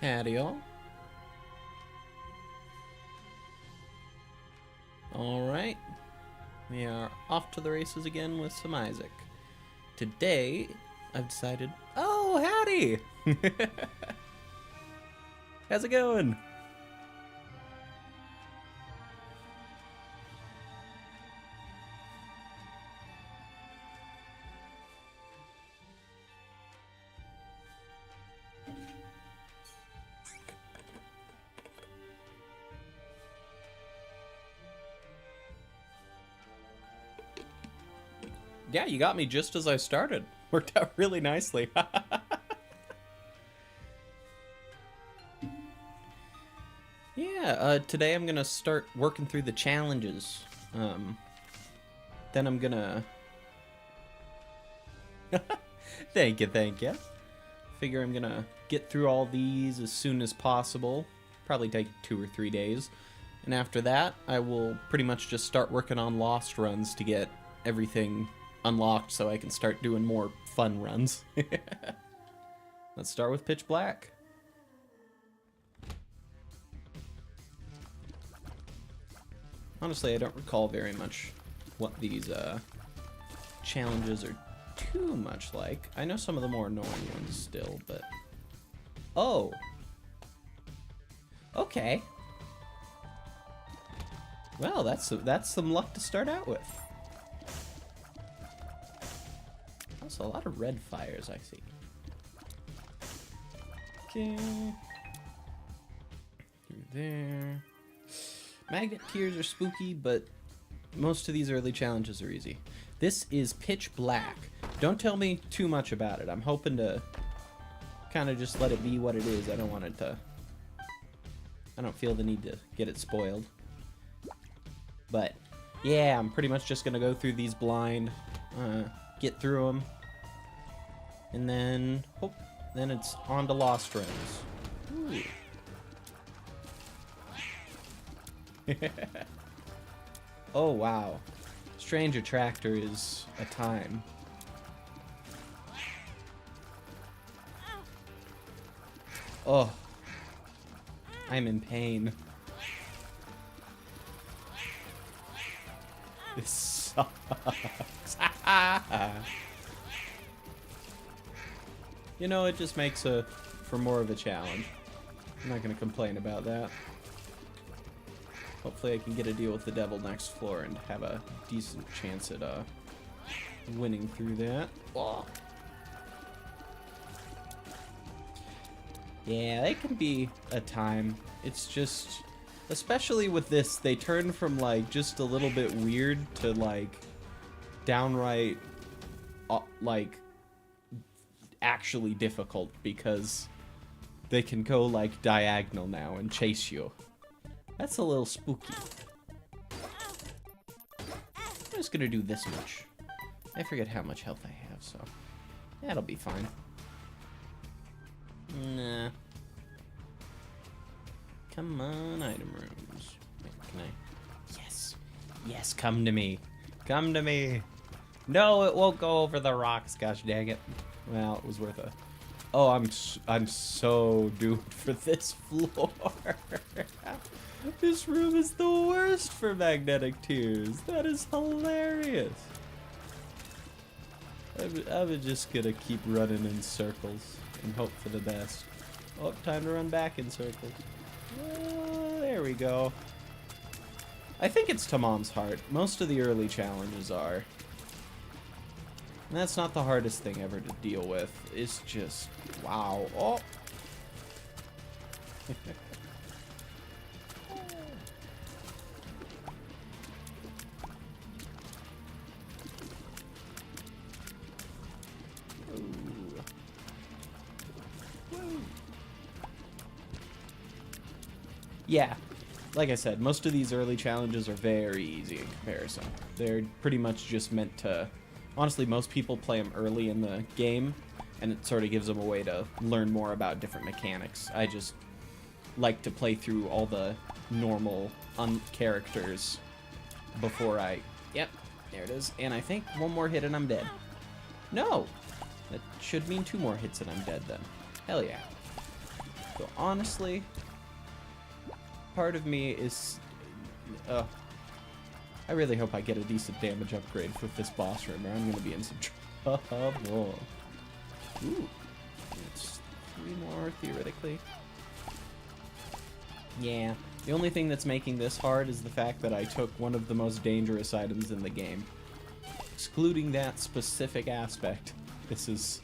Howdy all. Alright, we are off to the races again with some Isaac. Today, I've decided... Oh, howdy! How's it going? Yeah, you got me just as I started. Worked out really nicely. Yeah, today I'm gonna start working through the challenges. Then I'm gonna... Thank you. Figure I'm gonna get through all these as soon as possible. Probably take 2 or 3 days. And after that, I will pretty much just start working on lost runs to get everything unlocked so I can start doing more fun runs. Let's start with Pitch Black. Honestly, I don't recall very much what these challenges are too much like. I know some of the more annoying ones still, but... Oh! Okay. Well, that's some luck to start out with. Also, a lot of red fires I see. Okay. Through there. Magnet tiers are spooky, but most of these early challenges are easy. This is Pitch Black. Don't tell me too much about it. I'm hoping to kind of just let it be what it is. I don't want it to... I don't feel the need to get it spoiled. But, yeah, I'm pretty much just going to go through these blind, get through them, and then, oh, then it's on to Lost Runs. Ooh. Oh, wow. Strange Attractor is a time. Oh. I'm in pain. This sucks. You know, it just makes for more of a challenge. I'm not gonna complain about that. Hopefully I can get a deal with the devil next floor and have a decent chance at winning through that. Oh. Yeah, they can be a time. It's just, especially with this, they turn from like just a little bit weird to like downright like actually difficult because they can go like diagonal now and chase you. That's a little spooky. I'm just gonna do this much. I forget how much health I have, so that'll be fine. Nah. Come on, item rooms. Wait, can I? Yes. Yes, come to me. Come to me. No, it won't go over the rocks. Gosh dang it. Well, it was worth a... Oh, I'm so doomed for this floor. This room is the worst for magnetic tears. That is hilarious. I'm just gonna keep running in circles and hope for the best. Oh, time to run back in circles. There we go. I think it's to Mom's Heart. Most of the early challenges are. And that's not the hardest thing ever to deal with. It's just, wow. Oh. Yeah, like I said, most of these early challenges are very easy in comparison. They're pretty much just meant to... Honestly, most people play them early in the game, and it sort of gives them a way to learn more about different mechanics. I just like to play through all the normal characters before I... Yep, there it is. And I think one more hit and I'm dead. No! That should mean 2 more hits and I'm dead then. Hell yeah. So honestly, part of me is... I really hope I get a decent damage upgrade with this boss room, or I'm going to be in some trouble. Ooh. It's 3 more, theoretically. Yeah. The only thing that's making this hard is the fact that I took one of the most dangerous items in the game. Excluding that specific aspect, this is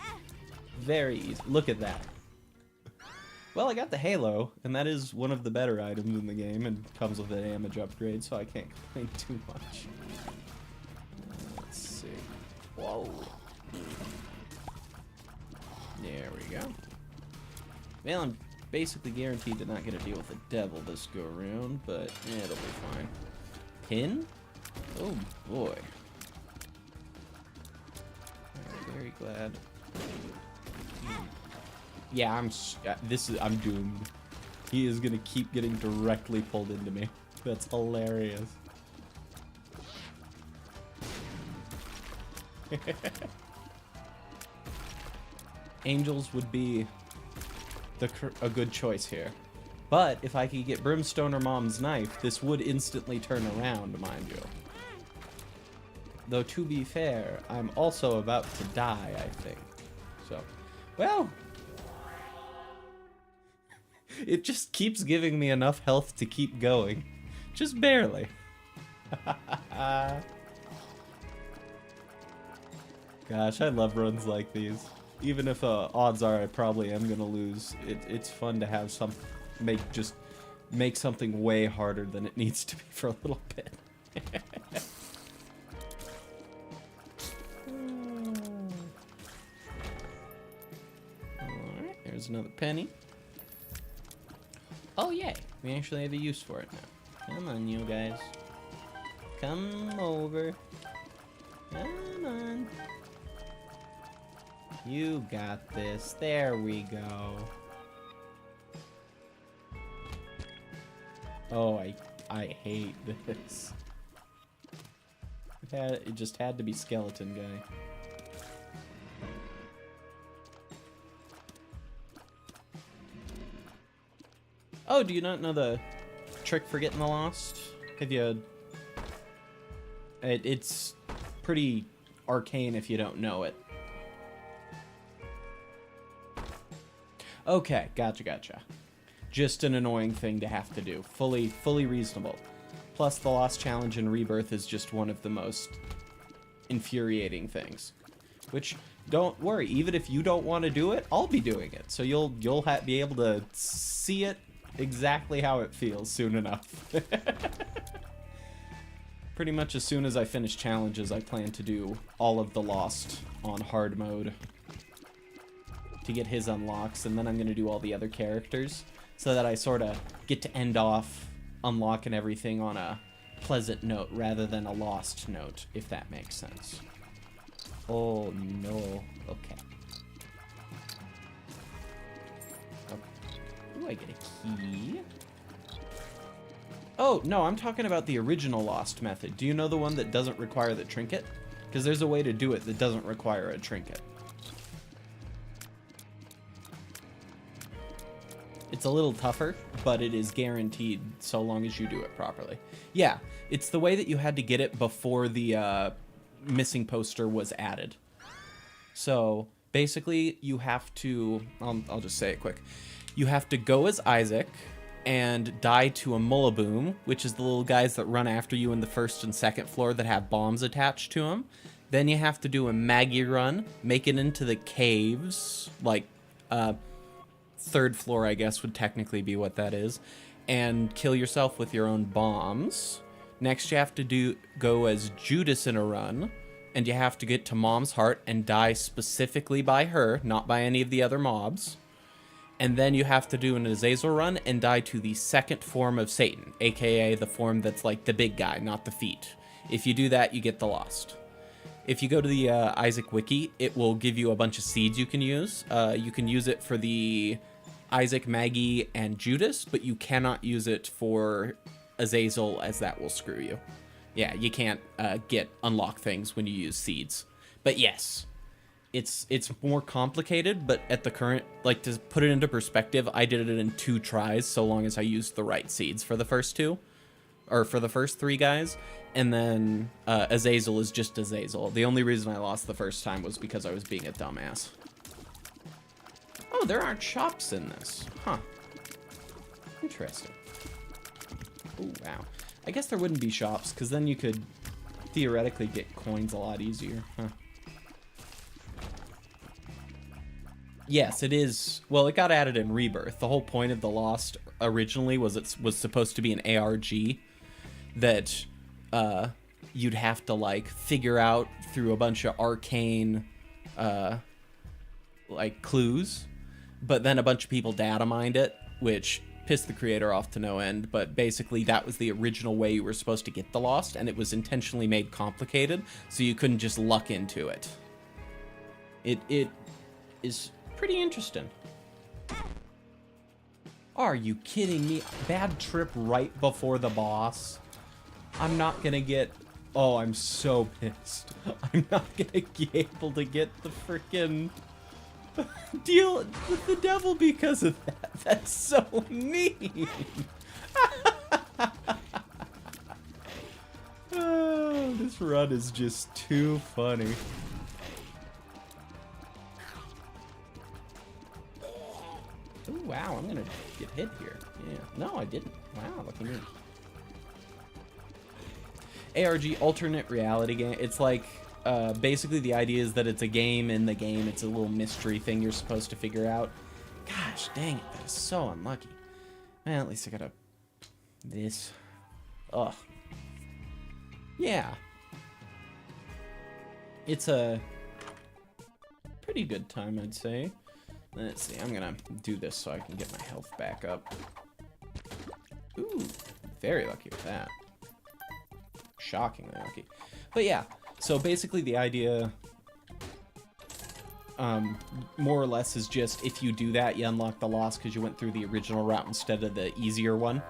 very easy. Look at that. Well, I got the Halo, and that is one of the better items in the game, and comes with a damage upgrade, so I can't complain too much. Let's see. Whoa. There we go. Well, I'm basically guaranteed to not get to deal with the devil this go around, but it'll be fine. Pin? Oh boy. I'm very glad. Yeah, I'm doomed. He is gonna keep getting directly pulled into me. That's hilarious. Angels would be a good choice here. But if I could get Brimstone or Mom's Knife, this would instantly turn around, mind you. Though to be fair, I'm also about to die, I think. So, well... It just keeps giving me enough health to keep going. Just barely. Gosh, I love runs like these. Even if odds are I probably am gonna lose, it's fun to have just make something way harder than it needs to be for a little bit. Alright, there's another penny. Oh yay, we actually have a use for it now. Come on, you guys. Come over. Come on. You got this. There we go. Oh, I hate this. It just had to be skeleton guy. Oh, do you not know the trick for getting the lost? Have you... It's pretty arcane if you don't know it. Okay, gotcha. Just an annoying thing to have to do. Fully reasonable. Plus, the Lost Challenge in Rebirth is just one of the most infuriating things. Which, don't worry, even if you don't want to do it, I'll be doing it. So you'll be able to see it exactly how it feels soon enough. Pretty much as soon as I finish challenges, I plan to do all of the Lost on hard mode to get his unlocks, and then I'm going to do all the other characters so that I sort of get to end off unlocking everything on a pleasant note rather than a lost note, if that makes sense. Oh no. Okay. Ooh, I get a key. Oh, no, I'm talking about the original Lost method. Do you know the one that doesn't require the trinket? Because there's a way to do it that doesn't require a trinket. It's a little tougher, but it is guaranteed so long as you do it properly. Yeah, it's the way that you had to get it before the missing poster was added. So, basically, you have to... I'll just say it quick. You have to go as Isaac and die to a Mullaboom, which is the little guys that run after you in the first and second floor that have bombs attached to them. Then you have to do a Maggie run, make it into the caves, like, third floor, I guess, would technically be what that is, and kill yourself with your own bombs. Next, you have to go as Judas in a run, and you have to get to Mom's heart and die specifically by her, not by any of the other mobs. And then you have to do an Azazel run and die to the second form of Satan, aka the form that's like the big guy, not the feet. If you do that, you get the Lost. If you go to the Isaac wiki, it will give you a bunch of seeds you can use. You can use it for the Isaac, Maggie, and Judas, but you cannot use it for Azazel, as that will screw you. Yeah, you can't unlock things when you use seeds. But yes, it's more complicated, but at the current, like, to put it into perspective, I did it in 2 tries so long as I used the right seeds for the first 2, or for the first 3 guys, and then Azazel is just Azazel. The only reason I lost the first time was because I was being a dumbass. Oh, there aren't shops in this. Huh. Interesting. Oh, wow. I guess there wouldn't be shops, because then you could theoretically get coins a lot easier. Huh. Yes, it is. Well, it got added in Rebirth. The whole point of the Lost originally was it was supposed to be an ARG that you'd have to, like, figure out through a bunch of arcane like clues, but then a bunch of people data mined it, which pissed the creator off to no end. But basically that was the original way you were supposed to get the Lost, and it was intentionally made complicated so you couldn't just luck into it. It is pretty interesting. Are you kidding me? Bad trip right before the boss. I'm not gonna get... Oh, I'm so pissed. I'm not gonna be able to get the frickin' deal with the devil because of that. That's so mean. Oh, this run is just too funny. Ooh, wow, I'm gonna get hit here. Yeah. No, I didn't. Wow, look at me. ARG, alternate reality game. It's like, basically the idea is that it's a game in the game. It's a little mystery thing you're supposed to figure out. Gosh, dang it, that is so unlucky. Man, at least I got this. Ugh. Yeah. It's a pretty good time, I'd say. Let's see, I'm gonna do this so I can get my health back up. Ooh, very lucky with that. Shockingly lucky. But yeah, so basically the idea, more or less, is just if you do that, you unlock the Lost because you went through the original route instead of the easier one.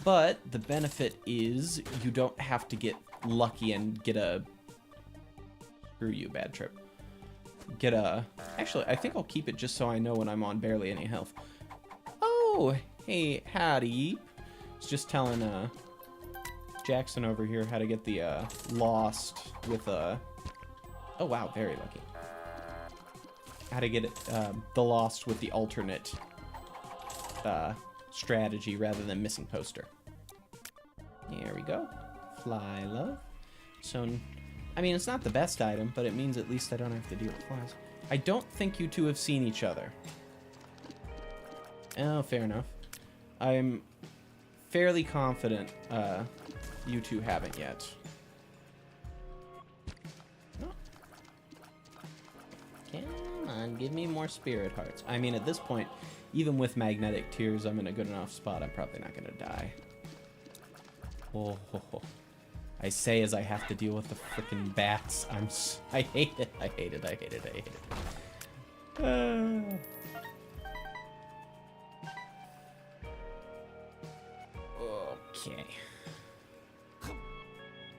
But the benefit is you don't have to get lucky and get a... Screw you, bad trip. Get a... Actually, I think I'll keep it just so I know when I'm on barely any health. Oh, hey, howdy. I was just telling Jackson over here how to get the Lost with a... Oh, wow, very lucky. How to get it, the Lost with the alternate strategy rather than missing poster. There we go. Fly love. So... I mean, it's not the best item, but it means at least I don't have to deal with flies. I don't think you two have seen each other. Oh, fair enough. I'm fairly confident you two haven't yet. Oh. Come on, give me more spirit hearts. I mean, at this point, even with magnetic tears, I'm in a good enough spot. I'm probably not going to die. Oh, ho, ho. I say as I have to deal with the frickin' bats. I hate it. I hate it. I hate it. I hate it. Okay.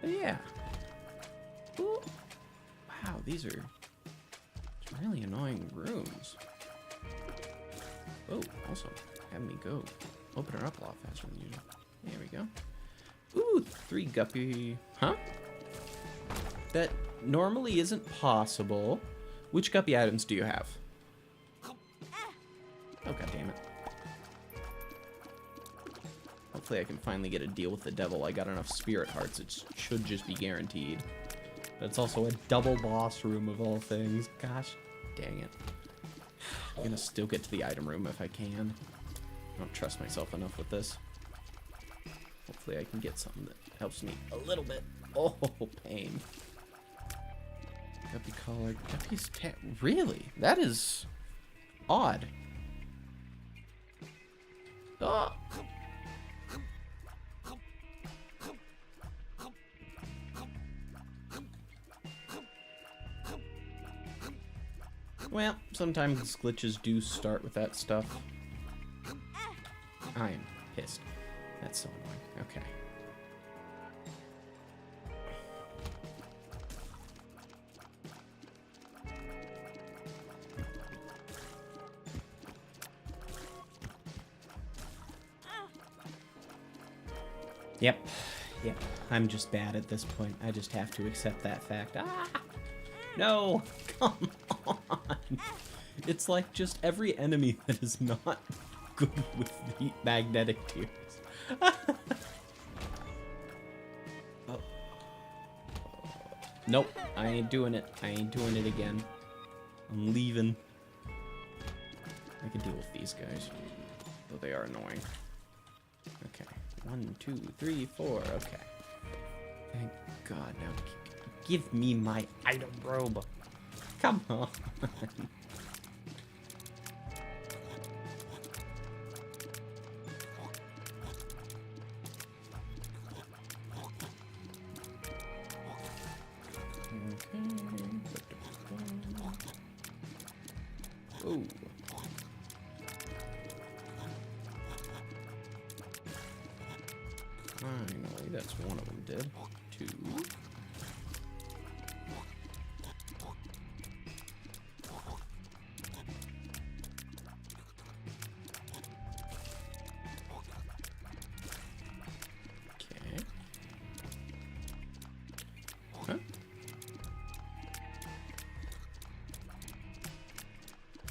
But yeah. Ooh. Wow, these are really annoying rooms. Oh, also, have me go. Open her up a lot faster than usual. There we go. Ooh, 3 guppy. Huh? That normally isn't possible. Which guppy items do you have? Oh, god damn it. Hopefully I can finally get a deal with the devil. I got enough spirit hearts. It should just be guaranteed. But it's also a double boss room of all things. Gosh, dang it. I'm gonna still get to the item room if I can. I don't trust myself enough with this. Hopefully I can get something that helps me a little bit. Oh, pain. Guppy collar. Guppy's pet. Really? That is odd. Oh. Well, sometimes glitches do start with that stuff. I am pissed. That's so annoying. Okay. Yep. Yep. I'm just bad at this point. I just have to accept that fact. Ah! No! Come on! It's like just every enemy that is not good with the magnetic tears. Oh. Nope. I ain't doing it. I ain't doing it again. I'm leaving. I can deal with these guys. Though they are annoying. Okay. 1, 2, 3, 4. Okay. Thank God. Now give me my item robe. Come on. Ooh. Finally, that's one of them did. 2. Okay. Huh?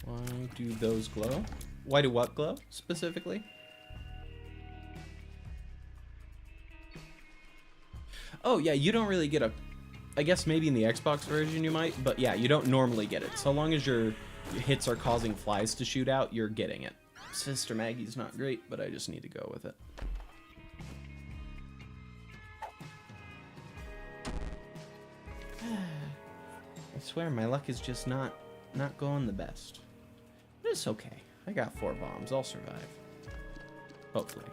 Why do those glow? Why do what glow, specifically? Oh, yeah, you don't really get a... I guess maybe in the Xbox version you might, but yeah, you don't normally get it. So long as your hits are causing flies to shoot out, you're getting it. Sister Maggie's not great, but I just need to go with it. I swear, my luck is just not going the best. But it's okay. I got 4 bombs. I'll survive. Hopefully.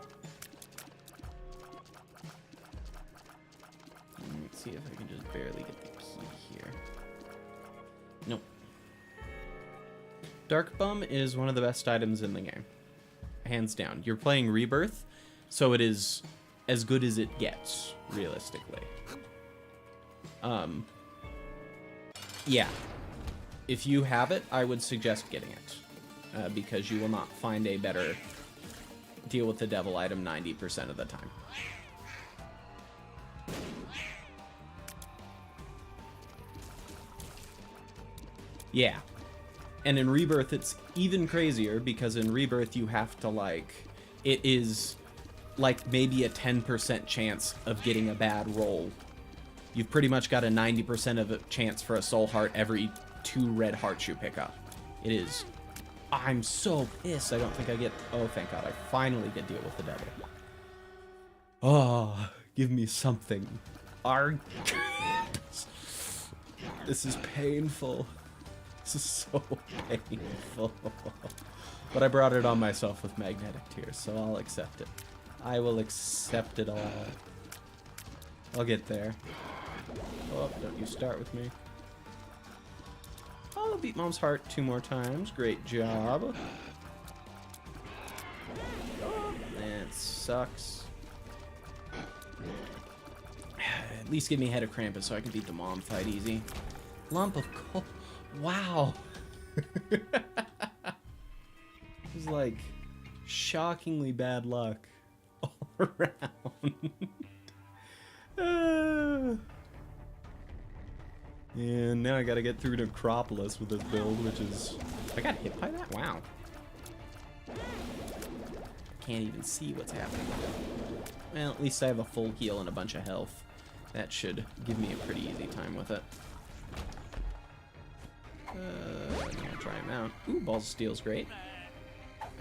Let's see if I can just barely get the key here. Nope. Dark Bum is one of the best items in the game. Hands down. You're playing Rebirth, so it is as good as it gets, realistically. Yeah. If you have it, I would suggest getting it. Because you will not find a better deal with the devil item 90% of the time. Yeah. And in Rebirth, it's even crazier, because in Rebirth, you have to, like... It is, like, maybe a 10% chance of getting a bad roll. You've pretty much got a 90% of a chance for a soul heart every 2 red hearts you pick up. It is... I'm so pissed I don't think I get... Oh, thank God. I finally get deal with the devil. Oh, give me something. This is painful. This is so painful. But I brought it on myself with magnetic tears, so I'll accept it. I will accept it all. I'll get there. Oh, don't you start with me. I'll beat Mom's heart 2 more times. Great job. That sucks. At least give me Head of Krampus so I can beat the Mom fight easy. Lump of coal. Wow. It was like shockingly bad luck all around. And now I gotta get through Necropolis with this build, which is... I got hit by that? Wow. Can't even see what's happening. Well, at least I have a full heal and a bunch of health. That should give me a pretty easy time with it. I'm gonna try him out. Ooh, Balls of Steel's great.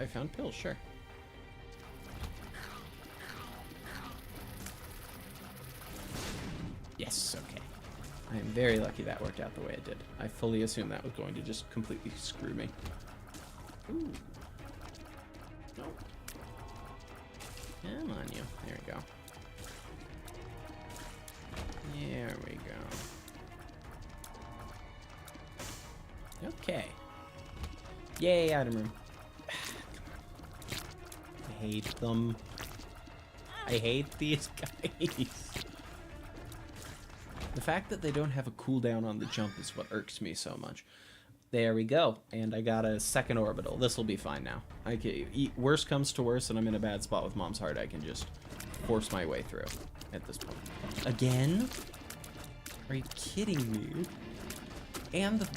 I found pills, sure. Yes, okay. I am very lucky that worked out the way it did. I fully assumed that was going to just completely screw me. Ooh. Nope. Come on, you. There we go. There we go. Okay. Yay, item room. I hate them. I hate these guys. The fact that they don't have a cooldown on the jump is what irks me so much. There we go. And I got a second orbital. This will be fine now. Worst comes to worst and I'm in a bad spot with Mom's heart. I can just force my way through at this point. Again? Are you kidding me? And the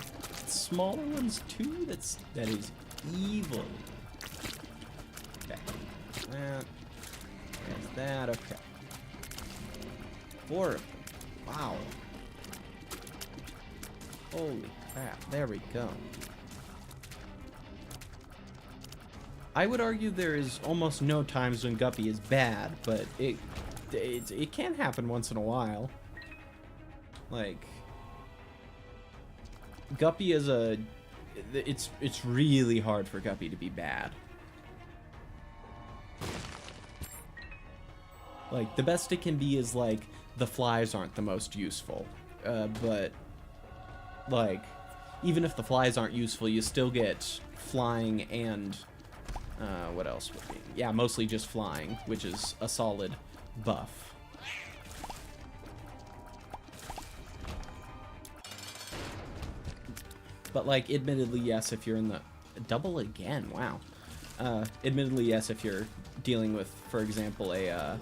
smaller ones too? That is evil. Okay. There's that. Okay. 4 of them. Wow. Holy crap. There we go. I would argue there is almost no times when Guppy is bad, but it can happen once in a while. Like, Guppy is it's really hard for Guppy to be bad. Like, the best it can be is, like, the flies aren't the most useful. But, like, even if the flies aren't useful, you still get flying and, what else would be? Yeah, mostly just flying, which is a solid buff. But, like, admittedly, yes, if you're in the... Double again, wow. Admittedly, yes, if you're dealing with, for example, a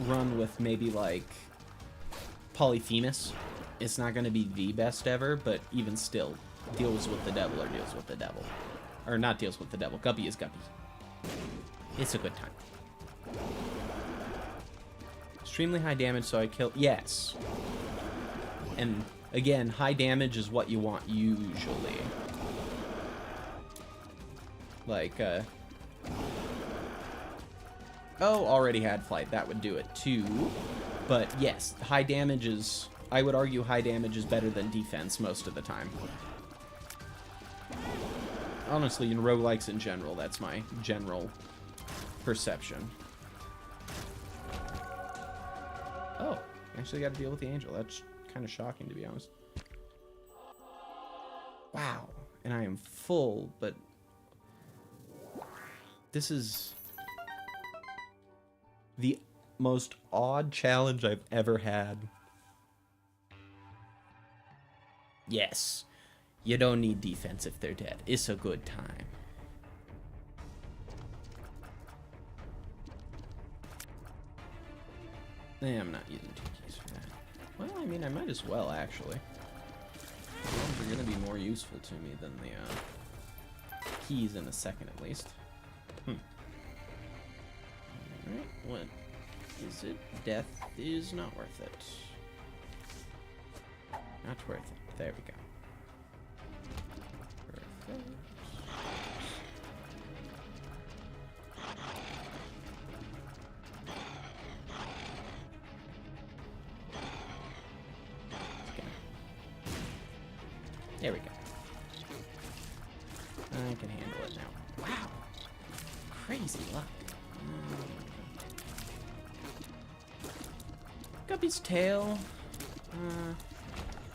run with maybe, like, Polyphemus, it's not going to be the best ever, but even still, deals with the devil or deals with the devil. Or not deals with the devil. Guppy is Guppy. It's a good time. Extremely high damage, so I kill... Yes. And, again, high damage is what you want usually. Like, oh, already had flight. That would do it, too. But, yes, high damage is... I would argue high damage is better than defense most of the time. Honestly, in roguelikes in general, that's my general perception. Oh, actually got to deal with the angel. That's kind of shocking, to be honest. Wow. And I am full, but... This is... the most odd challenge I've ever had. Yes. You don't need defense if they're dead. It's a good time. I'm not using 2 keys for that. Well, I mean, I might as well, actually. Ones are going to be more useful to me than the keys in a second, at least. Alright, what is it? Death is not worth it. Not worth it. There we go. Perfect. There we go. I can handle it now. Wow. Crazy luck. Guppy's tail.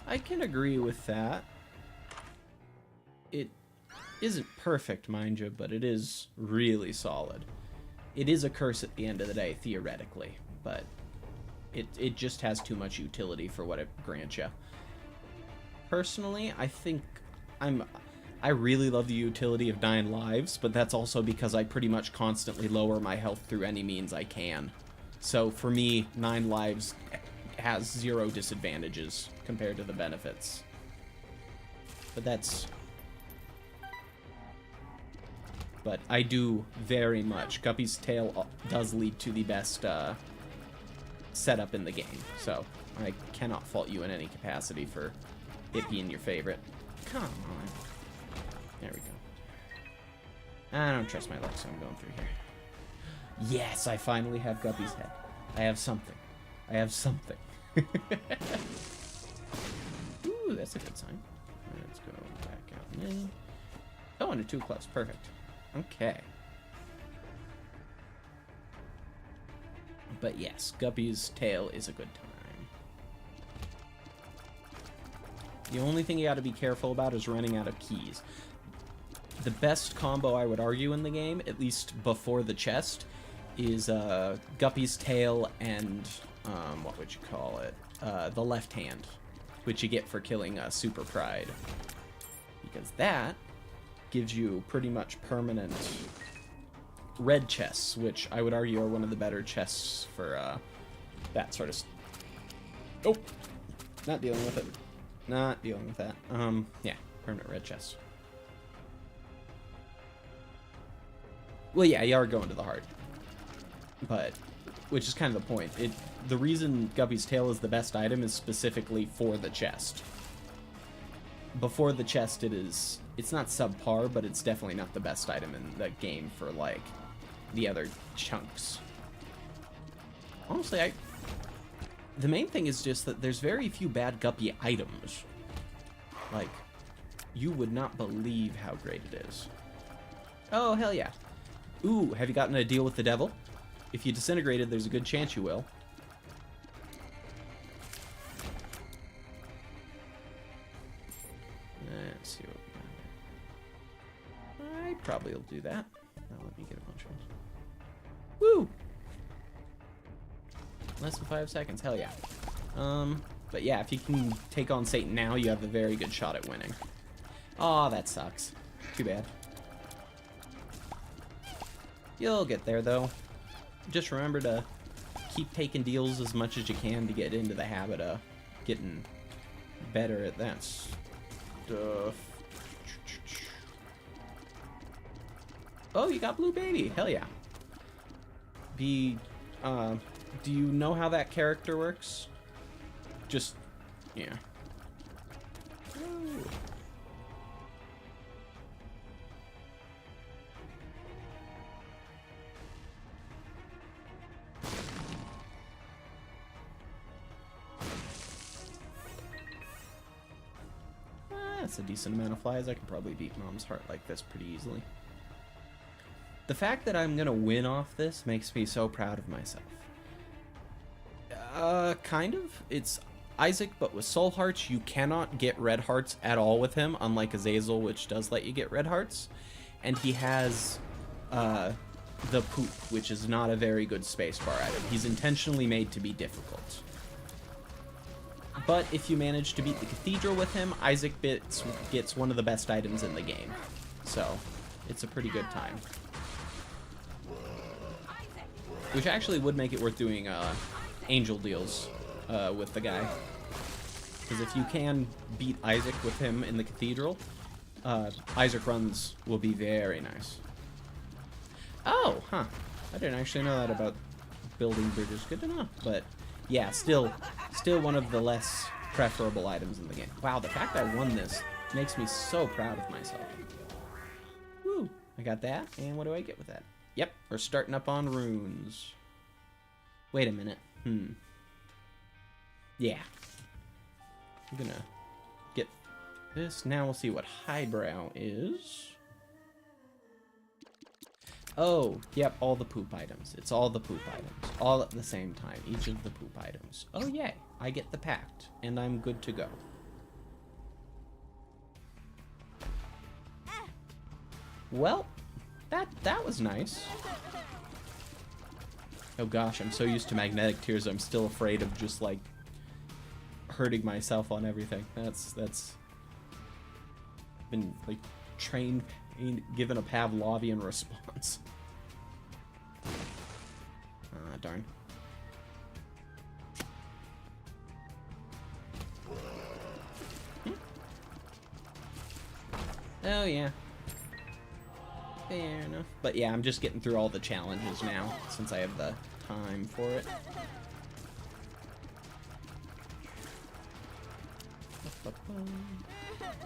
I can agree with that. It isn't perfect, mind you, but it is really solid. It is a curse at the end of the day, theoretically, but it just has too much utility for what it grants you. Personally, I think I really love the utility of 9 lives, but that's also because I pretty much constantly lower my health through any means I can. So for me, 9 lives has 0 disadvantages compared to the benefits. But that's... But I do very much. Guppy's tail does lead to the best setup in the game, so I cannot fault you in any capacity for it being your favorite. Come on. There we go. I don't trust my luck, so I'm going through here. Yes, I finally have Guppy's head. I have something. I have something. Ooh, that's a good sign. Let's go back out and in. Oh, and a 2 close. Perfect. Okay. But yes, Guppy's tail is a good time. The only thing you gotta be careful about is running out of keys. The best combo I would argue in the game, at least before the chest, is Guppy's tail and, what would you call it? The left hand, which you get for killing Super Pride. Because that gives you pretty much permanent red chests, which I would argue are one of the better chests for that sort of... Oh! Not dealing with it. Not dealing with that. Yeah, permanent red chests. Well, yeah, you are going to the heart. But, which is kind of the point. The reason Guppy's Tail is the best item is specifically for the chest. Before the chest, it's not subpar, but it's definitely not the best item in the game for, like, the other chunks. Honestly, the main thing is just that there's very few bad Guppy items. Like, you would not believe how great it is. Oh, hell yeah. Ooh, have you gotten a deal with the devil? If you disintegrated, there's a good chance you will. Let's see what we got here. I probably will do that. Now let me get a bunch of those. Woo! Less than 5 seconds, hell yeah. But yeah, if you can take on Satan now, you have a very good shot at winning. Aw, that sucks. Too bad. You'll get there, though. Just remember to keep taking deals as much as you can to get into the habit of getting better at that stuff. Oh, you got Blue Baby. Hell yeah. Do you know how that character works? Just, yeah. Ooh. That's a decent amount of flies. I can probably beat Mom's Heart like this pretty easily. The fact that I'm gonna win off this makes me so proud of myself. Kind of. It's Isaac, but with soul hearts, you cannot get red hearts at all with him, unlike Azazel, which does let you get red hearts. And he has, the poop, which is not a very good spacebar item. He's intentionally made to be difficult. But if you manage to beat the cathedral with him, Isaac gets one of the best items in the game. So, it's a pretty good time. Which actually would make it worth doing angel deals with the guy. Because if you can beat Isaac with him in the cathedral, Isaac runs will be very nice. Oh, huh. I didn't actually know that about building bridges. Good to know. But yeah, still one of the less preferable items in the game. Wow, the fact I won this makes me so proud of myself. Woo! I got that, and what do I get with that? Yep, we're starting up on runes. Wait a minute. Yeah. I'm gonna get this. Now we'll see what highbrow is. Oh, yep, all the poop items. It's all the poop items. All at the same time. Each of the poop items. Oh, yay. I get the pact, and I'm good to go. Well, that was nice. Oh gosh, I'm so used to magnetic tears, I'm still afraid of just, like, hurting myself on everything. That's been, like, trained, given a Pavlovian response. Ah, darn. Oh, yeah. Fair enough. But yeah, I'm just getting through all the challenges now, since I have the time for it.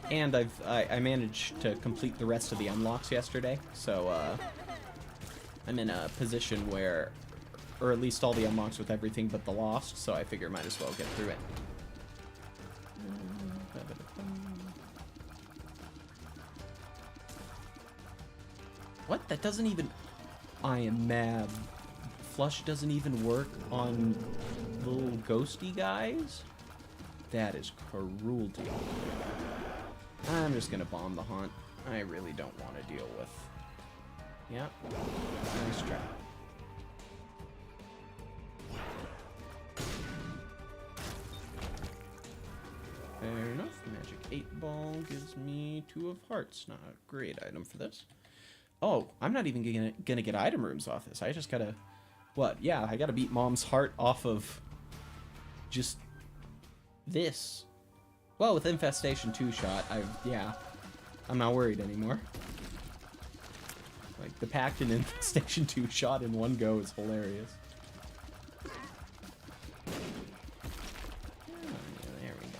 And I managed to complete the rest of the unlocks yesterday, so I'm in a position where, or at least all the unlocks with everything but the Lost, so I figure I might as well get through it. What? That doesn't even... I am mad. Flush doesn't even work on little ghosty guys? That is cruelty. I'm just gonna bomb the haunt. I really don't want to deal with... Yep. Nice try. Fair enough. Magic 8 Ball gives me 2 of hearts. Not a great item for this. Oh, I'm not even gonna get item rooms off this. I just gotta... What? Yeah, I gotta beat Mom's heart off of... just... this. Well, with Infestation 2-shot, yeah. I'm not worried anymore. Like, the Pact and Infestation 2-shot in one go is hilarious. There we go.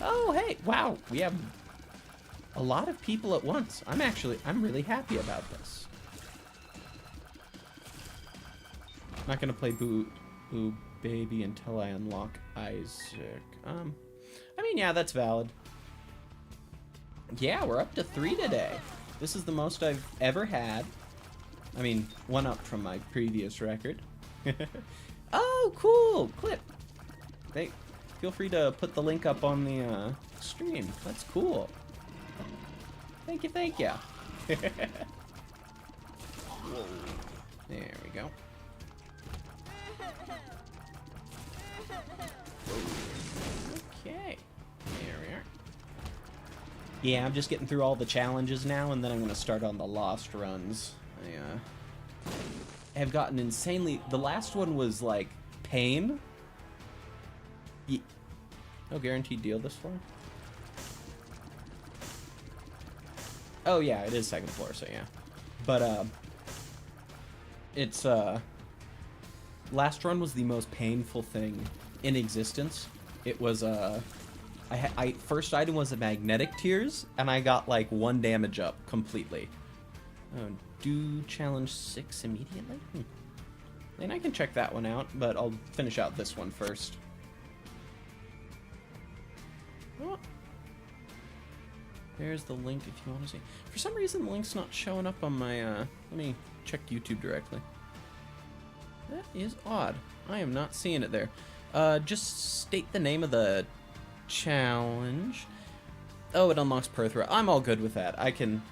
Oh, hey! Wow, we have a lot of people at once. I'm really happy about this. I'm not gonna play Boo Baby until I unlock Isaac. I mean, yeah, that's valid. Yeah, we're up to 3 today. This is the most I've ever had. I mean, one up from my previous record. Oh, cool! Clip! Hey, feel free to put the link up on the stream. That's cool. Thank you, thank you. Whoa. There we go. Okay, there we are. Yeah, I'm just getting through all the challenges now, and then I'm going to start on the lost runs. I have gotten insanely... The last one was, like, pain. No guaranteed deal this floor? Oh, yeah, it is second floor, so yeah. But, it's, last run was the most painful thing in existence. It was, first item was a magnetic tears, and I got, like, 1 damage up completely. Oh, do challenge 6 immediately? And I can check that one out, but I'll finish out this one first. Oh. There's the link if you want to see. For some reason, the link's not showing up on my, let me check YouTube directly. That is odd. I am not seeing it there. Just state the name of the challenge. Oh, it unlocks Perthrow. I'm all good with that. I can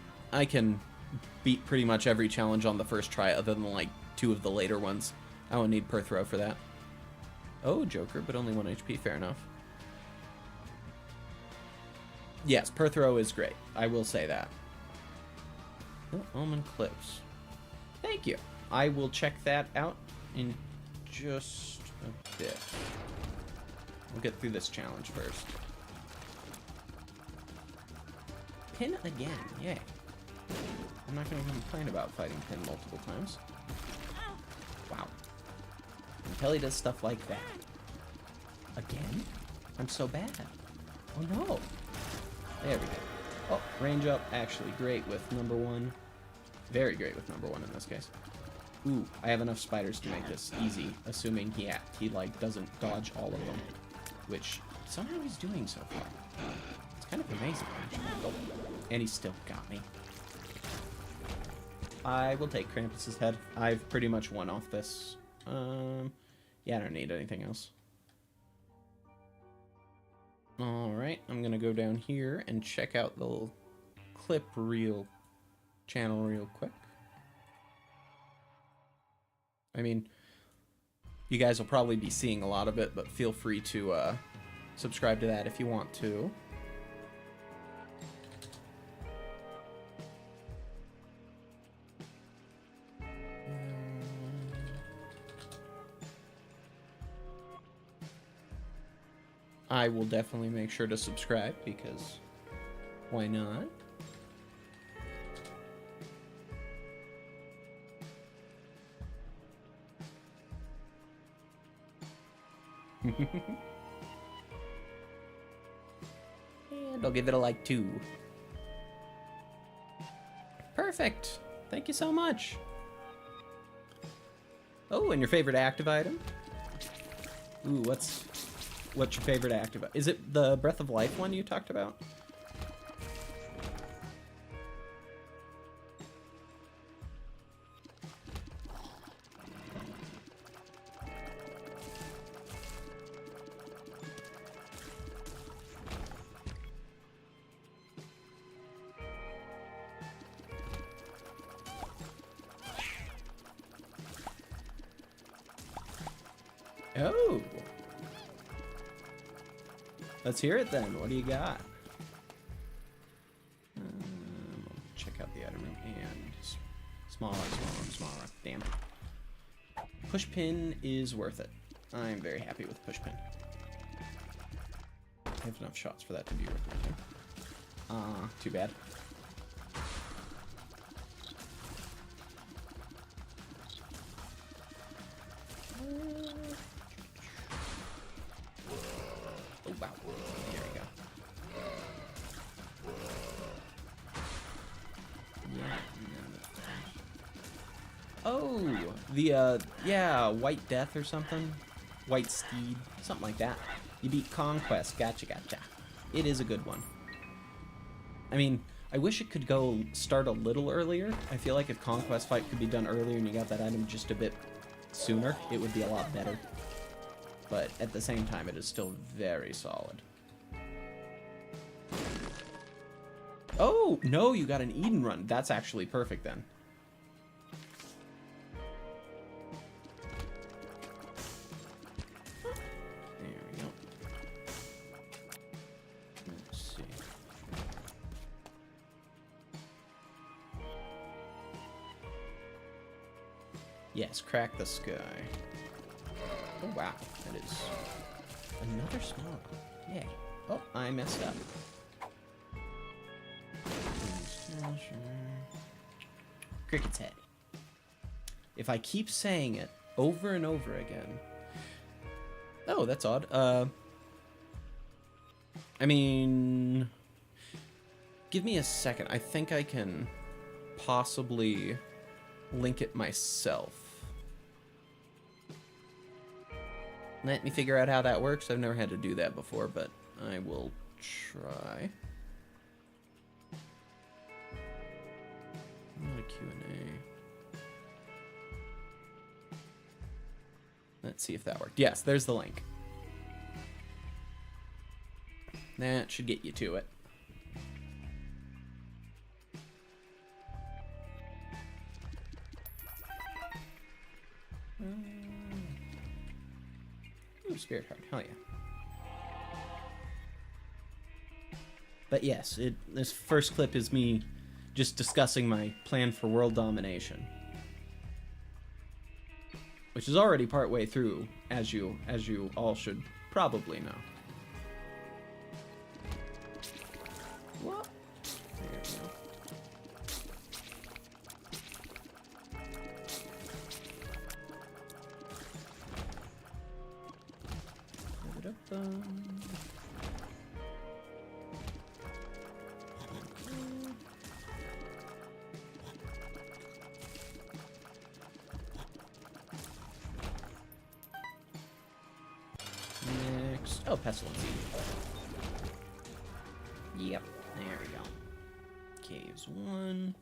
beat pretty much every challenge on the first try, other than like 2 of the later ones. I won't need Perthrow for that. Oh, Joker, but only 1 HP. Fair enough. Yes, Perthrow is great. I will say that. Oh, Almond Clips. Thank you. I will check that out in just a bit. We'll get through this challenge first. Pin again, yay. I'm not going to complain about fighting Pin multiple times. Wow. Until he does stuff like that. Again? I'm so bad. Oh no. There we go. Oh, range up, actually great with number 1. Very great with number 1 in this case. Ooh, I have enough spiders to make this easy, assuming he like, doesn't dodge all of them. Which, somehow he's doing so far. It's kind of amazing, actually. Oh, and he still got me. I will take Krampus's head. I've pretty much won off this. Yeah, I don't need anything else. Alright, I'm gonna go down here and check out the little clip channel real quick. I mean, you guys will probably be seeing a lot of it, but feel free to subscribe to that if you want to. I will definitely make sure to subscribe, because why not? And I'll give it a like too. Perfect. Thank you so much. Oh, and your favorite active item? Ooh, what's your favorite active? Is it the Breath of Life one you talked about? Oh. Let's hear it then. What do you got? Check out the item room and smaller. Damn. Push pin is worth it. I'm very happy with push pin. I have enough shots for that to be worth it. Too bad. Oh wow. There we go. Oh, yeah, White Death or something? White Steed, something like that. You beat Conquest, gotcha. It is a good one. I mean, I wish it could start a little earlier. I feel like if Conquest fight could be done earlier and you got that item just a bit sooner, it would be a lot better. But at the same time, it is still very solid. Oh, no, you got an Eden run. That's actually perfect then. There we go. Let's see. Yes, crack the sky. Oh, wow. That is another small one. Yay. Oh, I messed up. Cricket's head. If I keep saying it over and over again... Oh, that's odd. I mean... Give me a second. I think I can possibly link it myself. Let me figure out how that works. I've never had to do that before, but I will try. Not a Q&A. Let's see if that worked. Yes, there's the link. That should get you to it. Ooh, Spirit Heart. Hell yeah. But yes, this first clip is me just discussing my plan for world domination, which is already partway through, as you all should probably know. What? There we go. Next, oh, Pestilence. Yep, there we go. Caves 1.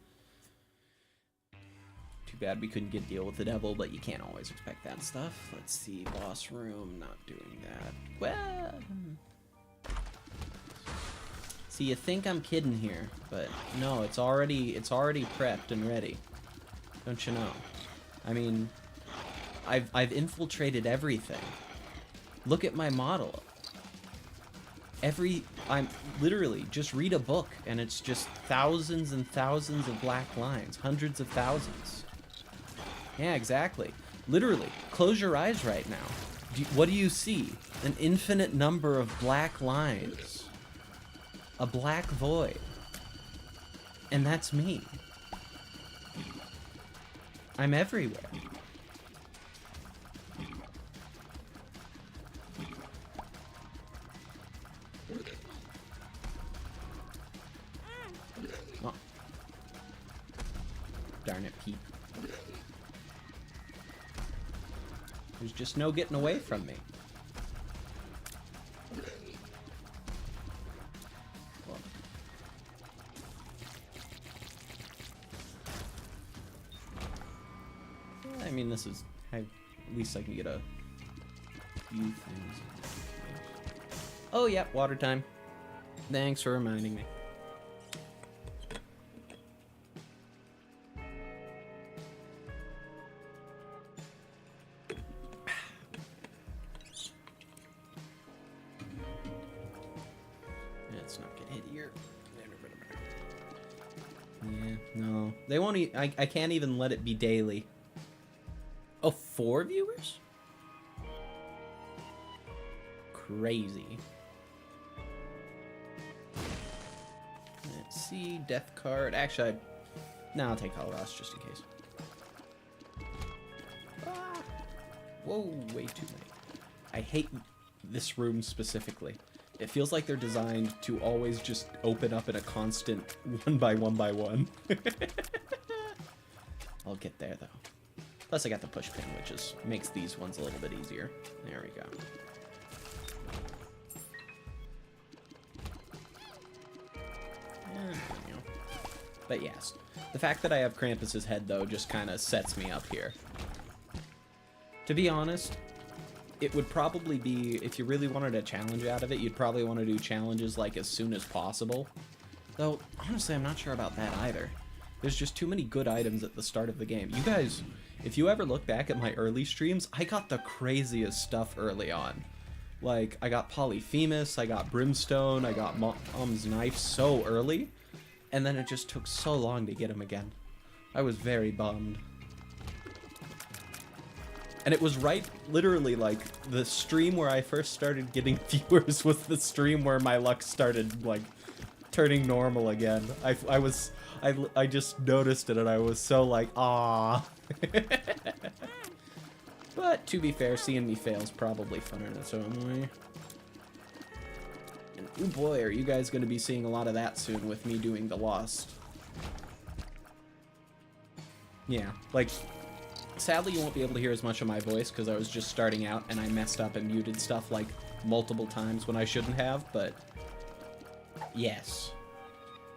Too bad we couldn't get deal with the devil, but you can't always expect that stuff. Let's see, boss room, not doing that. Well, see, you think I'm kidding here, but no, it's already prepped and ready. Don't you know? I mean, I've infiltrated everything. Look at my model. I'm literally just read a book and it's just thousands and thousands of black lines, hundreds of thousands. Yeah, exactly. Literally, close your eyes right now. What do you see? An infinite number of black lines. A black void. And that's me. I'm everywhere. Oh. Darn it, Pete. There's just no getting away from me. I mean, this is... at least I can get a few things. Oh, yeah, water time. Thanks for reminding me. Let's not get hit here. Yeah, no. They won't I can't even let it be daily. Oh, 4 viewers? Crazy. Let's see, death card. Actually, I'll take Holocaust just in case. Ah. Whoa, way too many. I hate this room specifically. It feels like they're designed to always just open up in a constant 1 by 1 by 1. I'll get there though. Plus I got the push pin, which makes these ones a little bit easier. There we go. But yes, the fact that I have Krampus's head though just kind of sets me up here. To be honest, it would probably be, if you really wanted a challenge out of it, you'd probably want to do challenges like as soon as possible. Though, honestly, I'm not sure about that either. There's just too many good items at the start of the game. You guys, if you ever look back at my early streams, I got the craziest stuff early on. Like, I got Polyphemus, I got Brimstone, I got Mom's Knife so early, and then it just took so long to get him again. I was very bummed. And it was right, literally, like, the stream where I first started getting viewers was the stream where my luck started, like, turning normal again. I just noticed it and I was so like, ah. But, to be fair, seeing me fail is probably funner in its own way. And, oh boy, are you guys going to be seeing a lot of that soon with me doing the Lost. Yeah, like... Sadly, you won't be able to hear as much of my voice because I was just starting out and I messed up and muted stuff like multiple times when I shouldn't have, but yes.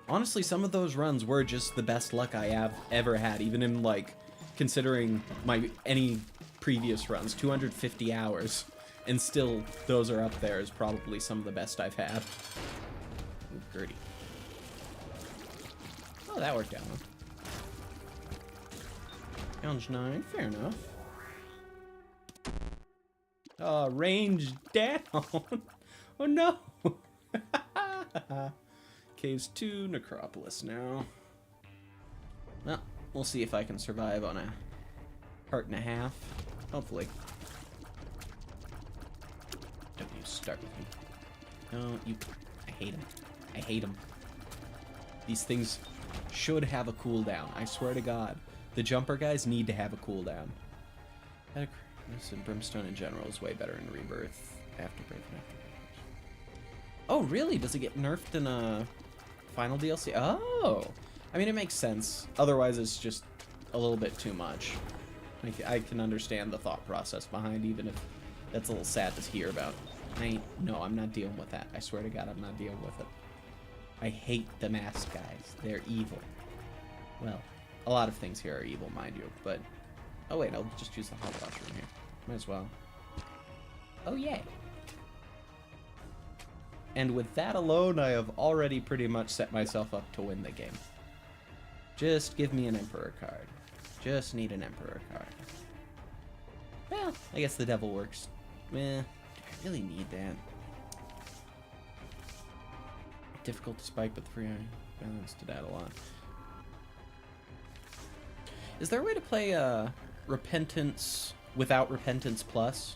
Honestly, some of those runs were just the best luck I have ever had, even in like considering any previous runs, 250 hours, and still those are up there as probably some of the best I've had. Ooh, Gertie. Oh, that worked out. Challenge 9, fair enough. Range down. Oh no. Caves 2, Necropolis now. Well, we'll see if I can survive on a heart and a half. Hopefully. Don't you start with me. No, you... I hate him. I hate him. These things should have a cooldown. I swear to God. The jumper guys need to have a cooldown. This and Brimstone in general is way better in Rebirth. Afterbirth and Afterbirth. Oh, really? Does it get nerfed in a final DLC? Oh! I mean, it makes sense. Otherwise, it's just a little bit too much. I can understand the thought process behind, even if that's a little sad to hear about. No, I'm not dealing with that. I swear to God, I'm not dealing with it. I hate the mask guys. They're evil. Well... A lot of things here are evil, mind you, but... Oh wait, I'll just use the hot washer in here. Might as well. Oh yay! And with that alone, I have already pretty much set myself up to win the game. Just give me an Emperor card. Just need an Emperor card. Well, I guess the Devil works. Meh, do I really need that? Difficult to spike, but the free balance did add a lot. Is there a way to play Repentance without Repentance Plus?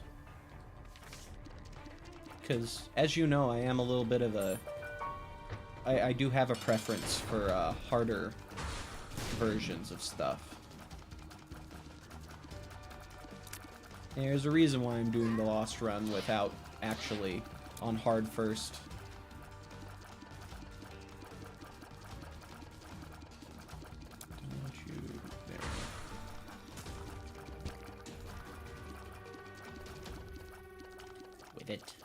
Because, as you know, I am a little bit of a... I do have a preference for harder versions of stuff. And there's a reason why I'm doing the Lost run without actually on hard first. It.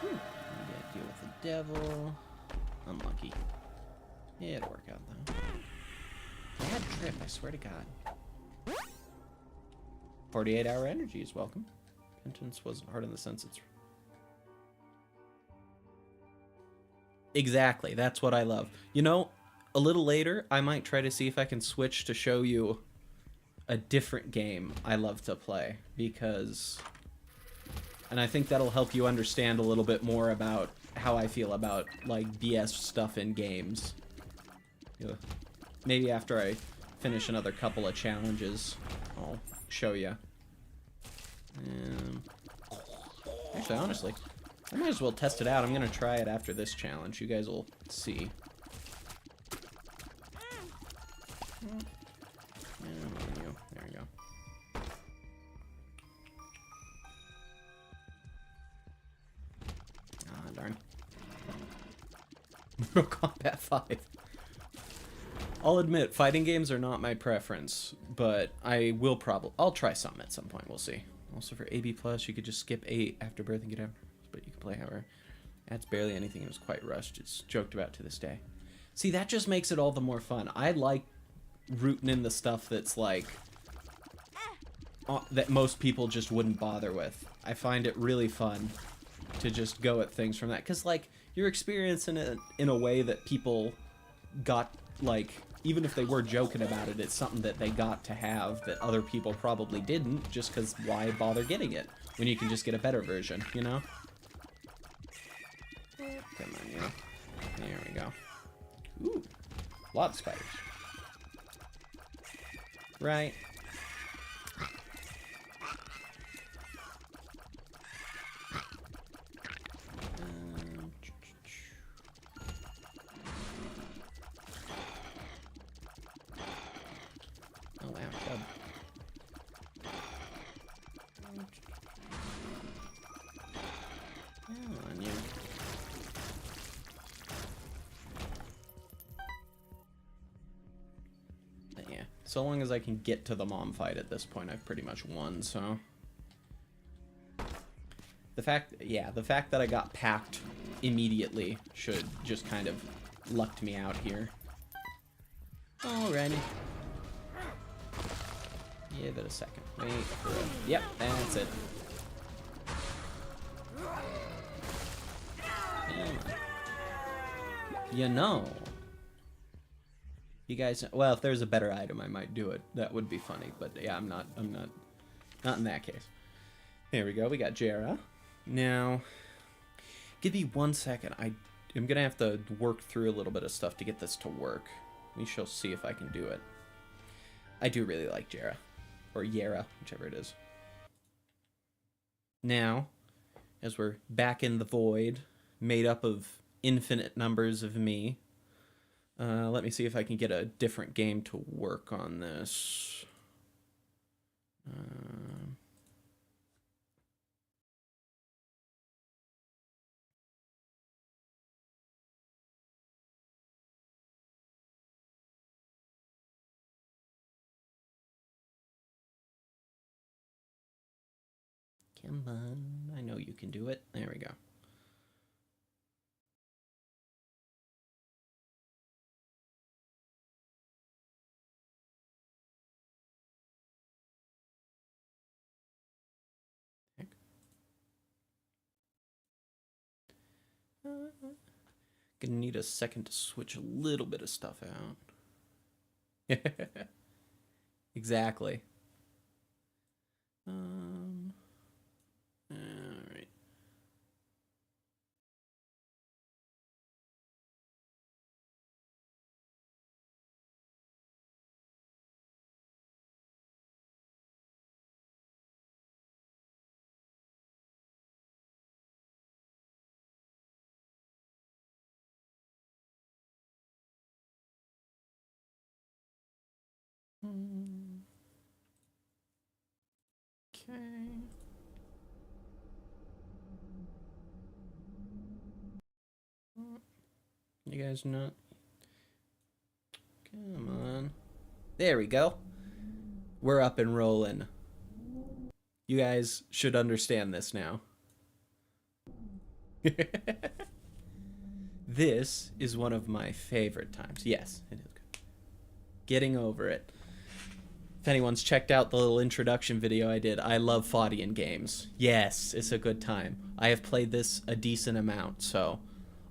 We gotta deal with the devil. Unlucky. Yeah, it'll work out though. Bad trip, I swear to God. 48-hour energy is welcome. Repentance wasn't hard in the sense it's... Exactly, that's what I love. You know, a little later, I might try to see if I can switch to show you a different game I love to play, because... And I think that'll help you understand a little bit more about how I feel about, like, BS stuff in games. Yeah. Maybe after I finish another couple of challenges, I'll show you. Actually, honestly, I might as well test it out. I'm going to try it after this challenge. You guys will see. There we go. Ah, darn. Mortal Kombat 5. I'll admit, fighting games are not my preference, but I will I'll try some at some point. We'll see. Also for AB+, you could just skip 8 after birth and get out, but you can play however. That's barely anything. It was quite rushed. It's joked about to this day. See, that just makes it all the more fun. I like rooting in the stuff that's like that most people just wouldn't bother with. I find it really fun to just go at things from that, because like you're experiencing it in a way that people got, like, even if they were joking about it, it's something that they got to have that other people probably didn't, just because why bother getting it when you can just get a better version, you know? Come on, you know. There we go. Ooh, a lot of spiders. Right. Oh wow, club. Come on, you. But yeah, so long as I can get to the mom fight at this point, I've pretty much won, so. The fact that I got packed immediately should just kind of lucked me out here. Alrighty. Give it a second. Wait for it. Yep, that's it. You know. You guys, well, if there's a better item, I might do it. That would be funny, but yeah, I'm not in that case. There we go. We got Jera. Now, give me 1 second. I'm gonna have to work through a little bit of stuff to get this to work. We shall see if I can do it. I do really like Jera. Or Yera, whichever it is. Now, as we're back in the void, made up of infinite numbers of me, let me see if I can get a different game to work on this. Come on, I know you can do it. There we go. Gonna need a second to switch a little bit of stuff out. Exactly. Alright. Okay. You guys not? Come on. There we go. We're up and rolling. You guys should understand this now. This is one of my favorite times. Yes, it is good. Getting over it. If anyone's checked out the little introduction video I did, I love Faudian games. Yes, it's a good time. I have played this a decent amount, so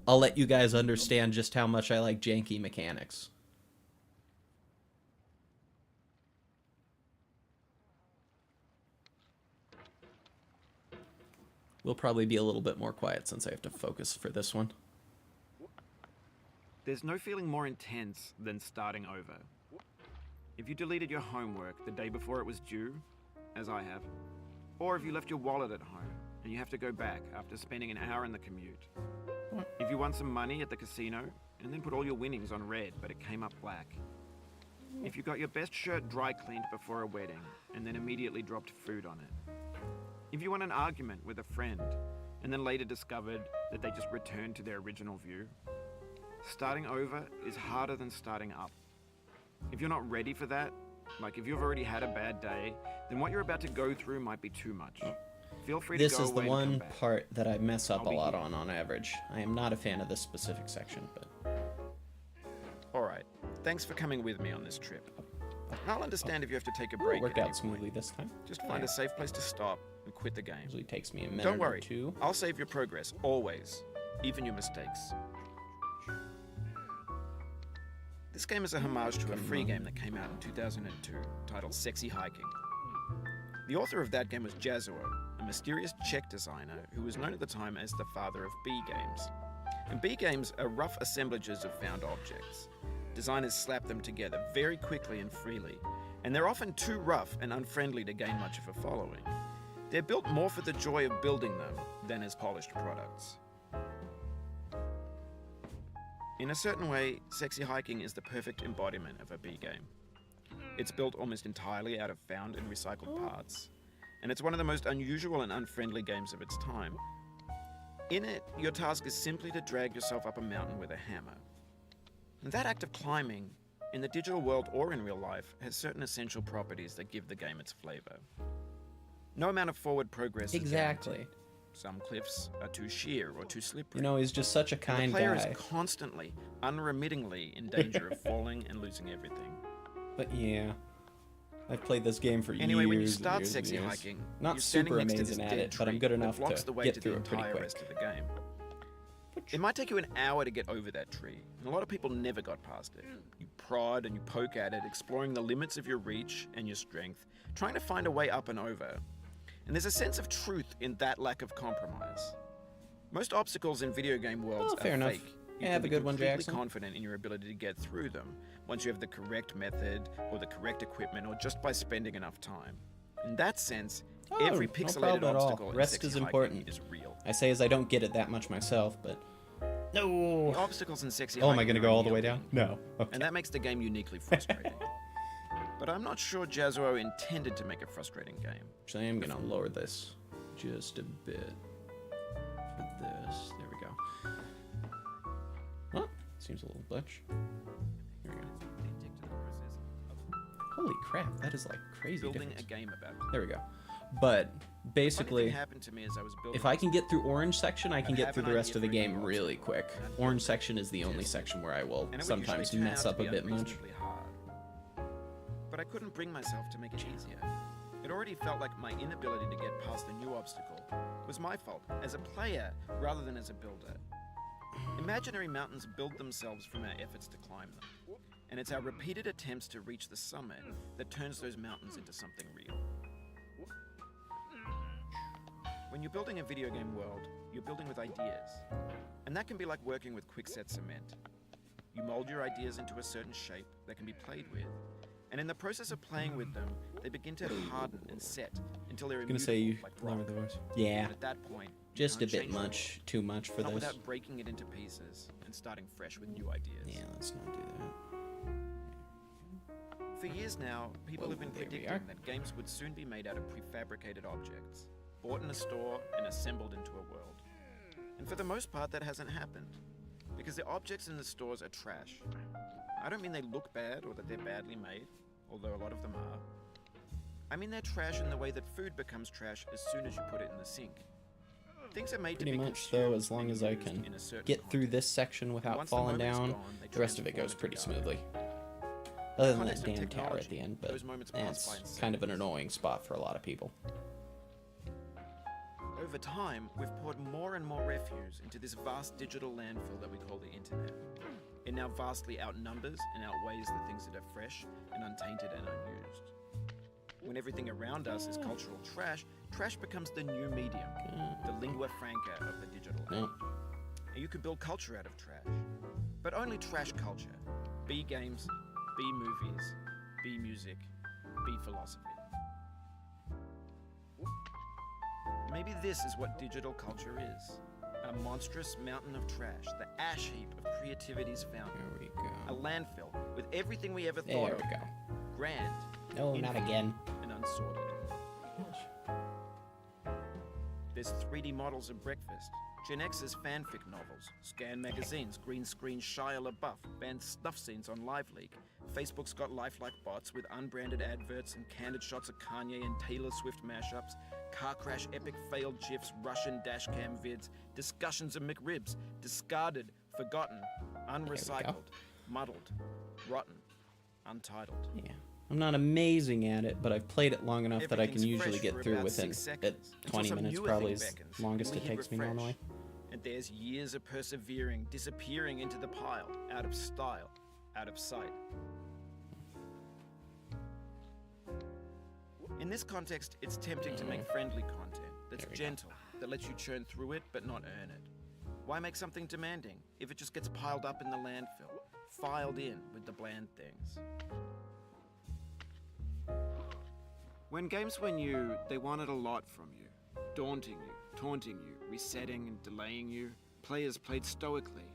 I'll let you guys understand just how much I like janky mechanics. We'll probably be a little bit more quiet since I have to focus for this one. There's no feeling more intense than starting over. If you deleted your homework the day before it was due, as I have, or if you left your wallet at home and you have to go back after spending an hour in the commute. If you won some money at the casino and then put all your winnings on red but it came up black. If you got your best shirt dry cleaned before a wedding and then immediately dropped food on it. If you won an argument with a friend and then later discovered that they just returned to their original view. Starting over is harder than starting up. If you're not ready for that, like if you've already had a bad day, then what you're about to go through might be too much. Feel free to go away. This is the one back. part that I mess up a lot on average. I am not a fan of this specific section, but... Alright, thanks for coming with me on this trip. I'll understand if you have to take a break. It worked at any out smoothly point. this time. Just find a safe place to stop and quit the game. Usually takes me a minute Don't worry, or two. I'll save your progress, always. Even your mistakes. This game is a homage to a free game that came out in 2002, titled Sexy Hiking. The author of that game was Jazuo, a mysterious Czech designer who was known at the time as the father of B games. And B games are rough assemblages of found objects. Designers slap them together very quickly and freely, and they're often too rough and unfriendly to gain much of a following. They're built more for the joy of building them than as polished products. In a certain way, Sexy Hiking is the perfect embodiment of a B game. It's built almost entirely out of found and recycled parts, and it's one of the most unusual and unfriendly games of its time. In it, your task is simply to drag yourself up a mountain with a hammer. And that act of climbing, in the digital world or in real life, has certain essential properties that give the game its flavor. No amount of forward progress is guaranteed. Some cliffs are too sheer or too slippery. You know, he's just such a kind the player guy. is constantly, unremittingly in danger of falling and losing everything. But yeah, I've played this game for Anyway, years. when you start and years Sexy and years. Hiking, Not you're standing super next to this amazing at dead it, but I'm tree good that enough blocks to the way get to through the it pretty entire quick. rest of the game. It might take you an hour to get over that tree, and a lot of people never got past it. You prod and you poke at it, exploring the limits of your reach and your strength, trying to find a way up and over. And there's a sense of truth in that lack of compromise. Most obstacles in video game worlds are fair enough. fake. You Yeah, can have be a good one, completely Jackson. confident in your ability to get through them once you have the correct method or the correct equipment or just by spending enough time. In that sense, every no pixelated problem at all. obstacle in Rest Sexy is Hiking important. is real. I say as I don't get it that much myself, but... No! The obstacles in Sexy Oh, am I Hiking going to are go all the way unyielding, down? No. Okay. and that makes the game uniquely frustrating. But I'm not sure Jazuo intended to make a frustrating game. Actually, I am going to lower this just a bit for this. There we go. Well, seems a little glitch. Here we go. Holy crap, that is like crazy Building difference. a game about. There we go. But Funny basically, thing happened to me as I was building. if I can get through orange section, I can I'd get have through an the rest idea of the for a game new really obstacle. quick. And I'd Orange section is the only section where I will and it would sometimes usually turn mess out up to a be bit much. unreasonably hard. But I couldn't bring myself to make it easier. It already felt like my inability to get past a new obstacle was my fault as a player rather than as a builder. Imaginary mountains build themselves from our efforts to climb them, and it's our repeated attempts to reach the summit that turns those mountains into something real. When you're building a video game world, you're building with ideas, and that can be like working with quickset cement. You mold your ideas into a certain shape that can be played with, and in the process of playing with them, they begin to harden and set until they're I'm gonna say you like lower rock. the voice. Yeah, And at that point, you just a can't bit change them. much, too much for Not this. without breaking it into pieces and starting fresh with new ideas. Yeah, let's not do that. For years now, people have been There we predicting are. that games would soon be made out of prefabricated objects, bought in a store and assembled into a world. And for the most part, that hasn't happened, because the objects in the stores are trash. I don't mean they look bad or that they're badly made, although a lot of them are. I mean they're trash in the way that food becomes trash as soon as you put it in the sink. Things are made Pretty to be much, though, consumed as long and as I used can in a certain get through context. this section And without once falling the moment's down, gone, they the rest of it transform goes into pretty dust. smoothly. Other than that Context of damn tower at technology, the end, but those moments pass by in that's kind of an seconds. annoying spot for a lot of people. Over time, we've poured more and more refuse into this vast digital landfill that we call the internet. It now vastly outnumbers and outweighs the things that are fresh and untainted and unused. When everything around us is cultural trash, trash becomes the new medium, the lingua franca of the digital age. You can build culture out of trash, but only trash culture. Be games, be movies, be music, be philosophy. Maybe this is what digital culture is. A monstrous mountain of trash, the ash heap of creativity's fountain. There we go. A landfill with everything we ever There thought of. we go. Grand. No, not infinite, again. And unsorted. There's 3D models of breakfast, Gen X's fanfic novels, scan magazines, green screen Shia LaBeouf, banned snuff scenes on LiveLeak. Facebook's got lifelike bots with unbranded adverts and candid shots of Kanye and Taylor Swift mashups, car crash epic failed GIFs, Russian dashcam vids, discussions of McRibs, discarded, forgotten, unrecycled, muddled, rotten, untitled. Yeah. I'm not amazing at it, but I've played it long enough that I can Everything's usually fresh get for through about within 6 seconds, until 20 some minutes, newer probably thing as beckons, longest and it we hit takes me refresh. normally. And there's years of persevering, disappearing into the pile, out of style, out of sight. In this context, it's tempting to make friendly content that's There we go. gentle, that lets you churn through it but not earn it. Why make something demanding if it just gets piled up in the landfill, filed in with the bland things? When games were new, they wanted a lot from you. Daunting you, taunting you, resetting and delaying you. Players played stoically.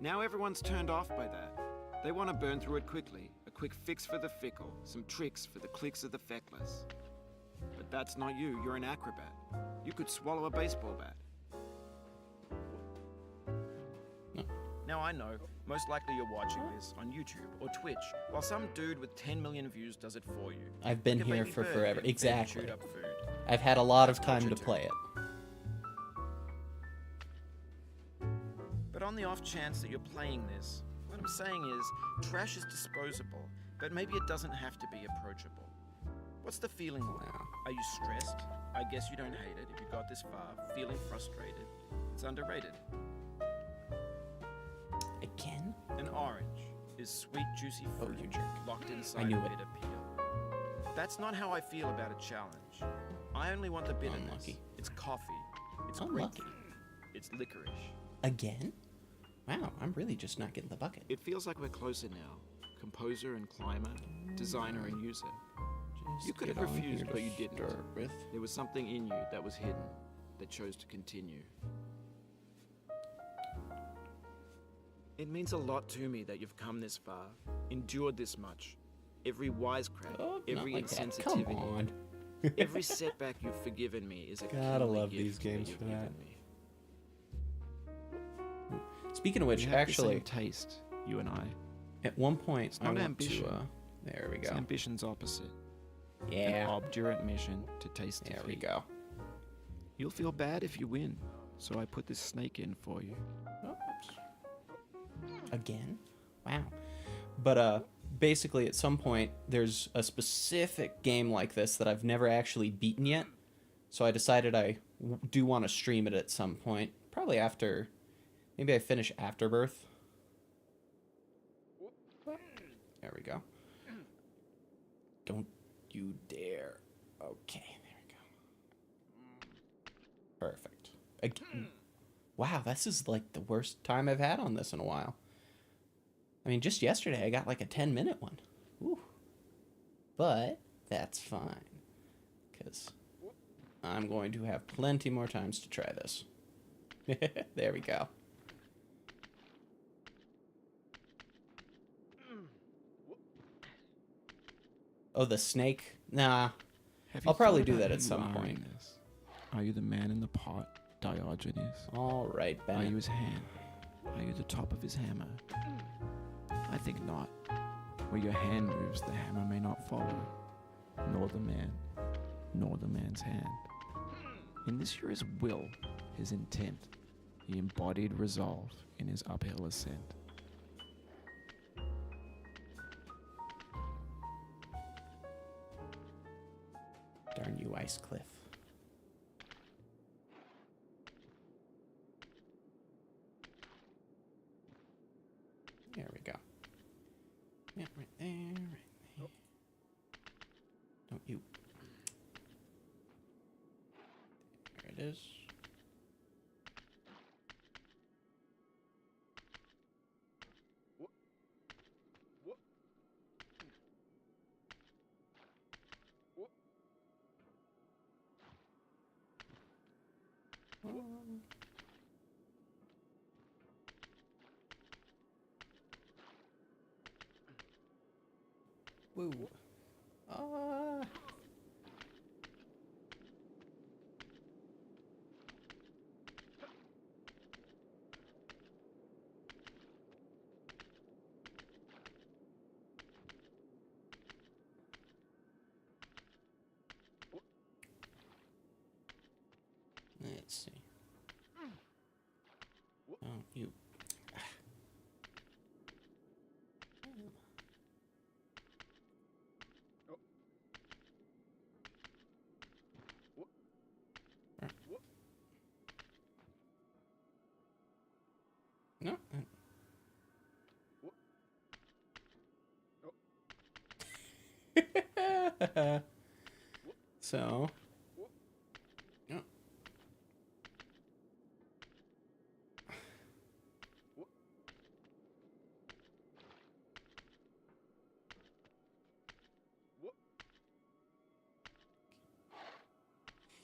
Now everyone's turned off by that. They want to burn through it quickly. A quick fix for the fickle, some tricks for the clicks of the feckless. But that's not you, you're an acrobat. You could swallow a baseball bat. No. Now I know, most likely you're watching this on YouTube or Twitch, while some dude with 10 million views does it for you. I've been Like a here baby for bird forever. getting fed Exactly. chewed up food. I've had a lot of That's time to culture play it. But on the off chance that you're playing this, what I'm saying is, trash is disposable, but maybe it doesn't have to be approachable. What's the feeling like? Wow. Are you stressed? I guess you don't hate it if you got this far. Feeling frustrated? It's underrated. Again? An orange is sweet, juicy Oh, fruit you jerk. locked I inside knew a it. bitter peel. That's not how I feel about a challenge. I only want the bitterness. Unlucky. It's coffee. It's Unlucky. grapefruit. It's licorice. Again? Wow, I'm really just not getting the bucket. It feels like we're closer now. Composer and climber, designer and user. Just You could have get on refused, here to but you didn't. start with. There was something in you that was hidden, that chose to continue. It means a lot to me that you've come this far, endured this much. Every wisecrack, Oh, not every like that. Come insensitivity, on. every setback you've forgiven me is a Gotta kingly love gift these games you've for given that. me. Speaking of which, We have the actually, same taste, you and I. at one point, I not want ambition. to. There we It's go. ambition's opposite. An Yeah. obdurate mission to taste There defeat. we go. You'll feel bad if you win, so I put this snake in for you. Oops. Again? Wow. But basically at some point there's a specific game like this that I've never actually beaten yet. So I decided I do want to stream it at some point. Probably after, maybe I finish Afterbirth. There we go. Don't you dare. Okay, there we go. Perfect. Again. Wow, this is like the worst time I've had on this in a while. I mean, just yesterday I got like a 10-minute one. Ooh. But that's fine. Because I'm going to have plenty more times to try this. There we go. Oh, the snake? Nah. I'll probably do that at some point. Are you the man in the pot, Diogenes? All right, Are Ben. you his hand? Are you the top of his hammer? I think not. Where your hand moves, the hammer may not follow, nor the man, nor the man's hand. In this you're his will, his intent, the embodied resolve in his uphill ascent. Darn you, Ice Cliff. There we go. Yeah, right there, right there. Don't you is. Woo. Ah. Let's see. Oh, you. No. So. No.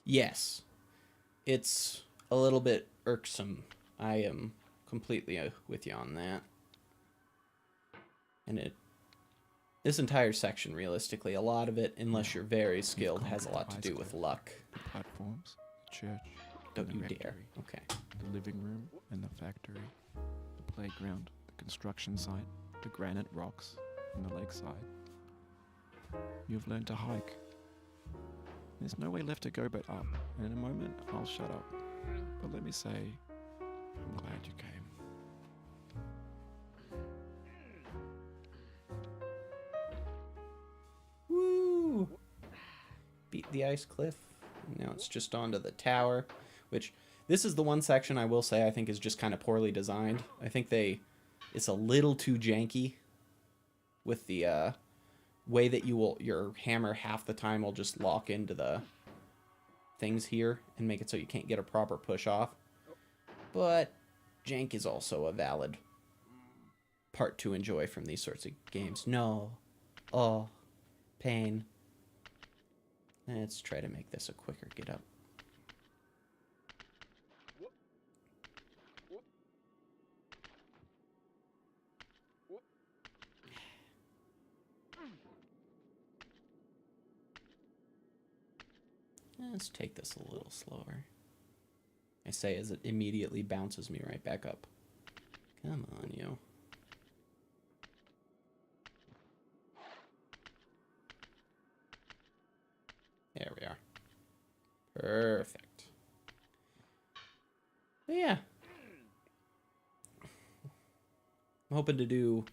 Yes. It's a little bit irksome. I am completely with you on that. And this entire section, realistically, a lot of it, unless you're very skilled, has a lot to do with luck. The platforms, the church, Don't the you rectory, dare. Okay. the living room and the factory, the playground, the construction site, the granite rocks, and the lakeside. You've learned to hike. There's no way left to go but up, and in a moment, I'll shut up. But let me say, I'm glad you came. Woo! Beat the ice cliff. Now it's just onto the tower, which this is the one section I will say I think is just kind of poorly designed. I think it's a little too janky with the way that your hammer half the time will just lock into the things here and make it so you can't get a proper push off. But jank is also a valid part to enjoy from these sorts of games. No. Oh. Pain. Let's try to make this a quicker get up. Let's take this a little slower. I say as it immediately bounces me right back up. Come on, you. There we are. Perfect. But yeah. I'm hoping to do...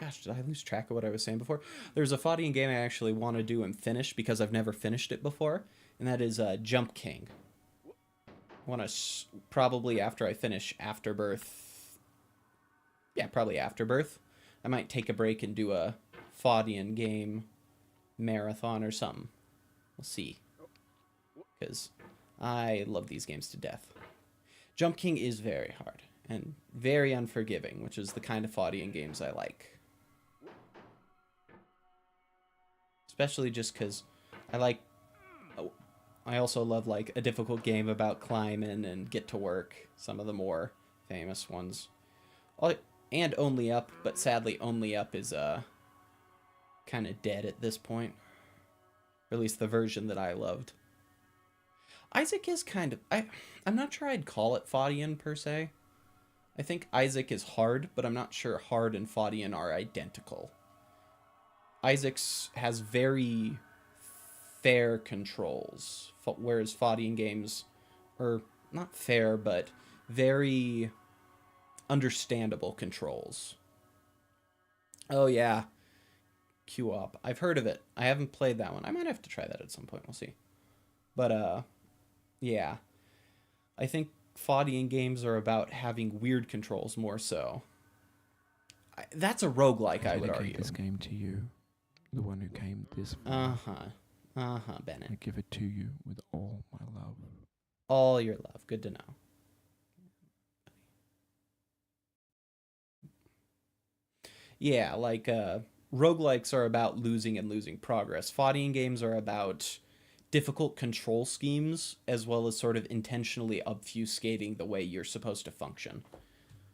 Gosh, did I lose track of what I was saying before? There's a fighting game I actually want to do and finish because I've never finished it before, and that is Jump King. I want to probably after I finish Afterbirth. Yeah, probably Afterbirth. I might take a break and do a Faudian game marathon or something. We'll see. Because I love these games to death. Jump King is very hard and very unforgiving, which is the kind of Faudian games I like. Especially just because I also love like a difficult game about climbing and get to work. Some of the more famous ones. And Only Up, but sadly Only Up is kind of dead at this point. Or at least the version that I loved. Isaac is kind of... I'm not sure I'd call it Faudian per se. I think Isaac is hard, but I'm not sure hard and Faudian are identical. Isaac's has very fair controls, whereas Faudian games are not fair, but very understandable controls. Oh yeah, Q-op. I've heard of it. I haven't played that one. I might have to try that at some point. We'll see. But yeah, I think Faudian games are about having weird controls more so. That's a roguelike, I would argue. This game to you, the one who came this far. Bennett. I give it to you with all my love. All your love. Good to know. Yeah, like roguelikes are about losing and losing progress. Fighting games are about difficult control schemes as well as sort of intentionally obfuscating the way you're supposed to function.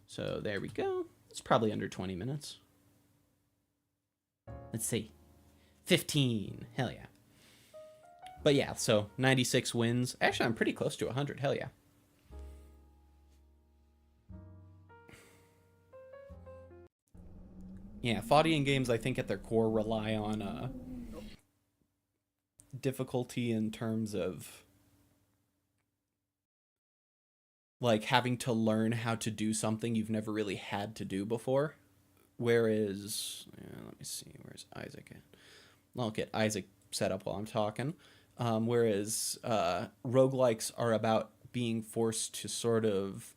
So there we go. It's probably under 20 minutes. Let's see. 15. Hell yeah. But yeah, so 96 wins. Actually, I'm pretty close to 100. Hell yeah. Yeah, fighting games, I think, at their core rely on difficulty in terms of like having to learn how to do something you've never really had to do before. Whereas, let me see, where's Isaac at? I'll get Isaac set up while I'm talking. Whereas roguelikes are about being forced to sort of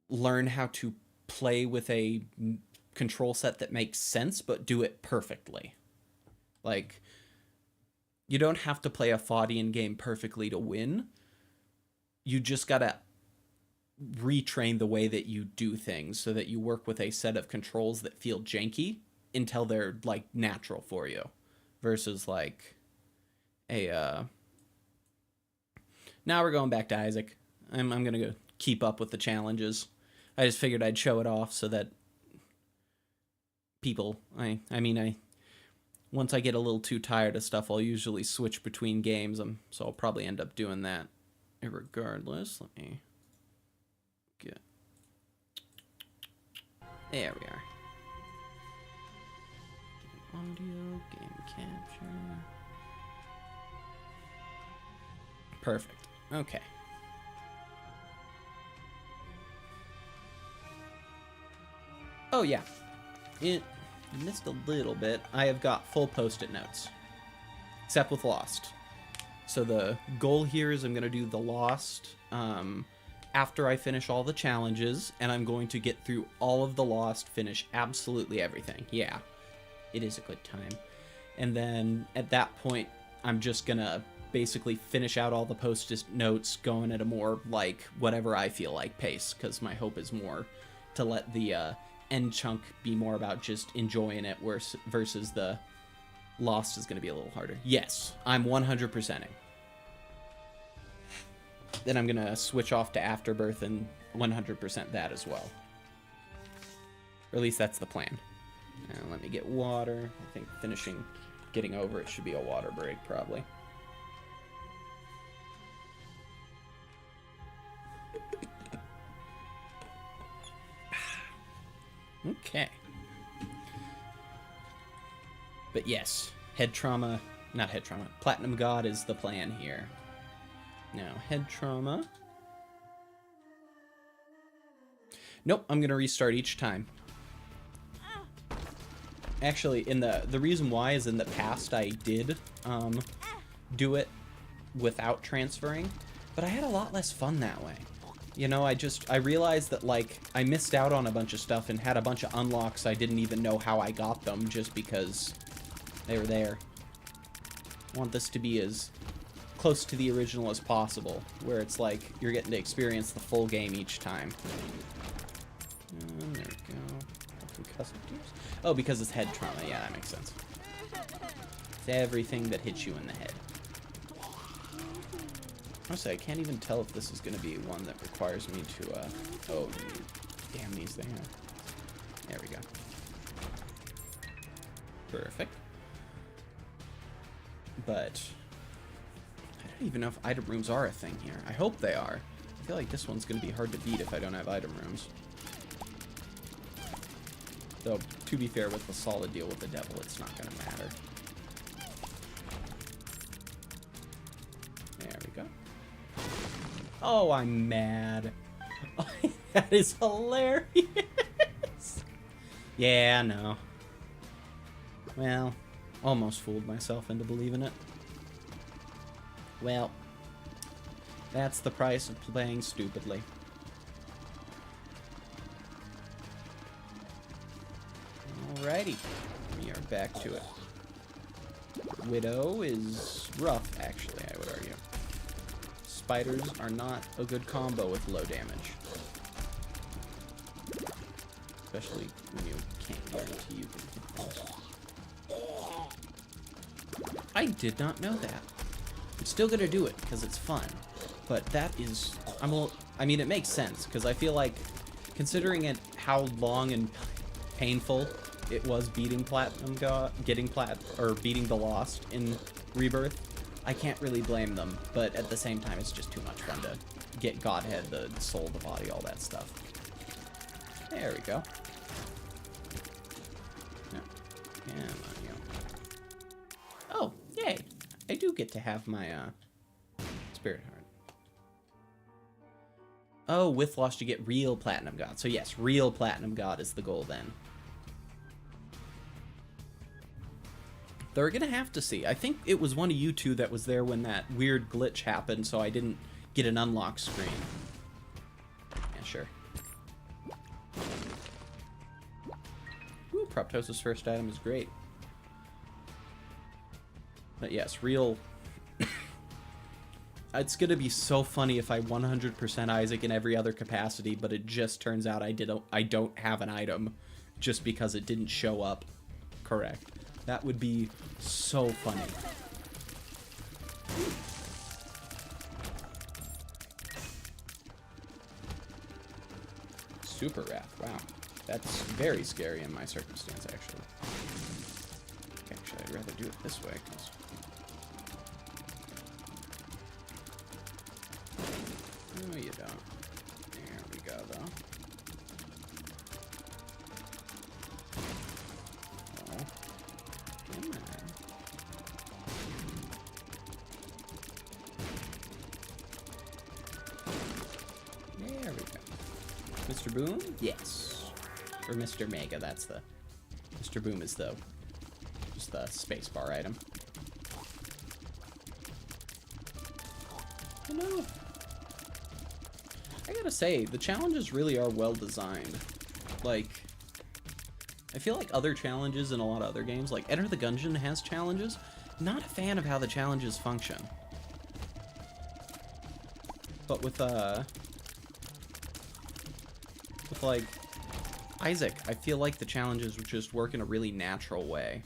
learn how to play with a control set that makes sense, but do it perfectly. Like, you don't have to play a Faudian game perfectly to win. You just gotta retrain the way that you do things so that you work with a set of controls that feel janky until they're, like, natural for you. Versus, like, a, Now we're going back to Isaac. I'm gonna go keep up with the challenges. I just figured I'd show it off so that people, once I get a little too tired of stuff, I'll usually switch between games, so I'll probably end up doing that regardless. Let me get... There we are. Audio, game capture. Perfect. Okay. Oh, yeah. It missed a little bit. I have got full post-it notes. Except with Lost. So the goal here is I'm going to do the Lost after I finish all the challenges, and I'm going to get through all of the Lost, finish absolutely everything. Yeah, it is a good time. And then at that point, I'm just going to basically finish out all the post-it notes, going at a more, like, whatever I feel like pace, because my hope is more to let the end chunk be more about just enjoying it versus the Lost is going to be a little harder. Yes, I'm 100%ing. Then I'm going to switch off to Afterbirth and 100% that as well. Or at least that's the plan. Now let me get water. I think getting over it should be a water break probably. Okay. But yes, Platinum God is the plan here. Now, head trauma. Nope, I'm gonna restart each time. Actually, the reason why is in the past I did do it without transferring, but I had a lot less fun that way. You know, I realized that, like, I missed out on a bunch of stuff and had a bunch of unlocks I didn't even know how I got them just because they were there. I want this to be as close to the original as possible, where it's like you're getting to experience the full game each time. And there we go. Some custom tiers. Oh, because it's head trauma. Yeah, that makes sense. It's everything that hits you in the head. Honestly, I can't even tell if this is going to be one that requires me to, oh, damn these things. There we go. Perfect. But I don't even know if item rooms are a thing here. I hope they are. I feel like this one's going to be hard to beat if I don't have item rooms. Though, to be fair, with the solid deal with the devil, it's not going to matter. There we go. Oh, I'm mad. That is hilarious. Yeah, no. Well, almost fooled myself into believing it. Well, that's the price of playing stupidly. Alrighty, we are back to it. Widow is rough, actually, I would argue. spiders are not a good combo with low damage. Especially when you can't guarantee you can hit them. I did not know that. I'm still gonna do it because it's fun. But that is... I mean, it makes sense, because I feel like, considering it how long and painful it was beating Platinum God, beating the Lost in Rebirth, I can't really blame them, but at the same time, it's just too much fun to get Godhead, the soul, the body, all that stuff. There we go. No. Come on, you. Oh, yay! I do get to have my, Spirit Heart. Oh, with Lost you get real Platinum God. So yes, real Platinum God is the goal then. They're gonna have to see. I think it was one of you two that was there when that weird glitch happened, so I didn't get an unlock screen. Yeah, sure. Ooh, Proptosis' first item is great. But yes, real... It's gonna be so funny if I 100% Isaac in every other capacity, but it just turns out I don't have an item just because it didn't show up correct. That would be so funny. Super Wrath, wow. That's very scary in my circumstance, actually. Actually, I'd rather do it this way, because... No, you don't. There we go, though. Oh. Come on. There we go. Mr. Boom? Yes. Or Mr. Mega, that's the... Mr. Boom is the... just the spacebar item. Oh no! I gotta say, the challenges really are well designed. Like, I feel like other challenges in a lot of other games, like Enter the Gungeon has challenges. Not a fan of how the challenges function. But with like, Isaac, I feel like the challenges would just work in a really natural way.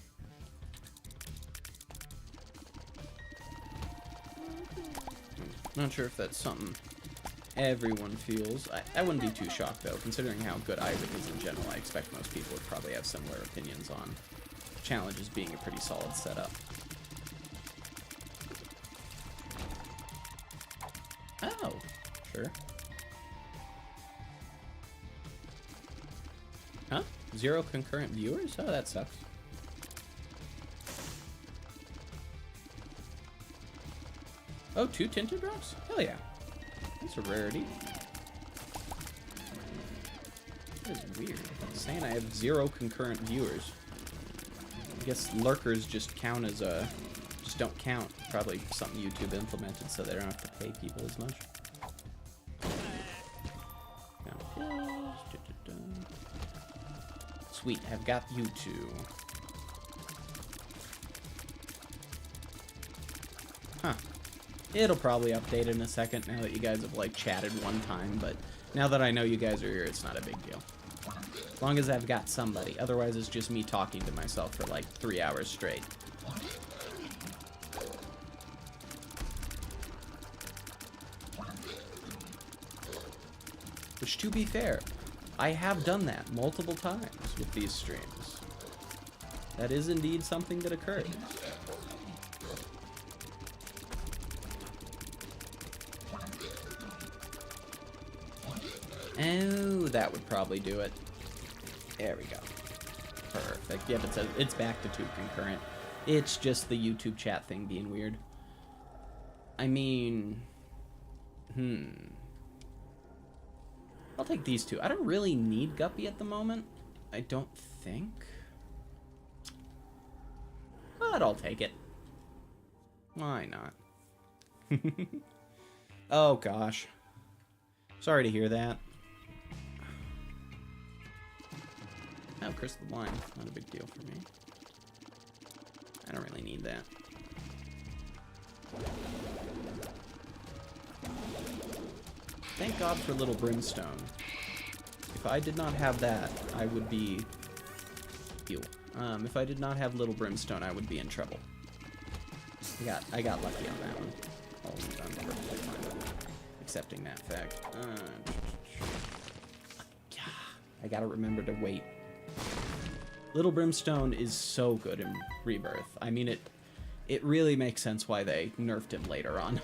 Not sure if that's something everyone feels. I wouldn't be too shocked, though, considering how good Isaac is in general. I expect most people would probably have similar opinions on challenges being a pretty solid setup. Oh, sure. Huh? 0 concurrent viewers? Oh, that sucks. Oh, 2 tinted drops? Hell yeah. That's a rarity. That is weird. I'm saying I have 0 concurrent viewers. I guess lurkers just count as just don't count. Probably something YouTube implemented so they don't have to pay people as much. Sweet, I've got you two. Huh. It'll probably update in a second now that you guys have, like, chatted one time, but now that I know you guys are here, it's not a big deal. As long as I've got somebody. Otherwise, it's just me talking to myself for, like, 3 hours straight. Which, to be fair, I have done that multiple times with these streams. That is indeed something that occurs. Oh, that would probably do it. There we go. Perfect. Yep, it says it's back to 2 concurrent. It's just the YouTube chat thing being weird. I mean... I'll take these 2. I don't really need Guppy at the moment. I don't think. But I'll take it. Why not? Oh, gosh. Sorry to hear that. Oh, Crystal Blind. Not a big deal for me. I don't really need that. Thank God for Little Brimstone. If I did not have that, I would be... Ew. If I did not have Little Brimstone, I would be in trouble. I got lucky on that one. I'm perfectly fine with accepting that fact. I gotta remember to wait. Little Brimstone is so good in Rebirth. I mean, it really makes sense why they nerfed him later on.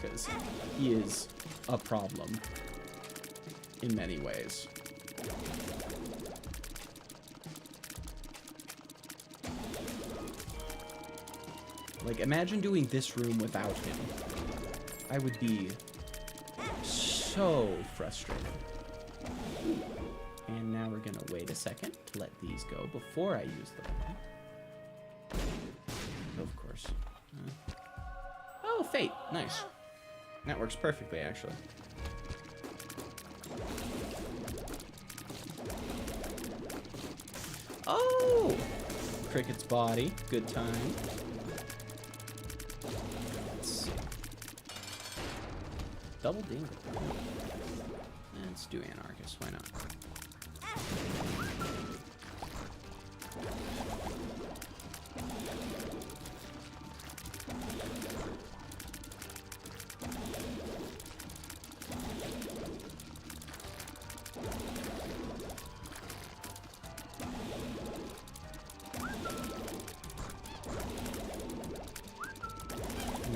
Because he is a problem in many ways. Like, imagine doing this room without him. I would be so frustrated. And now we're gonna wait a second to let these go before I use them. Of course. Oh, Fate. Nice. That works perfectly, actually. Oh! Cricket's body. Good time. Let's see. Double dingle. Let's do Anarchist. Why not?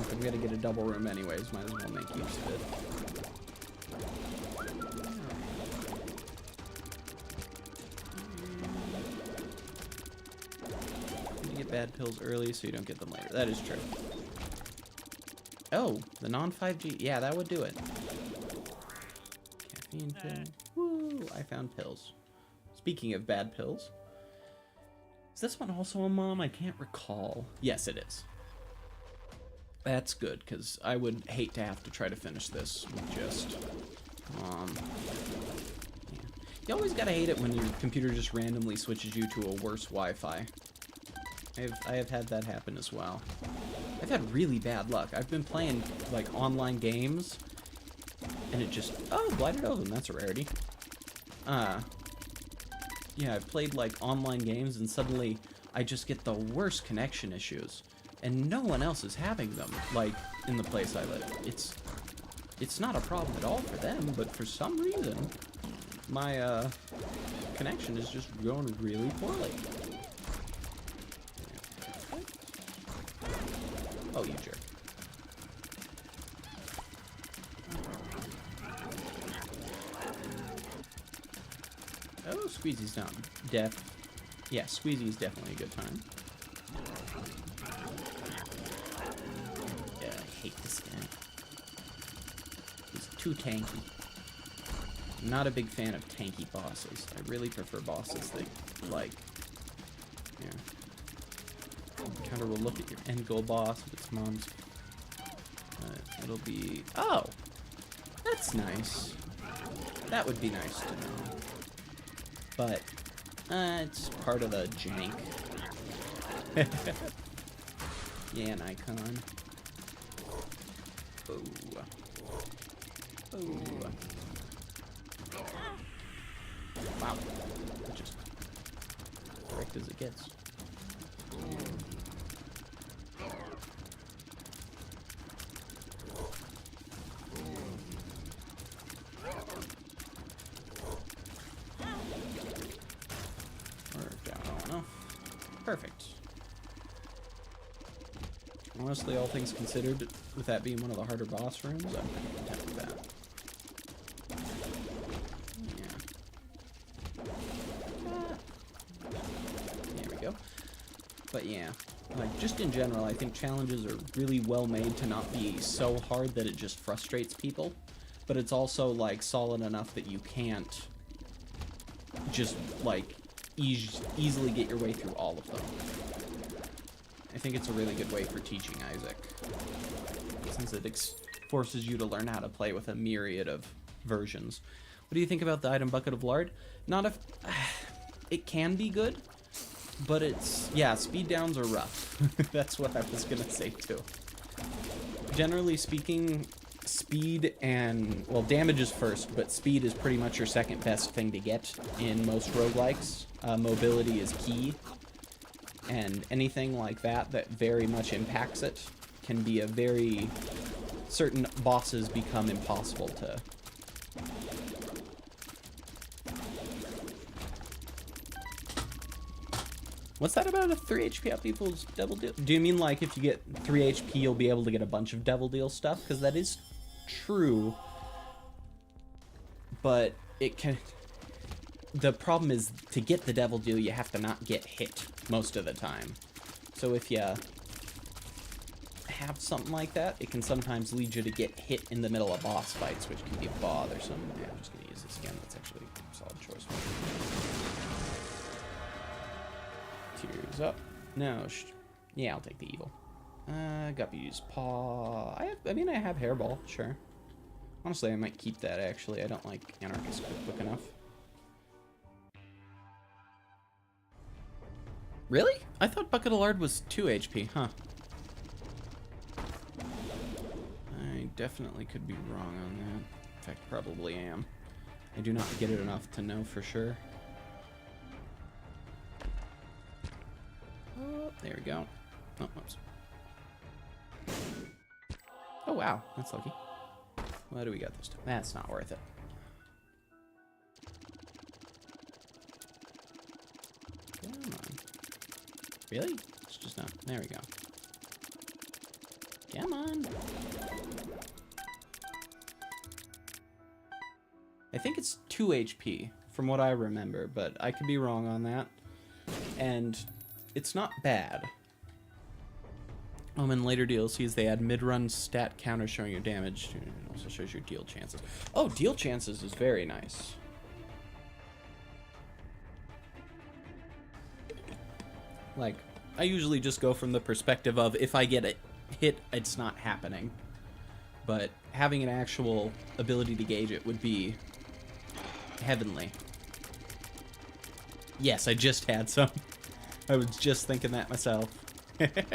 I'm gonna get a double room anyways, might as well make use of it. You get bad pills early so you don't get them later. That is true. Oh, the non-5G. Yeah, that would do it. Caffeine pill. Woo, I found pills. Speaking of bad pills. Is this one also a mom? I can't recall. Yes, it is. That's good, because I would hate to have to try to finish this with just yeah. You always gotta hate it when your computer just randomly switches you to a worse Wi-Fi. I have had that happen as well. I've had really bad luck. I've been playing, like, online games, and it just... Oh, Blighted Oven, that's a rarity. Yeah, I've played, like, online games, and suddenly I just get the worst connection issues. And no one else is having them, like, in the place I live. It's not a problem at all for them, but for some reason, my, connection is just going really poorly. Oh, you jerk. Oh, Squeezy's down. Yeah, Squeezy's definitely a good time. I hate this guy. He's too tanky. I'm not a big fan of tanky bosses. I really prefer bosses that, like, yeah. Counter will look at your end goal boss if it's mom's. It'll be... Oh! That's nice. That would be nice to know. But, it's part of the jank. Yeah, an icon. Oh. Oh. Wow. Just direct as it gets. Perfect. Honestly, all things considered, with that being one of the harder boss rooms, I'm pretty content with that. Yeah. There we go. But yeah, like, just in general, I think challenges are really well made to not be so hard that it just frustrates people, but it's also, like, solid enough that you can't just, like, easily get your way through all of them. I think it's a really good way for teaching Isaac, since it forces you to learn how to play with a myriad of versions. What do you think about the item Bucket of Lard? Not if... It can be good, but it's... Yeah, speed downs are rough. That's what I was gonna say, too. Generally speaking, speed and, well, damage is first, but speed is pretty much your second best thing to get in most roguelikes. Mobility is key, and anything like that that very much impacts it can be a very... certain bosses become impossible to... What's that about a 3 HP up equals devil deal? Do you mean like if you get 3 HP you'll be able to get a bunch of devil deal stuff? Because that is true. But it can... The problem is to get the devil deal you have to not get hit most of the time. So if you have something like that, it can sometimes lead you to get hit in the middle of boss fights, which can be bothersome. Yeah, I'm just going to use this again. That's actually a solid choice. Tears up. No, yeah, I'll take the evil. Guppy use paw. I mean, I have hairball, sure. Honestly, I might keep that, actually. I don't like Anarchist Cookbook enough. Really? I thought Bucket of Lard was 2 HP, huh? I definitely could be wrong on that. In fact, probably am. I do not get it enough to know for sure. Oh, there we go. Oh, whoops. Oh, wow. That's lucky. What do we got this time? That's not worth it. Come on. Really? It's just not. There we go. Come on. I think it's 2 HP from what I remember, but I could be wrong on that. And it's not bad. In later DLCs, they add mid-run stat counter showing your damage. It also shows your deal chances. Oh, deal chances is very nice. Like, I usually just go from the perspective of if I get it hit, it's not happening. But having an actual ability to gauge it would be heavenly. Yes, I just had some. I was just thinking that myself. There we go.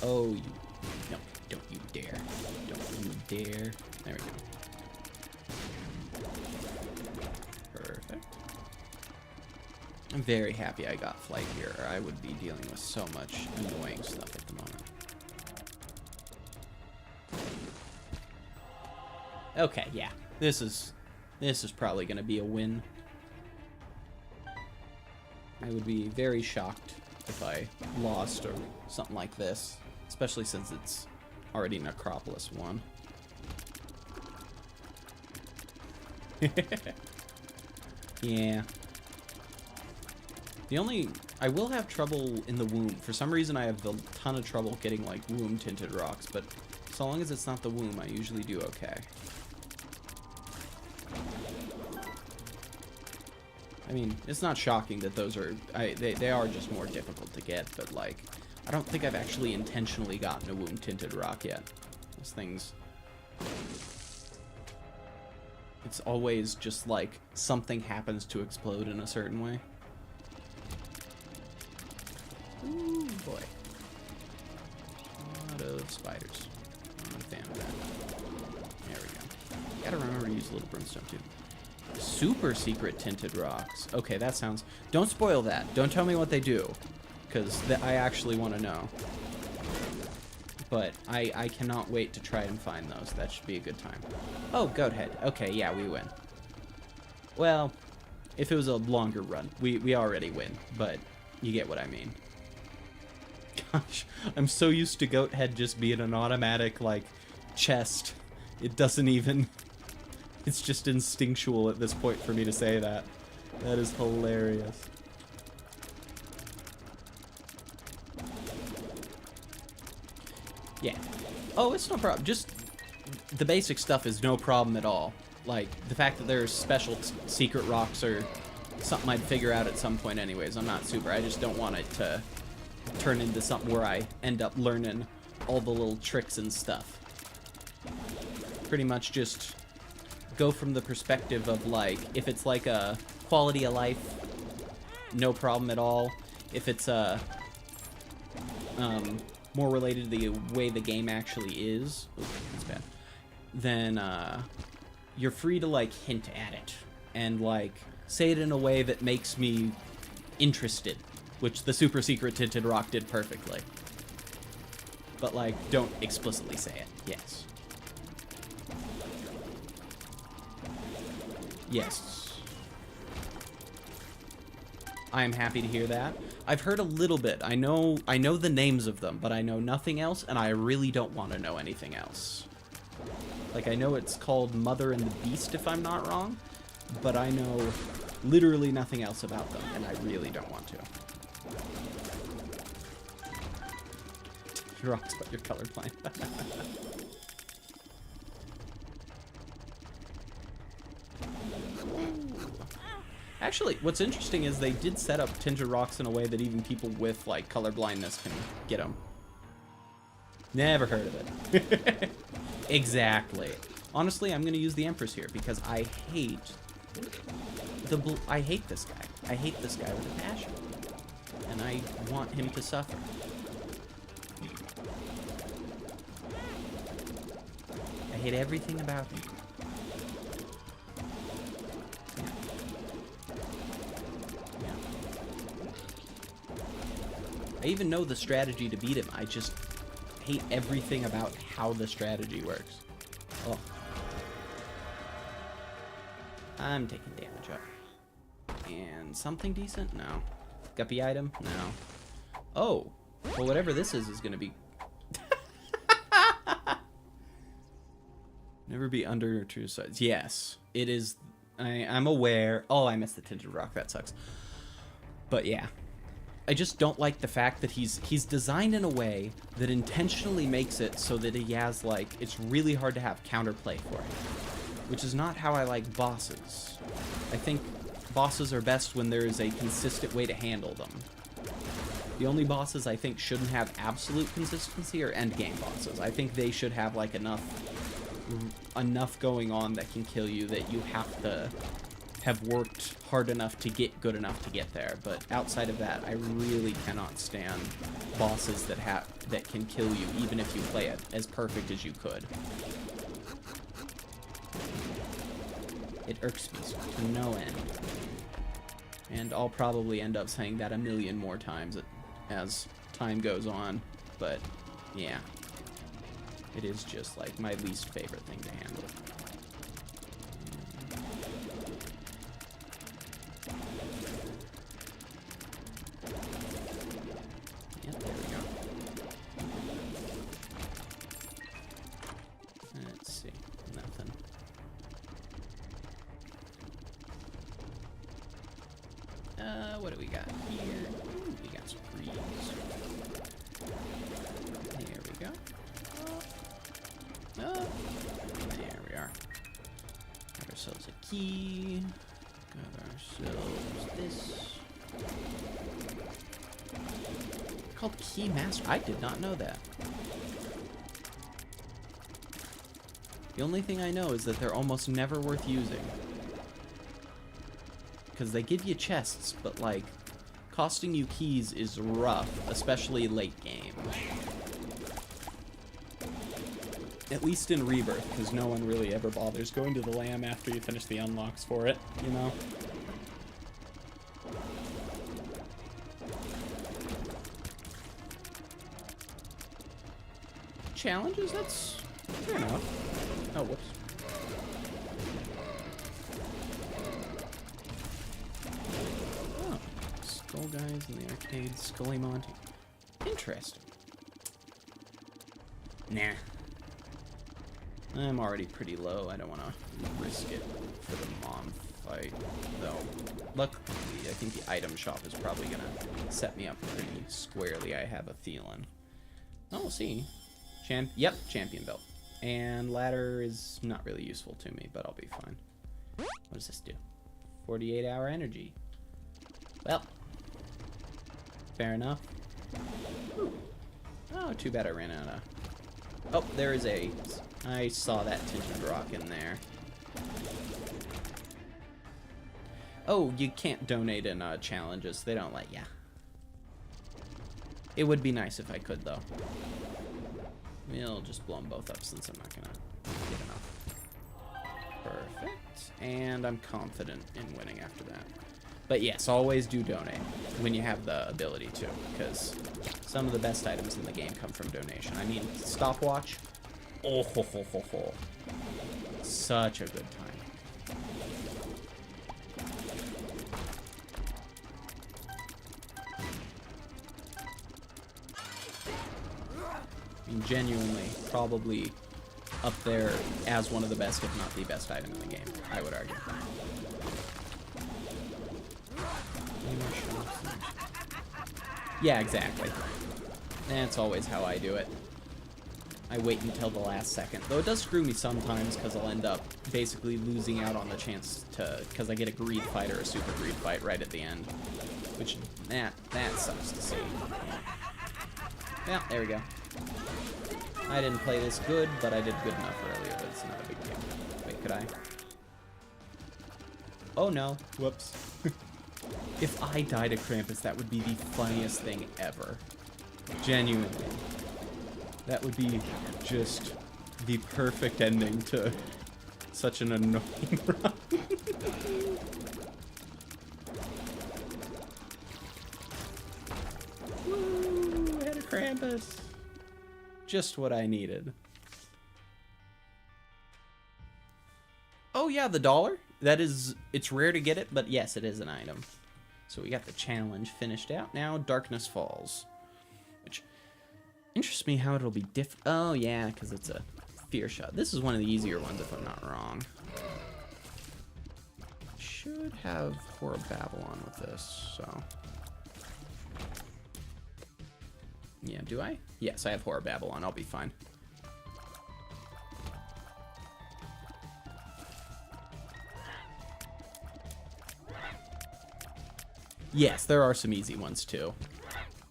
Oh, you... No, don't you dare. Don't you dare. There we go. Perfect. I'm very happy I got flight here, or I would be dealing with so much annoying stuff at the moment. Okay, yeah. This is probably going to be a win. I would be very shocked if I lost or something like this, especially since it's already Necropolis 1. Yeah. I will have trouble in the womb. For some reason I have a ton of trouble getting like womb tinted rocks, but so long as it's not the womb, I usually do okay. I mean, it's not shocking that those are... They are just more difficult to get, but, like, I don't think I've actually intentionally gotten a womb-tinted rock yet. Those things... It's always just, like, something happens to explode in a certain way. Ooh, boy. A lot of spiders. I'm a fan of that. There we go. Gotta remember to use a little brimstone, too. Super secret tinted rocks. Okay, that sounds... Don't spoil that. Don't tell me what they do. Because I actually want to know. But I cannot wait to try and find those. That should be a good time. Oh, goat head. Okay, yeah, we win. Well, if it was a longer run, we already win. But you get what I mean. Gosh, I'm so used to goat head just being an automatic, like, chest. It doesn't even... It's just instinctual at this point for me to say that. That is hilarious. Yeah. Oh, it's no problem. Just the basic stuff is no problem at all. Like, the fact that there's special secret rocks or something I'd figure out at some point anyways. I'm not super. I just don't want it to turn into something where I end up learning all the little tricks and stuff. Pretty much just... go from the perspective of, like, if it's like a quality of life no problem at all. If it's more related to the way the game actually is, ooh, that's bad, then you're free to like hint at it and like say it in a way that makes me interested, which the super secret tinted rock did perfectly. But like, don't explicitly say it. Yes. Yes. I am happy to hear that. I've heard a little bit. I know the names of them, but I know nothing else, and I really don't want to know anything else. Like, I know it's called Mother and the Beast, if I'm not wrong, but I know literally nothing else about them, and I really don't want to. You're rocks, but you're colorblind. Actually, what's interesting is they did set up tinted rocks in a way that even people with, like, color blindness can get them. Never heard of it. Exactly. Honestly, I'm gonna use the Empress here because I hate I hate this guy. I hate this guy with a passion. And I want him to suffer. I hate everything about him. I even know the strategy to beat him. I just hate everything about how the strategy works. Oh. I'm taking damage up. And something decent? No. Guppy item? No. Oh. Well, whatever this is going to be... Never be under true size. Yes. It is... I'm aware. Oh, I missed the tinted rock. That sucks. But yeah. I just don't like the fact that he's designed in a way that intentionally makes it so that he has, like, it's really hard to have counterplay for him. Which is not how I like bosses. I think bosses are best when there is a consistent way to handle them. The only bosses I think shouldn't have absolute consistency are endgame bosses. I think they should have, like, enough going on that can kill you that you have to have worked hard enough to get good enough to get there. But outside of that, I really cannot stand bosses that can kill you even if you play it as perfect as you could. It irks me to no end. And I'll probably end up saying that a million more times as time goes on. But yeah, it is just like my least favorite thing to handle. What do we got here? Ooh, we got some freeze. There we go. Oh. There we are. Got ourselves a key. Got ourselves this. Called Key Master. I did not know that. The only thing I know is that they're almost never worth using. Because they give you chests, but, like, costing you keys is rough, especially late game. At least in Rebirth, because no one really ever bothers going to the Lamb after you finish the unlocks for it, you know? Challenges? That's fair enough. Oh, whoops. Skull guys in the arcade, Scully Monty. Interesting. Nah. I'm already pretty low. I don't want to risk it for the mom fight, though. Luckily, I think the item shop is probably going to set me up pretty squarely, I have a feeling. Oh, we'll see. Yep, champion belt. And ladder is not really useful to me, but I'll be fine. What does this do? 48-hour energy. Well, fair enough. Oh, too bad I ran out of... Oh, there is a... I saw that tinted rock in there. Oh, you can't donate in challenges. They don't let ya. It would be nice if I could, though. We'll just blow them both up since I'm not gonna get enough. Perfect. And I'm confident in winning after that. But yes, always do donate when you have the ability to, because some of the best items in the game come from donation. I mean, stopwatch. Oh, ho, ho, ho, ho. Such a good time. I mean, genuinely, probably up there as one of the best, if not the best item in the game, I would argue. Yeah, exactly. That's always how I do it. I wait until the last second. Though it does screw me sometimes, because I'll end up basically losing out on the chance to... Because I get a greed fight or a super greed fight right at the end. Which, that sucks to see. Yeah, there we go. I didn't play this good, but I did good enough earlier, but it's not a big deal. Wait, could I? Oh no. Whoops. If I died to Krampus, that would be the funniest thing ever. Genuinely. That would be just the perfect ending to such an annoying run. Woo! Head of Krampus. Just what I needed. Oh yeah, the dollar. That is, it's rare to get it, but yes, it is an item. So we got the challenge finished out. Now Darkness Falls, which interests me how it'll be different. Oh yeah, because it's a fear shot. This is one of the easier ones if I'm not wrong. Should have Horror Babylon with this, so. Yeah, do I? Yes, I have Horror Babylon. I'll be fine. Yes, there are some easy ones too.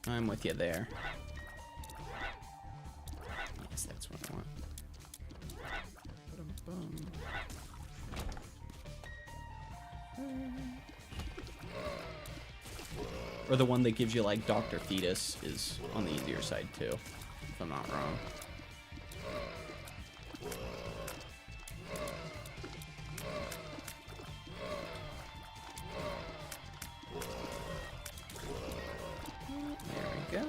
I'm with you there. Yes, that's what I want. Or the one that gives you like Dr. Fetus is on the easier side too, if I'm not wrong. There we go.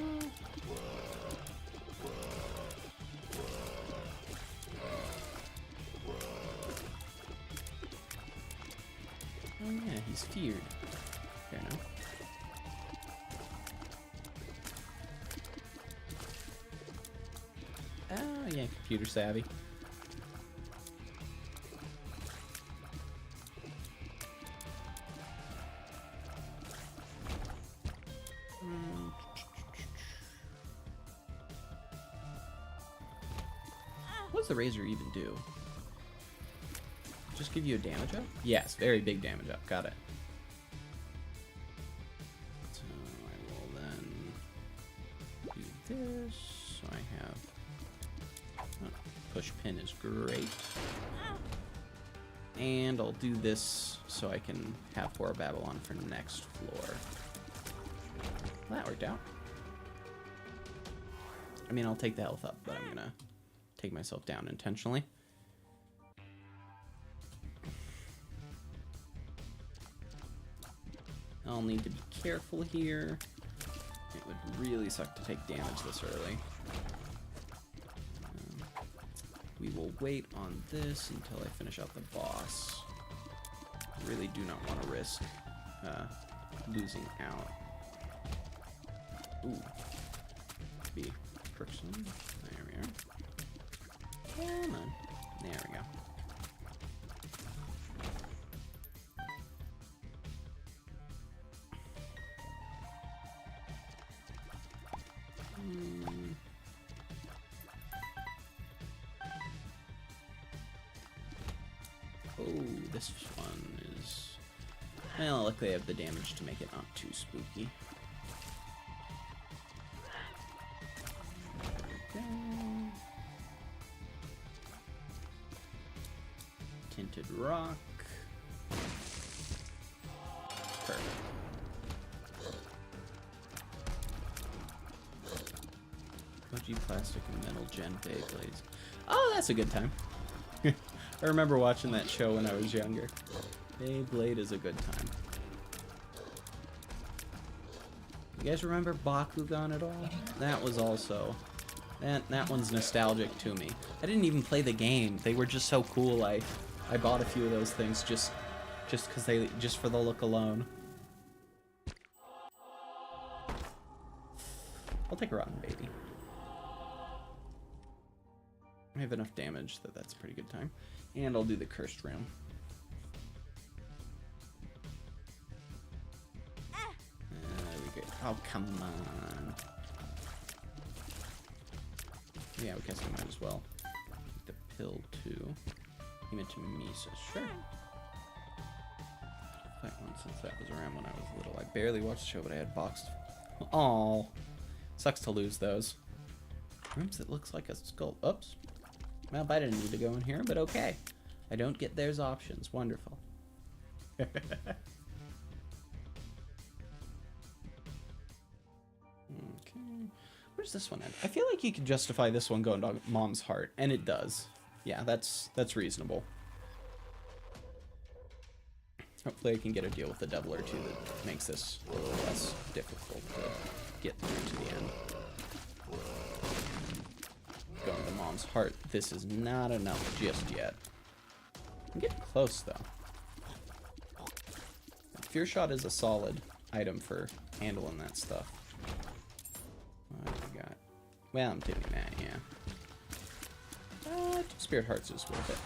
Oh yeah, he's feared. Fair enough. Oh yeah, computer savvy. What does the razor even do? Just give you a damage up? Yes, very big damage up. Got it. So I will then do this. So I have... Oh, push pin is great. And I'll do this so I can have Horror Babylon for next floor. Well, that worked out. I mean, I'll take the health up, but I'm gonna take myself down intentionally. I'll need to be careful here. It would really suck to take damage this early. We will wait on this until I finish out the boss. I really do not want to risk losing out. Ooh. Be person. There we are. Come on. There we go. Oh, this one is... Well, luckily I have the damage to make it not too spooky. There we go. Tinted rock. OG plastic and metal gen Beyblades. Oh, that's a good time. I remember watching that show when I was younger. Beyblade is a good time. You guys remember Bakugan at all? That was also... That one's nostalgic to me. I didn't even play the game. They were just so cool. I bought a few of those things just for the look alone. I'll take a rotten baby. I have enough damage that that's a pretty good time. And I'll do the cursed realm. There we go. Oh, come on. Yeah, I guess I might as well. Take the pill too. He mentioned Misa. Sure. That one, since that was around when I was little. I barely watched the show, but I had boxed. Oh, sucks to lose those. Rooms that looks like a skull. Oops. Well, I didn't need to go in here, but okay. I don't get there's options. Wonderful. Okay. Where's this one at? I feel like you can justify this one going to Mom's Heart, and it does. Yeah, that's reasonable. Hopefully I can get a deal with a double or two that makes this a little less difficult to get through to the end. Going to Mom's Heart, this is not enough just yet. I'm getting close, though. Fear Shot is a solid item for handling that stuff. What do we got? Well, I'm doing that, yeah. Spirit Hearts is worth it.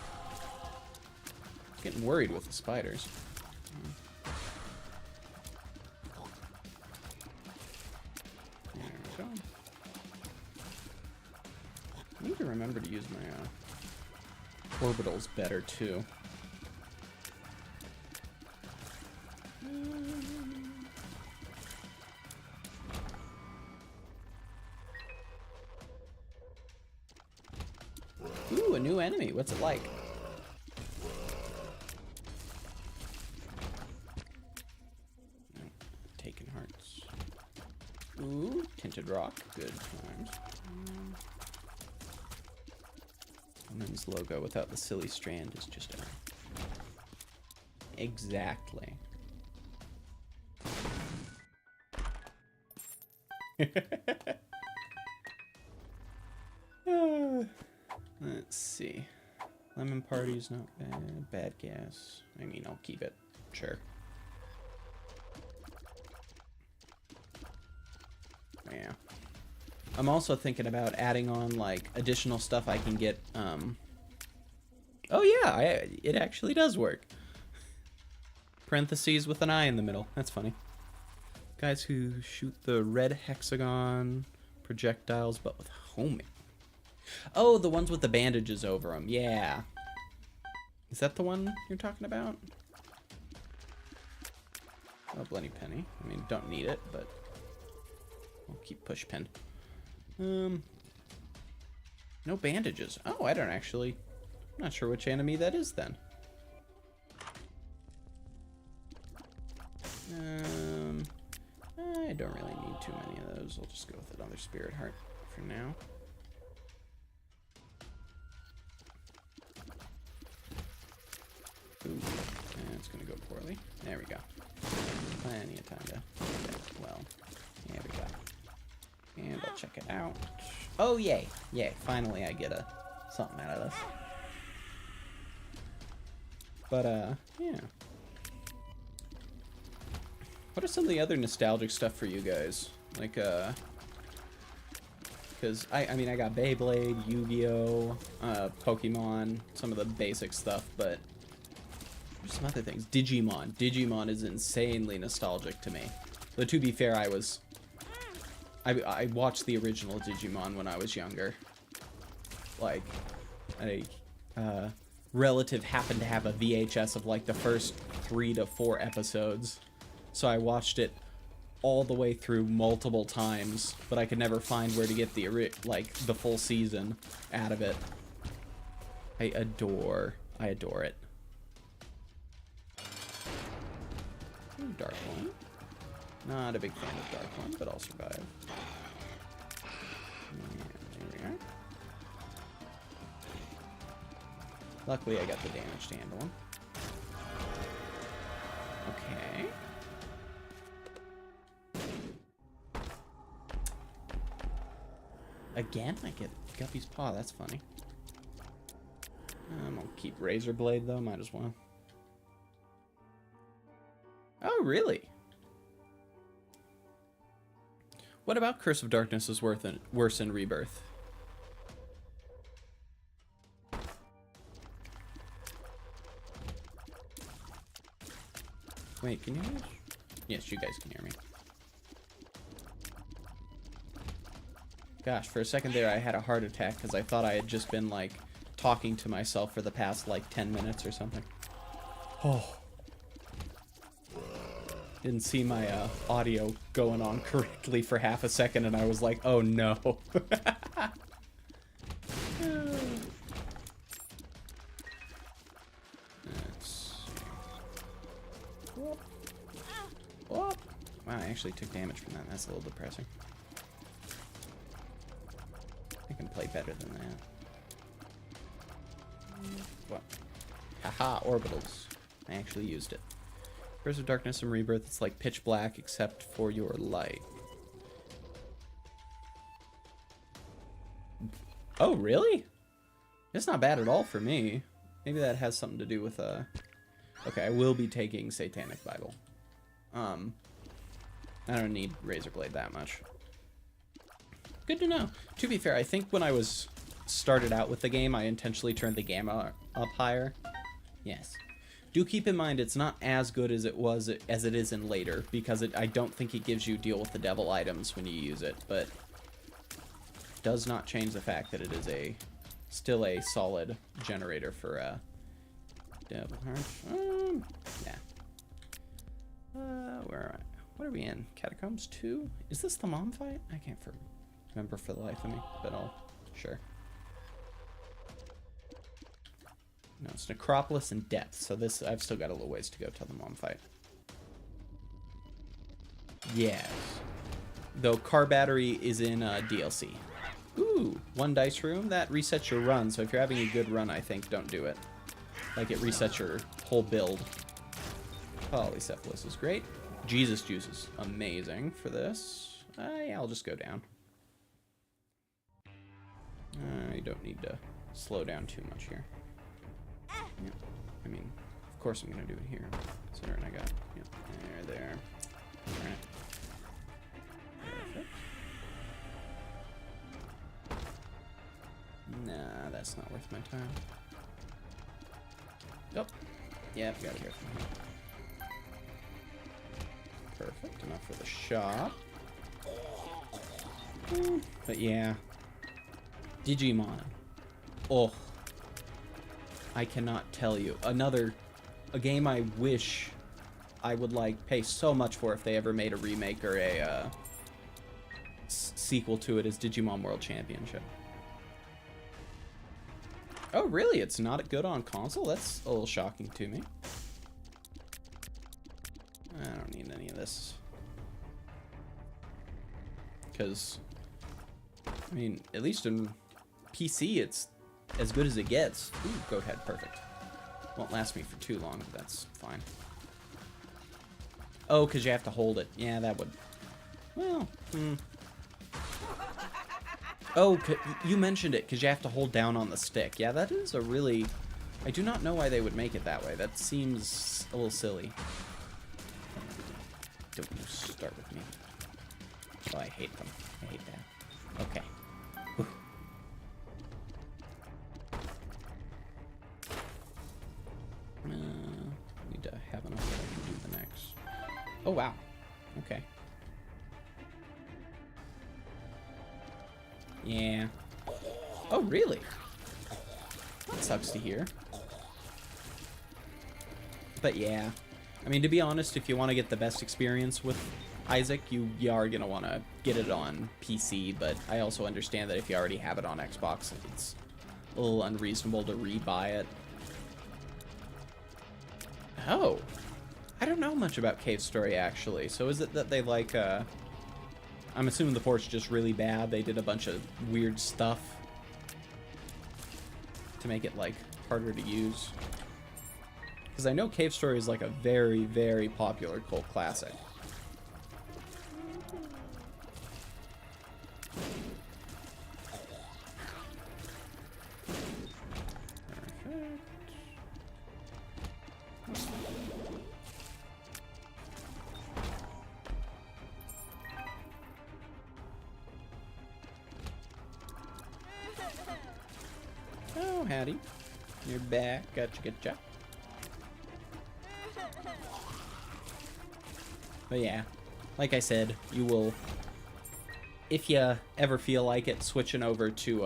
Getting worried with the spiders. There we go. I need to remember to use my orbitals better, too. Ooh, a new enemy. What's it like? Taken hearts. Ooh, tinted rock. Good times. Women's logo without the silly strand is just a... Exactly. Let's see. Lemon Party's not bad. Bad Gas. I mean, I'll keep it. Sure. Yeah. I'm also thinking about adding on, like, additional stuff I can get, Oh, yeah, it actually does work. Parentheses with an eye in the middle. That's funny. Guys who shoot the red hexagon projectiles, but with homing. Oh, the ones with the bandages over them. Yeah. Is that the one you're talking about? Oh, Bloody Penny. I mean, don't need it, but I'll keep push pin. No bandages. Oh, I don't actually... I'm not sure which enemy that is then. I don't really need too many of those. I'll just go with another Spirit Heart for now. Ooh, that's gonna go poorly. There we go. Plenty of time to get it. Well, there we go. And I'll check it out. Oh, yay. Yay. Finally I get something out of this. But, yeah. What are some of the other nostalgic stuff for you guys? Like, because, I mean, I got Beyblade, Yu-Gi-Oh!, Pokemon, some of the basic stuff, but there's some other things. Digimon. Digimon is insanely nostalgic to me. But to be fair, I watched the original Digimon when I was younger. Like, a relative happened to have a VHS of, like, the first 3 to 4 episodes. So I watched it all the way through multiple times, but I could never find where to get the full season out of it. I adore it. Ooh, Dark One. Not a big fan of Dark One, but I'll survive. Yeah. Luckily, I got the damage to handle him. Okay. Again, I get Guppy's Paw. That's funny. I'm gonna keep Razor Blade, though. Might as well. Oh, really? What about Curse of Darkness is worse in Rebirth? Wait, can you hear me? Yes, you guys can hear me. Gosh, for a second there I had a heart attack because I thought I had just been, like, talking to myself for the past, like, 10 minutes or something. Oh. Didn't see my audio going on correctly for half a second, and I was like, oh no. Wow, I actually took damage from that. That's a little depressing. I can play better than that. What? Haha, orbitals. I actually used it. Curse of Darkness and Rebirth, it's like pitch black except for your light. Oh, really? It's not bad at all for me. Maybe that has something to do with, Okay, I will be taking Satanic Bible. I don't need Razor Blade that much. Good to know. To be fair, I think when I started out with the game, I intentionally turned the gamma up higher. Yes. Do keep in mind it's not as good as it is in later, because I don't think it gives you deal with the devil items when you use it, but does not change the fact that it is still a solid generator for devil heart. Yeah. Where am I? What are we in? Catacombs 2? Is this the mom fight? I can't remember for the life of me, but sure. No, it's Necropolis and Depth, so I've still got a little ways to go till the mom fight. Yes. Though car battery is in DLC. Ooh, 1 dice room? That resets your run, so if you're having a good run, I think, don't do it. Like, it resets your whole build. Polycephalus is great. Jesus Juice is amazing for this. Yeah, I'll just go down. You don't need to slow down too much here. Yeah. I mean, of course I'm going to do it here. Considering I got, there. Alright. Perfect. Nah, that's not worth my time. Oh. Yeah, got it here from here. Perfect. Enough for the shop. But yeah. Digimon. Oh. I cannot tell you. A game I wish I would, like, pay so much for if they ever made a remake or a sequel to it is Digimon World Championship. Oh, really? It's not good on console? That's a little shocking to me. I don't need any of this. Because, I mean, at least in PC, it's as good as it gets. Ooh, goat head, perfect. Won't last me for too long, but that's fine. Oh, because you have to hold it. Yeah, that would... Well, Oh, you mentioned it, because you have to hold down on the stick. Yeah, that is a really... I do not know why they would make it that way. That seems a little silly. Don't you start with me. Oh, I hate them. I hate that. Okay. Need to have enough that I can do the next. Oh, wow. Okay. Yeah. Oh, really? That sucks to hear. But yeah. I mean, to be honest, if you want to get the best experience with Isaac, you are going to want to get it on PC, but I also understand that if you already have it on Xbox, it's a little unreasonable to rebuy it. Oh. I don't know much about Cave Story, actually. So is it that they, like, I'm assuming the port's just really bad. They did a bunch of weird stuff to make it, like, harder to use. Because I know Cave Story is like a very, very popular cult classic. Oh, howdy. You're back. Gotcha. But yeah, like I said, you will, if you ever feel like it, switching over to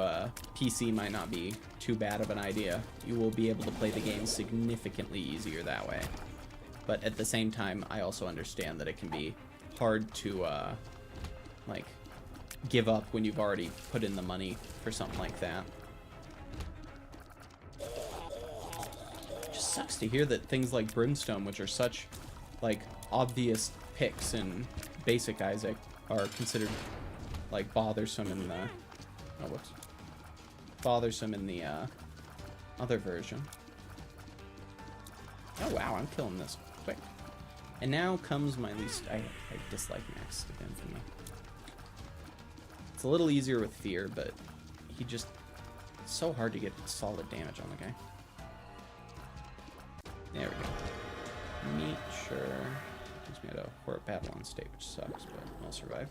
PC might not be too bad of an idea. You will be able to play the game significantly easier that way. But at the same time, I also understand that it can be hard to, like, give up when you've already put in the money for something like that. Just sucks to hear that things like Brimstone, which are such, like, obvious picks in Basic Isaac, are considered, like, bothersome in the... Oh, whoops. Bothersome in the, other version. Oh, wow, I'm killing this quick. And now comes my least... I dislike Max again for me. It's a little easier with Fear, but he just... It's so hard to get solid damage on the guy. There we go. Meat, sure. Takes me out of Hort Babylon state, which sucks, but I'll survive.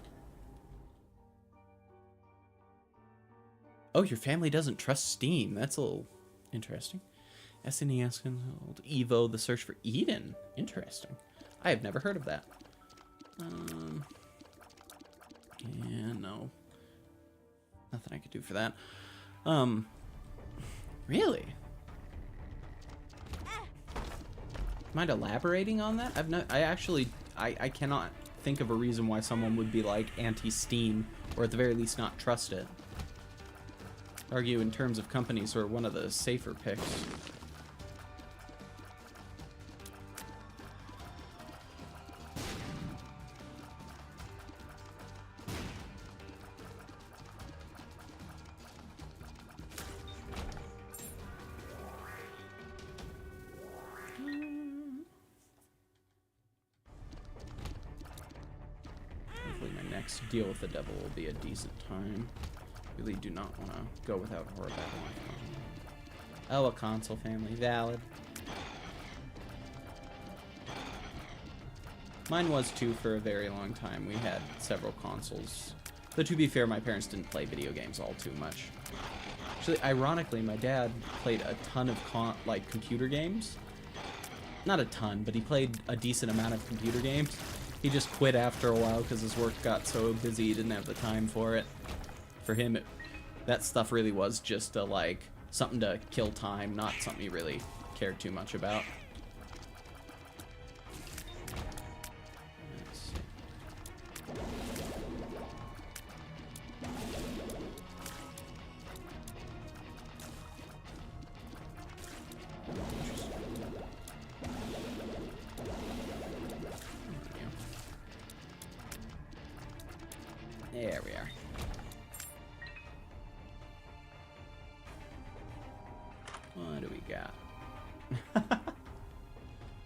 Oh, your family doesn't trust Steam. That's a little interesting. SNES old Evo, the search for Eden. Interesting. I have never heard of that. Yeah, no. Nothing I could do for that. Really? Mind elaborating on that? I cannot think of a reason why someone would be like anti-Steam, or at the very least not trust it. Argue in terms of companies are one of the safer picks. Deal with the devil will be a decent time. Really do not want to go without horror Babylon. Oh, a console family. Valid. Mine was too for a very long time. We had several consoles. Though to be fair, my parents didn't play video games all too much. Actually, ironically, my dad played a ton of computer games. Not a ton, but he played a decent amount of computer games. He just quit after a while because his work got so busy he didn't have the time for it. For him, that stuff really was just something to kill time, not something he really cared too much about. Let's see. There we are. What do we got?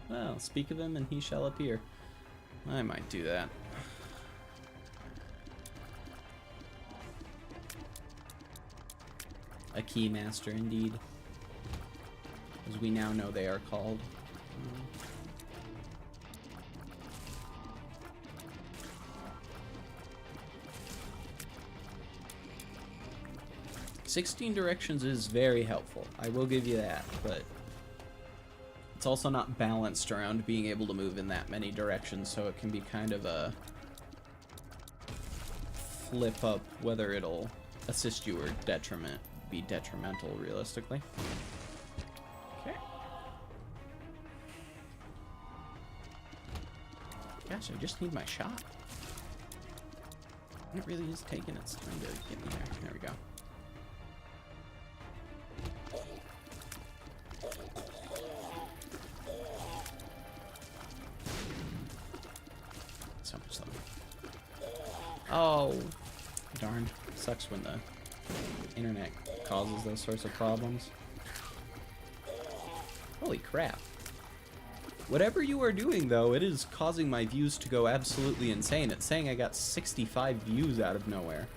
Well, speak of him and he shall appear. I might do that. A keymaster indeed. As we now know they are called. 16 directions is very helpful. I will give you that, but it's also not balanced around being able to move in that many directions, so it can be kind of a flip up whether it'll assist you or be detrimental realistically. Okay. Gosh, I just need my shot. It really is taking its time to get me there. There we go. So much stuff. Oh, darn. Sucks when the internet causes those sorts of problems. Holy crap. Whatever you are doing, though, it is causing my views to go absolutely insane. It's saying I got 65 views out of nowhere.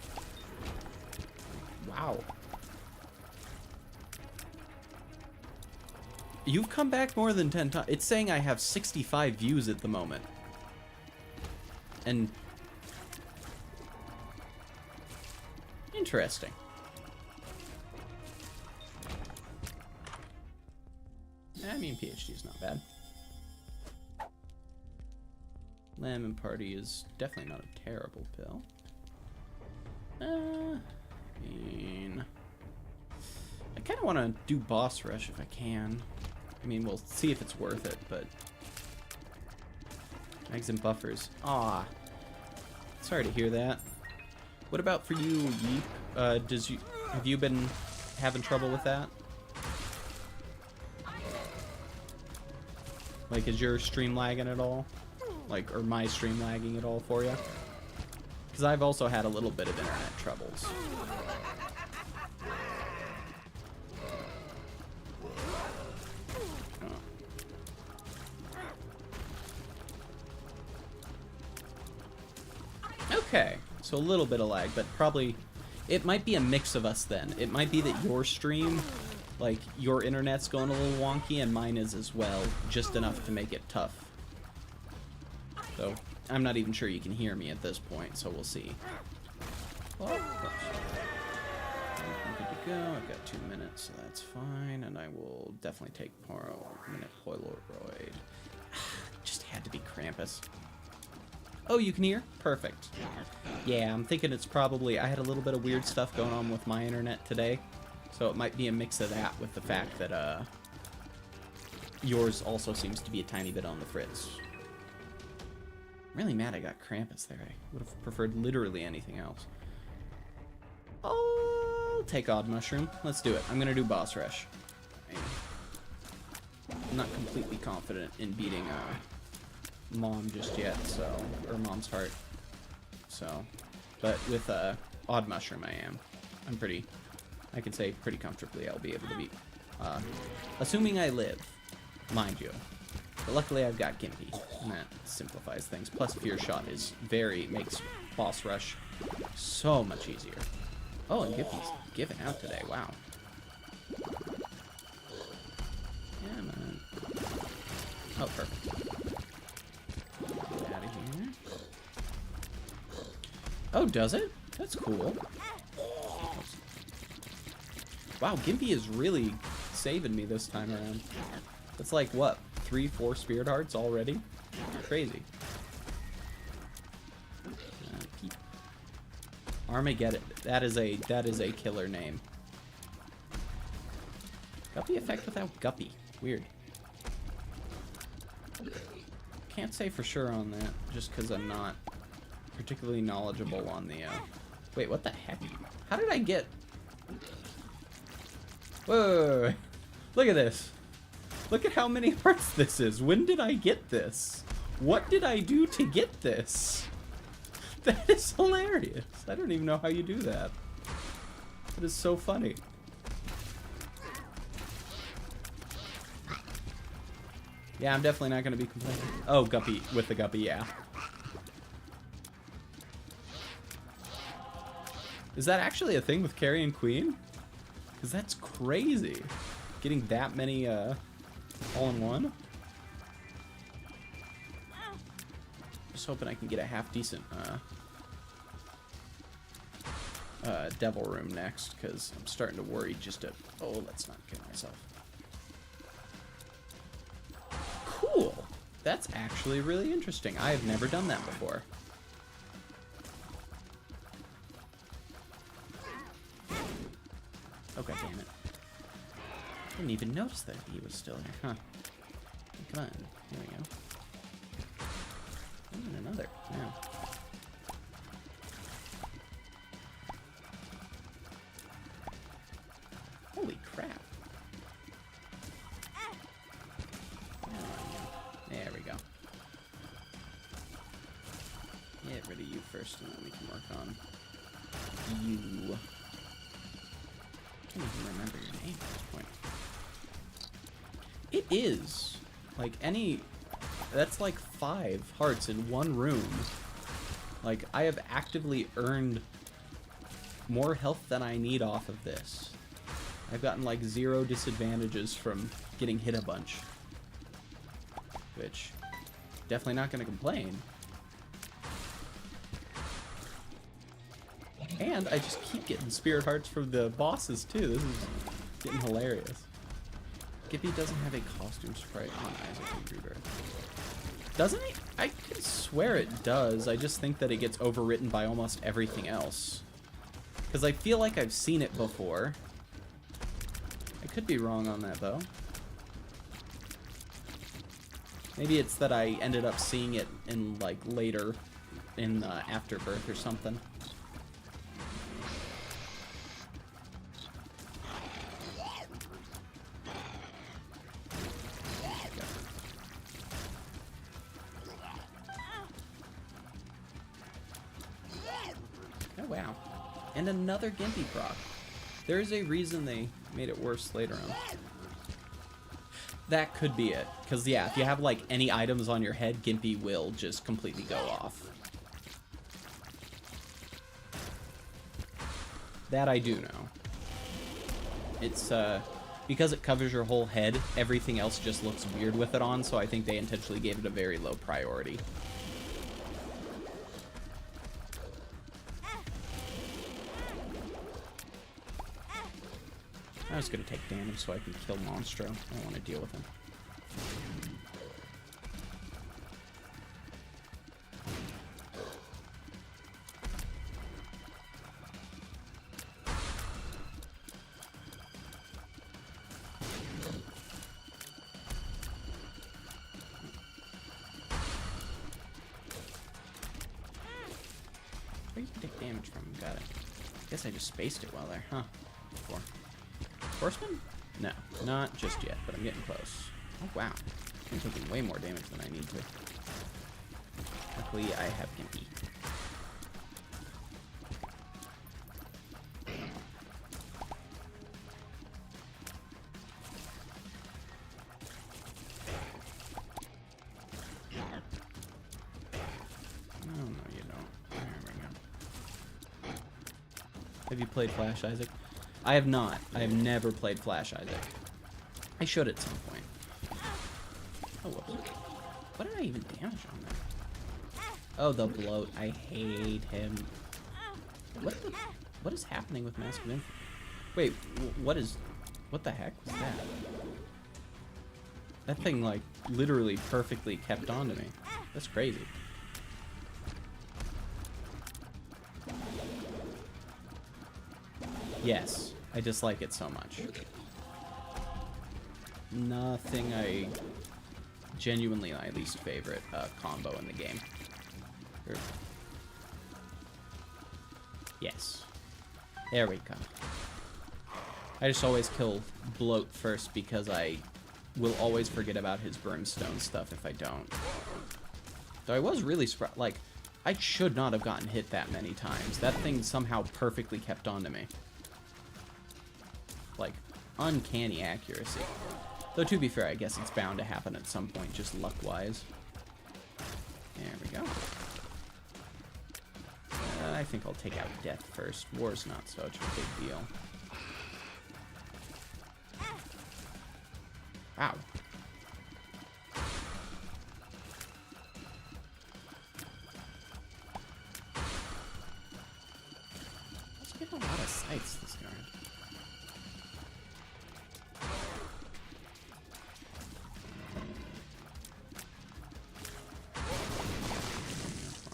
Wow. You've come back more than 10 times. It's saying I have 65 views at the moment. And... interesting. I mean, PhD is not bad. Lemon Party is definitely not a terrible pill. I mean... I kind of want to do Boss Rush if I can. I mean, we'll see if it's worth it, but... Eggs and buffers. Aw. Sorry to hear that. What about for you, Yeep? Have you been having trouble with that? Like, is your stream lagging at all? Like, or my stream lagging at all for you? Because I've also had a little bit of internet troubles. Okay, so a little bit of lag, but probably... It might be a mix of us then. It might be that your stream, like, your internet's going a little wonky and mine is as well, just enough to make it tough. So, I'm not even sure you can hear me at this point, so we'll see. Oh, I'm good to go. I've got 2 minutes, so that's fine, and I will definitely take a minute Polaroid. Just had to be Krampus. Oh, you can hear? Perfect. Yeah, I'm thinking it's probably... I had a little bit of weird stuff going on with my internet today, so it might be a mix of that with the fact that yours also seems to be a tiny bit on the fritz. I'm really mad I got Krampus there. I would have preferred literally anything else. I'll take Odd Mushroom. Let's do it. I'm going to do Boss Rush. I'm not completely confident in beating... Mom just yet, so, or Mom's Heart, so, but with Odd Mushroom I'm pretty, I can say pretty comfortably I'll be able to beat, assuming I live, mind you, but luckily I've got Gimpy, and that simplifies things, plus Fear Shot is makes Boss Rush so much easier. Oh, and Gimpy's giving out today, wow. Yeah, man. Oh, perfect. Oh, does it? That's cool. Wow, Gimpy is really saving me this time around. That's like, what, 3-4 Spirit Hearts already? Crazy. Armageddon. That is a killer name. Guppy effect without Guppy. Weird. Can't say for sure on that, just because I'm not particularly knowledgeable on the, Wait, what the heck? How did I get... Whoa! Look at this! Look at how many hearts this is! When did I get this? What did I do to get this? That is hilarious! I don't even know how you do that. That is so funny. Yeah, I'm definitely not going to be complaining. Oh, Guppy, with the Guppy, yeah. Is that actually a thing with Carrion Queen? Because that's crazy. Getting that many, all in one. Just hoping I can get a half-decent, Devil Room next, because I'm starting to worry just to... Oh, let's not kill myself. Cool. That's actually really interesting. I have never done that before. Okay, damn it. Didn't even notice that he was still there, huh? Come on. Here we go. And another. Yeah. Holy crap. There we go. Get rid of you first, and then we can work on you. I can't even remember your name at this point. It is. Like, that's like 5 hearts in one room. Like, I have actively earned more health than I need off of this. I've gotten like 0 disadvantages from getting hit a bunch. Which, definitely not going to complain. And I just keep getting spirit hearts from the bosses too. This is getting hilarious. Gippy doesn't have a costume sprite on Isaac in Rebirth. Doesn't he? I could swear it does. I just think that it gets overwritten by almost everything else. Because I feel like I've seen it before. I could be wrong on that though. Maybe it's that I ended up seeing it in like later in Afterbirth or something. Oh wow. And another Gimpy proc. There's a reason they made it worse later on. That could be it. Because, yeah, if you have, like, any items on your head, Gimpy will just completely go off. That I do know. It's, because it covers your whole head, everything else just looks weird with it on, so I think they intentionally gave it a very low priority. I was gonna take damage so I can kill Monstro. I don't want to deal with him. Where you can take damage from? Got it. Guess I just spaced it while there, huh? Before. Horseman? No, not just yet, but I'm getting close. Oh, wow. I'm taking way more damage than I need to. Luckily, I have Gimpy. Oh, no, you don't. There we go. Have you played Flash, Isaac? I have not. I have never played Flash Isaac. I should at some point. Oh, whoops. What did I even damage on that? Oh, the bloat. I hate him. What is happening with Mask of Infinite? Wait, what the heck was that? That thing, like, literally perfectly kept on to me. That's crazy. Yes. I dislike it so much. Nothing I genuinely my least favorite combo in the game. Yes. There we go. I just always kill Bloat first because I will always forget about his brimstone stuff if I don't. Though I was really surprised. Like, I should not have gotten hit that many times. That thing somehow perfectly kept on to me. Like, uncanny accuracy. Though, to be fair, I guess it's bound to happen at some point, just luck-wise. There we go. I think I'll take out Death first. War's not such a big deal. Wow. Let's get a lot of sights this guard.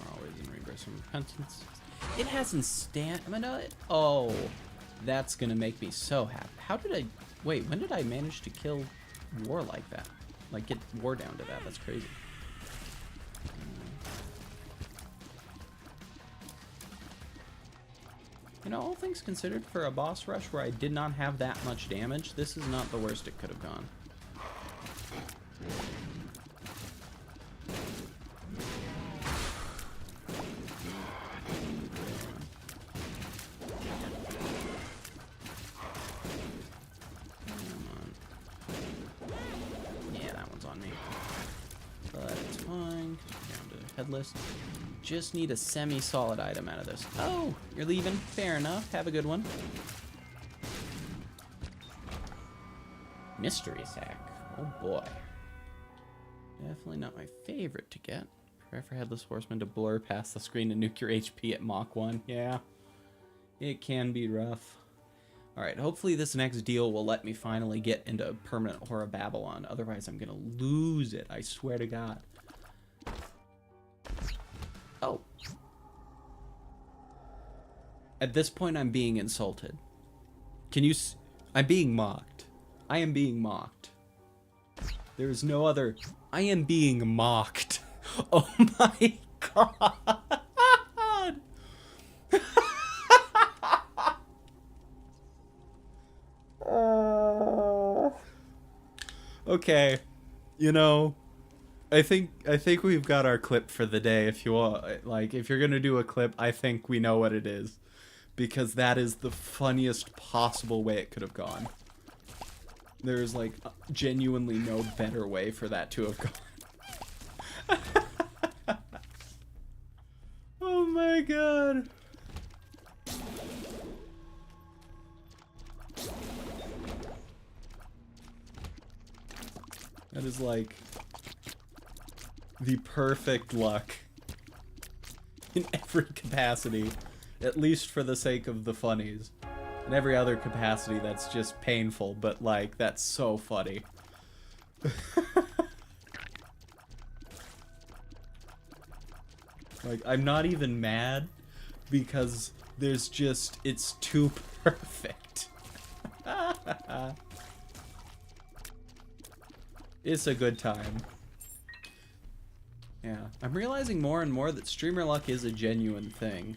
Always in Rebirth from Repentance. It hasn't stamina. Oh, that's gonna make me so happy. How did I? Wait, when did I manage to kill War like that? Like, get War down to that? That's crazy. You know, all things considered, for a boss rush where I did not have that much damage, this is not the worst it could have gone. Headless. Just need a semi-solid item out of this. Oh, you're leaving? Fair enough. Have a good one. Mystery sack. Oh boy. Definitely not my favorite to get. Prepare for Headless Horseman to blur past the screen and nuke your HP at Mach 1. Yeah. It can be rough. Alright, hopefully this next deal will let me finally get into permanent Horror Babylon. Otherwise, I'm gonna lose it. I swear to God. Oh. At this point, I'm being insulted. Can you... I'm being mocked. I am being mocked. There is no other... I am being mocked. Oh my God. Okay, you know, I think we've got our clip for the day. If you want, like, if you're gonna do a clip, I think we know what it is, because that is the funniest possible way it could have gone. There is like genuinely no better way for that to have gone. Oh my God. That is like the perfect luck in every capacity, at least for the sake of the funnies. In every other capacity, that's just painful, but like, that's so funny. Like, I'm not even mad because there's just, it's too perfect. It's a good time. Yeah, I'm realizing more and more that streamer luck is a genuine thing.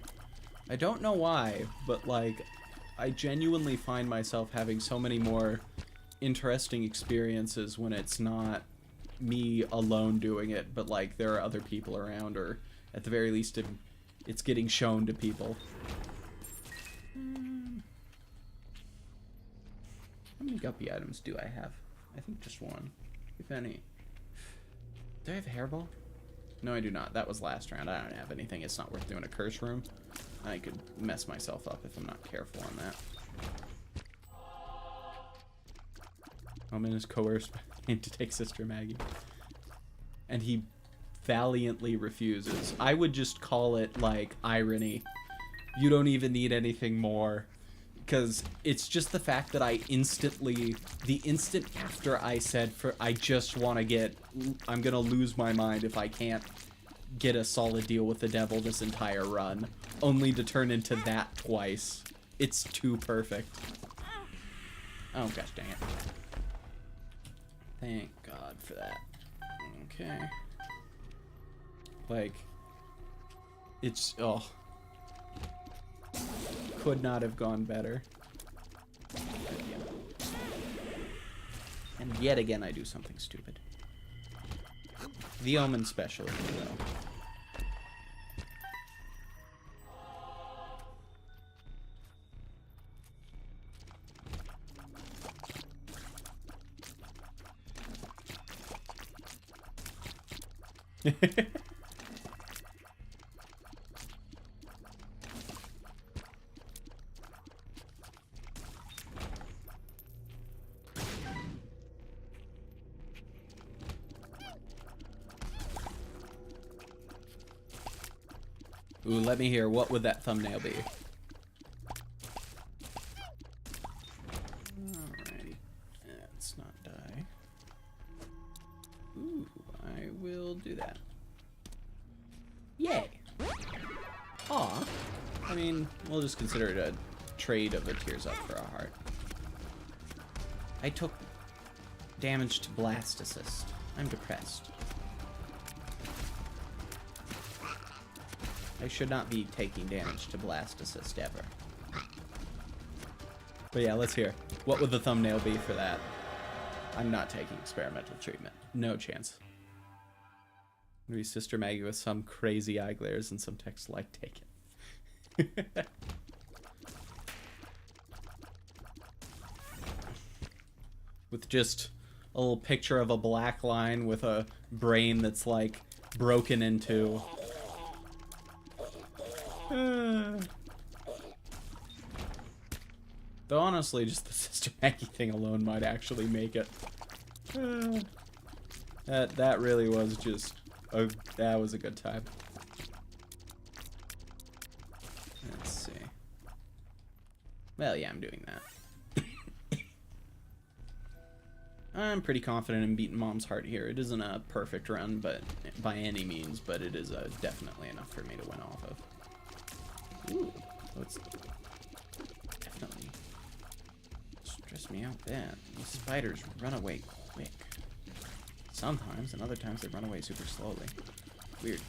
I don't know why, but like, I genuinely find myself having so many more interesting experiences when it's not me alone doing it, but like there are other people around, or at the very least it's getting shown to people. How many guppy items do I have? I think just one. If any. Do I have a hairball? No, I do not. That was last round. I don't have anything. It's not worth doing a curse room. I could mess myself up if I'm not careful on that. Omen is coerced by him to take Sister Maggie. And he valiantly refuses. I would just call it, like, irony. You don't even need anything more. Because it's just the fact that I instantly, the instant after I said, I just want to get, I'm going to lose my mind if I can't get a solid deal with the devil this entire run, only to turn into that twice. It's too perfect. Oh, gosh dang it. Thank God for that. Okay. Like, it's, oh. Could not have gone better. And yet again, I do something stupid. The Omen special, though. Ooh, let me hear. What would that thumbnail be? Alrighty. Let's not die. Ooh, I will do that. Yay! Aw. I mean, we'll just consider it a trade of a Tears Up for a heart. I took damage to Blast Assist. I'm depressed. I should not be taking damage to Blast Assist ever. But yeah, let's hear. What would the thumbnail be for that? I'm not taking experimental treatment. No chance. Maybe Sister Maggie with some crazy eye glares and some text like, take it. With just a little picture of a black line with a brain that's like broken into. Though honestly, just the Sister Maggie thing alone might actually make it. That really was just that was a good time. Let's see. Well, yeah, I'm doing that. I'm pretty confident in beating Mom's Heart here. It isn't a perfect run, but by any means, but it is definitely enough for me to win off of. Ooh, so it's definitely stress me out that these spiders run away quick. Sometimes, and other times they run away super slowly. Weird.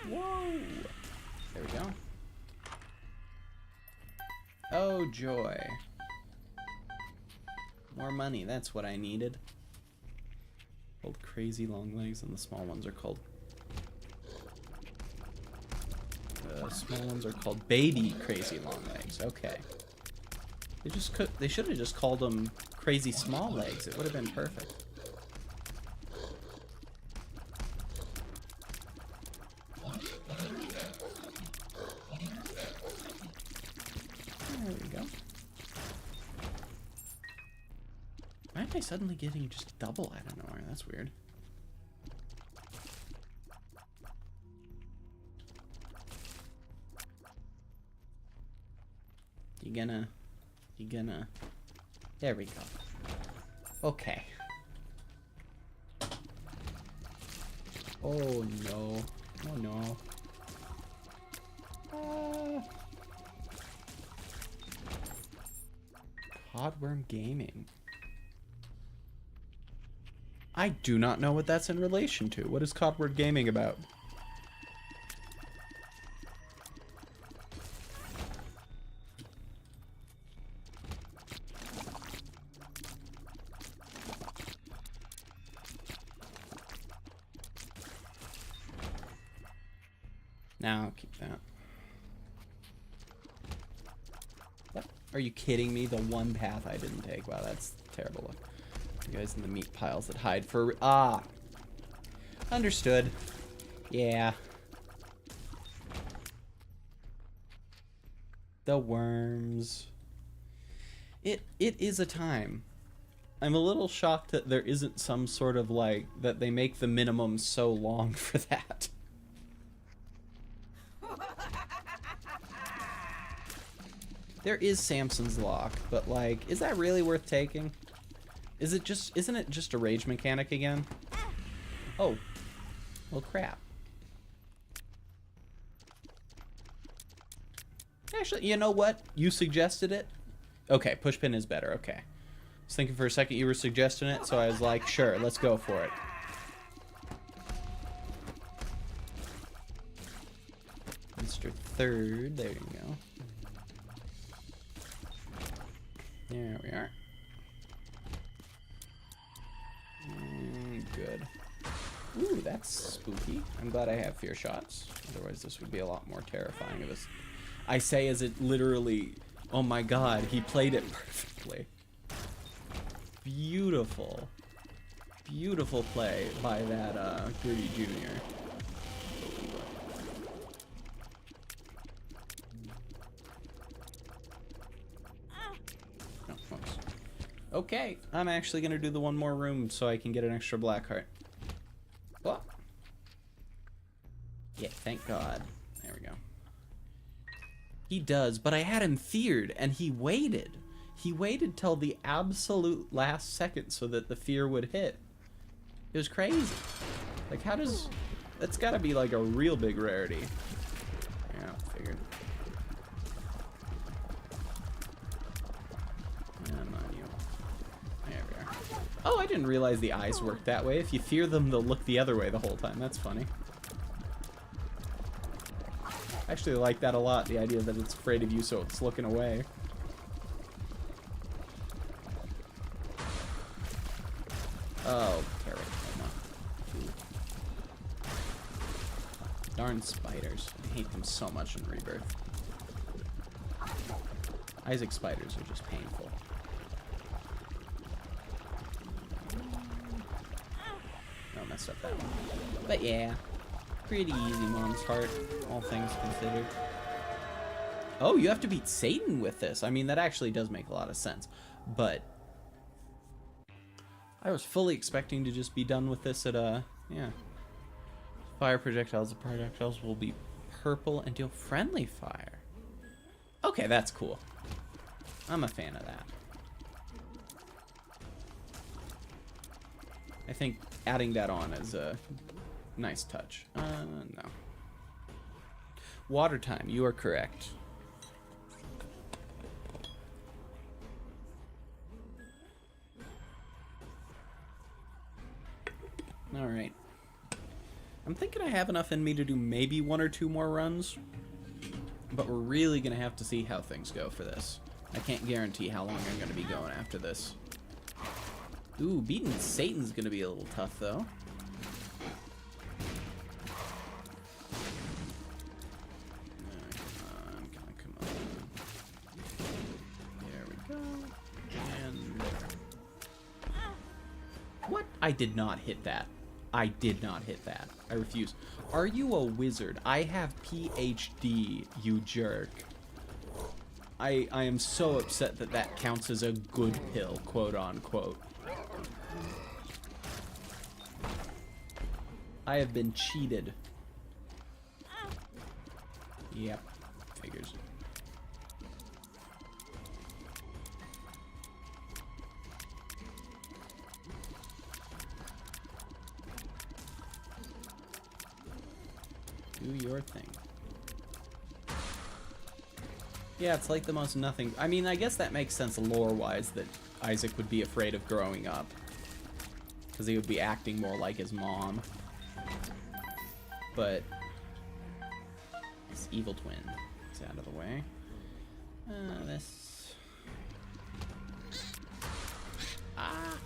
Whoa! There we go. Oh, joy. More money, that's what I needed. Called crazy long legs, and the small ones are called... small ones are called baby crazy long legs. Okay. They should have just called them crazy small legs. It would have been perfect. There we go. Why am I suddenly getting just double out of nowhere? That's weird. You gonna, there we go. Okay. Oh no, oh no. Podworm Gaming. I do not know what that's in relation to. What is Codword Gaming about? Now I'll keep that. What? Are you kidding me? The one path I didn't take. Wow, that's terrible luck. You guys in the meat piles that hide for... Ah! Understood. Yeah. The worms. It is a time. I'm a little shocked that there isn't some sort of, like, that they make the minimum so long for that. There is Samson's Lock, but, like, is that really worth taking? Isn't it just a rage mechanic again? Oh. Well, crap. Actually, you know what? You suggested it? Okay, pushpin is better, okay. I was thinking for a second you were suggesting it, so I was like, sure, let's go for it. Mr. Third, there you go. There we are. Good. Ooh, that's spooky. I'm glad I have fear shots. Otherwise, this would be a lot more terrifying of us. I say as it literally... Oh my god, he played it perfectly. Beautiful. Beautiful play by that Gritty Jr. No, oops. Okay, I'm actually gonna do the one more room so I can get an extra black heart. What? Yeah, thank God. There we go. He does, but I had him feared, and he waited. He waited till the absolute last second so that the fear would hit. It was crazy. Like, how does... That's gotta be, like, a real big rarity. Yeah, figured. Come on, you. There we are. Oh, I didn't realize the eyes worked that way. If you fear them, they'll look the other way the whole time. That's funny. I actually like that a lot, the idea that it's afraid of you, so it's looking away. Oh, carrot. Darn spiders. I hate them so much in Rebirth. Isaac spiders are just painful. Oh, messed up that one. But yeah, pretty easy Mom's Heart, all things considered. Oh, you have to beat Satan with this. I mean, that actually does make a lot of sense. But I was fully expecting to just be done with this at, yeah. Fire projectiles. The projectiles will be purple and deal friendly fire. Okay, that's cool. I'm a fan of that. I think adding that on is a nice touch. No. Water time, you are correct. Alright. I'm thinking I have enough in me to do maybe 1 or 2 more runs. But we're really going to have to see how things go for this. I can't guarantee how long I'm going to be going after this. Ooh, beating Satan's going to be a little tough, though. Come on. There we go. And... what? I did not hit that. I did not hit that. I refuse. Are you a wizard? I have PhD, you jerk. I am so upset that that counts as a good pill, quote unquote. I have been cheated. Yep, figures. Do your thing. Yeah, it's like the most nothing. I mean, I guess that makes sense lore-wise that Isaac would be afraid of growing up. Because he would be acting more like his mom. But this evil twin is out of the way. This... ah!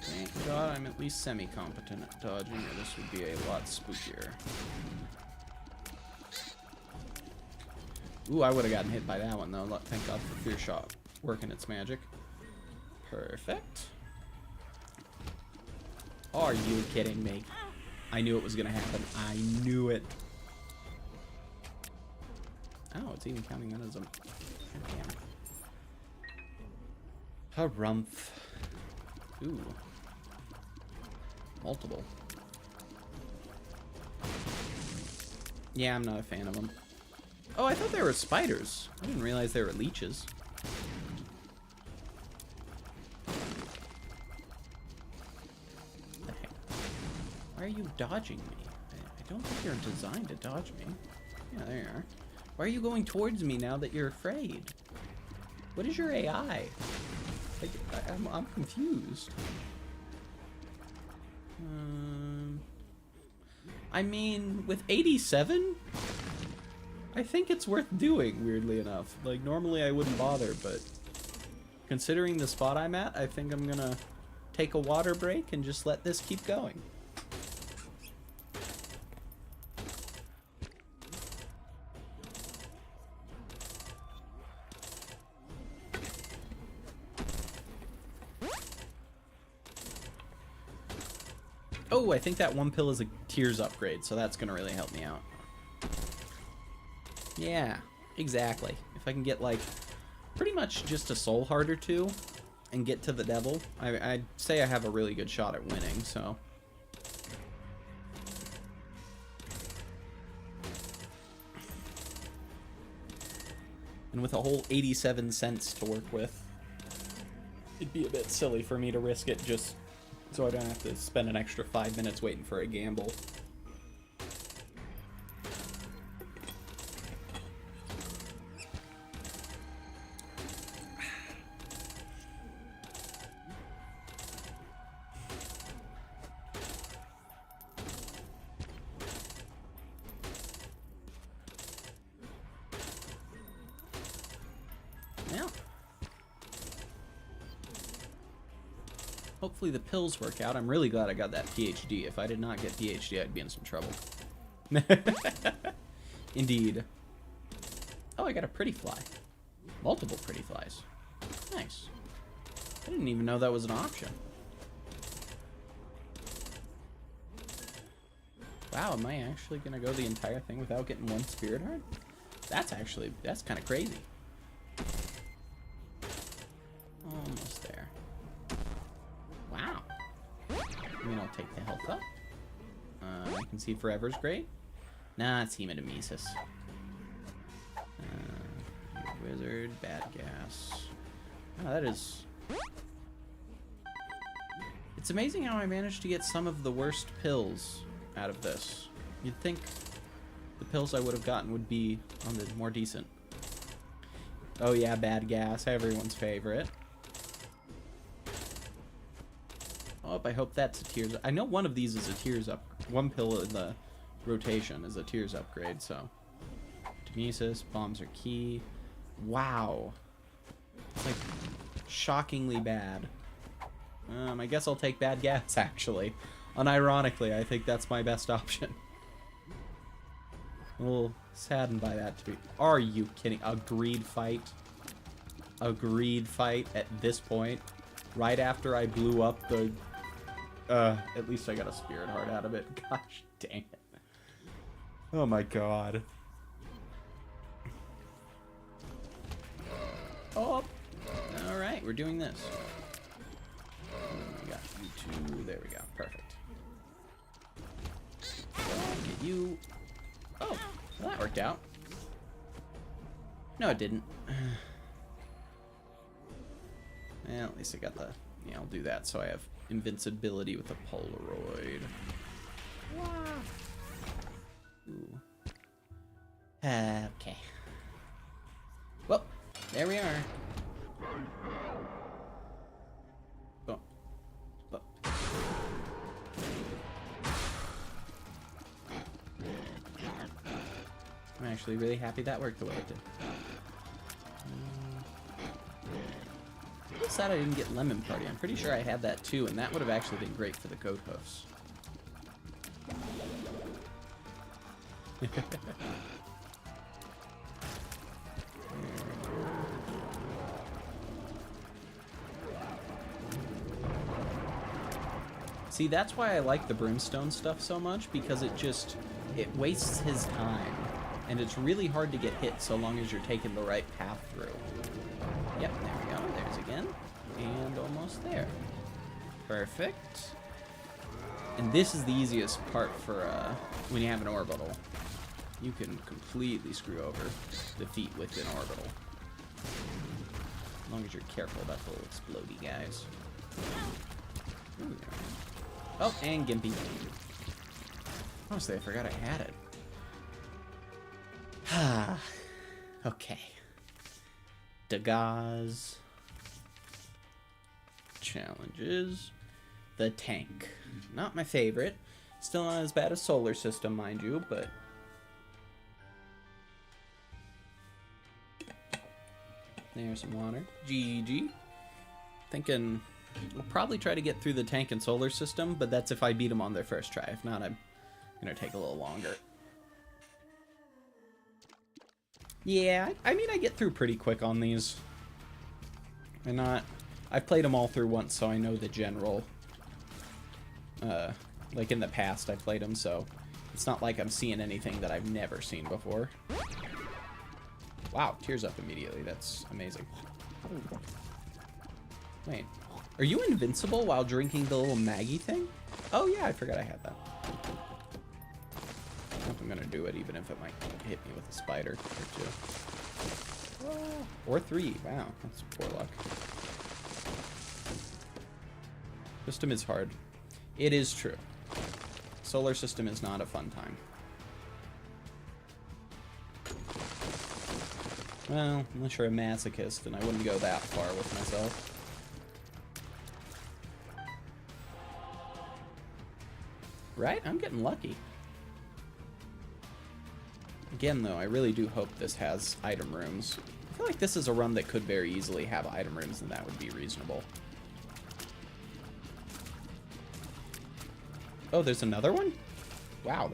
Thank God I'm at least semi-competent at dodging, or this would be a lot spookier. Ooh, I would have gotten hit by that one, though. Thank God for Fear Shot working its magic. Perfect. Are you kidding me? I knew it was going to happen. I knew it. Oh, it's even counting that as a... damn. Harumph. Ooh. Multiple. Yeah, I'm not a fan of them. Oh, I thought they were spiders. I didn't realize they were leeches. What the heck? Why are you dodging me? I don't think you're designed to dodge me. Yeah, there you are. Why are you going towards me now that you're afraid? What is your AI? I'm confused. I mean, with 87, I think it's worth doing, weirdly enough. Like, normally I wouldn't bother, but considering the spot I'm at, I think I'm gonna take a water break and just let this keep going. Oh, I think that one pill is a Tears upgrade, so that's gonna really help me out. Yeah, exactly. If I can get, like, pretty much just a soul heart or two and get to the devil, I'd say I have a really good shot at winning, so. And with a whole 87 cents to work with, it'd be a bit silly for me to risk it just so I don't have to spend an extra 5 minutes waiting for a gamble. Now, hopefully the pills work out. I'm really glad I got that PhD. If I did not get PhD, I'd be in some trouble. Indeed. Oh, I got a pretty fly. Multiple pretty flies. Nice. I didn't even know that was an option. Wow, am I actually gonna go the entire thing without getting one spirit heart? That's kind of crazy. Almost there. Wow. I mean, I'll take the health up. I can see Forever's great. Nah, it's Hematomesis. Wizard, bad gas. Oh, that is... It's amazing how I managed to get some of the worst pills out of this. You'd think the pills I would have gotten would be on the more decent. Oh yeah, bad gas, everyone's favorite. Oh, I hope that's a tears. I know one of these is a tears up. One pill in the rotation is a tears upgrade, so. Kinesis, bombs are key. Wow. It's like shockingly bad. I guess I'll take bad gas, actually. Unironically, I think that's my best option. A little saddened by that, to be... Are you kidding? A greed fight? A greed fight at this point? Right after I blew up the... at least I got a spirit heart out of it. Gosh dang it. Oh my god. Oh! Alright, we're doing this. We got you two. There we go. Perfect. Get you. Oh, well, that worked out. No, it didn't. Well, at least I got the... Yeah, I'll do that so I have invincibility with the Polaroid. Wow. Ooh. Okay. Well, there we are. Oh. Oh. I'm actually really happy that worked the way it did. I'm sad I didn't get Lemon Party. I'm pretty sure I had that too, and that would have actually been great for the goat hoofs. See, that's why I like the brimstone stuff so much, because it wastes his time. And it's really hard to get hit so long as you're taking the right path through. Yep, there we go. There's again. And almost there. Perfect. And this is the easiest part for when you have an orbital. You can completely screw over defeat with an orbital. As long as you're careful about the little explodey guys. Ooh. Oh, and Gimpy. Honestly, I forgot I had it. Okay. Dagaz. Challenges. The tank. Not my favorite. Still not as bad as Solar System, mind you, but... There's some water. GG. Thinking we'll probably try to get through the tank and Solar System, but that's if I beat them on their first try. If not, I'm gonna take a little longer. Yeah, I mean, I get through pretty quick on these. I've played them all through once, so I know the general. Like in the past, I played them, so it's not like I'm seeing anything that I've never seen before. Wow, tears up immediately. That's amazing. Wait, are you invincible while drinking the little Maggie thing? Oh yeah, I forgot I had that. I don't know if I'm gonna do it, even if it might hit me with a spider or two. Or three. Wow, that's poor luck. System is hard. It is true. Solar System is not a fun time. Well, unless you're a masochist, and I wouldn't go that far with myself. Right? I'm getting lucky. Again, though, I really do hope this has item rooms. I feel like this is a run that could very easily have item rooms, and that would be reasonable. Oh, there's another one? Wow,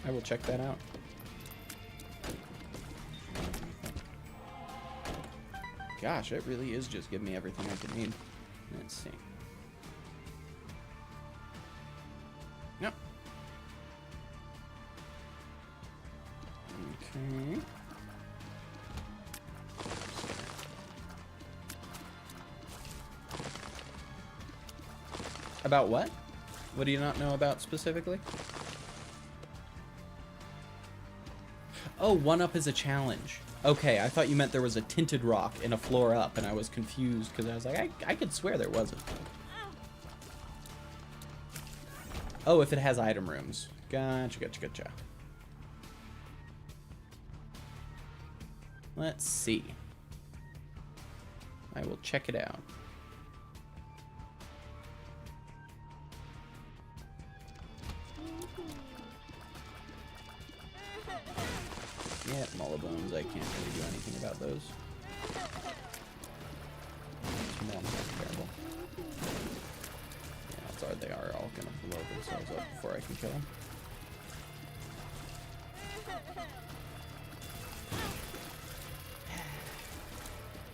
I will check that out. Gosh, it really is just giving me everything I could need. Let's see. Yep. Okay. About what? What do you not know about specifically? Oh, 1-up is a challenge. Okay, I thought you meant there was a tinted rock in a floor up, and I was confused because I was like, I could swear there wasn't. Oh, if it has item rooms. Gotcha, gotcha, gotcha. Let's see. I will check it out. Yeah, Mullabones, I can't really do anything about those. Terrible. Yeah, odds are they are all gonna blow themselves up before I can kill them.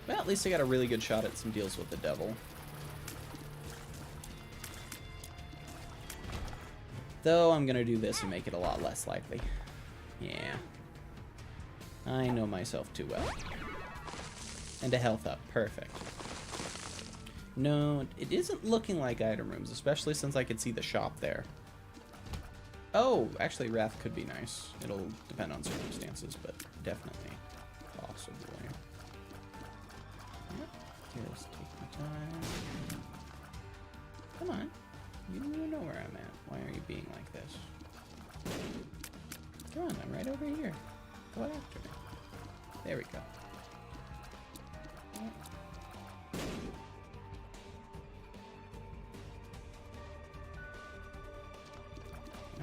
Well, at least I got a really good shot at some deals with the devil. Though I'm gonna do this and make it a lot less likely. Yeah. I know myself too well. And a health up. Perfect. No, it isn't looking like item rooms, especially since I could see the shop there. Oh, actually, Wrath could be nice. It'll depend on circumstances, but definitely. Possibly. Yep. Just take my time. Come on. You don't even know where I'm at. Why are you being like this? Come on, I'm right over here. Go after me. There we go.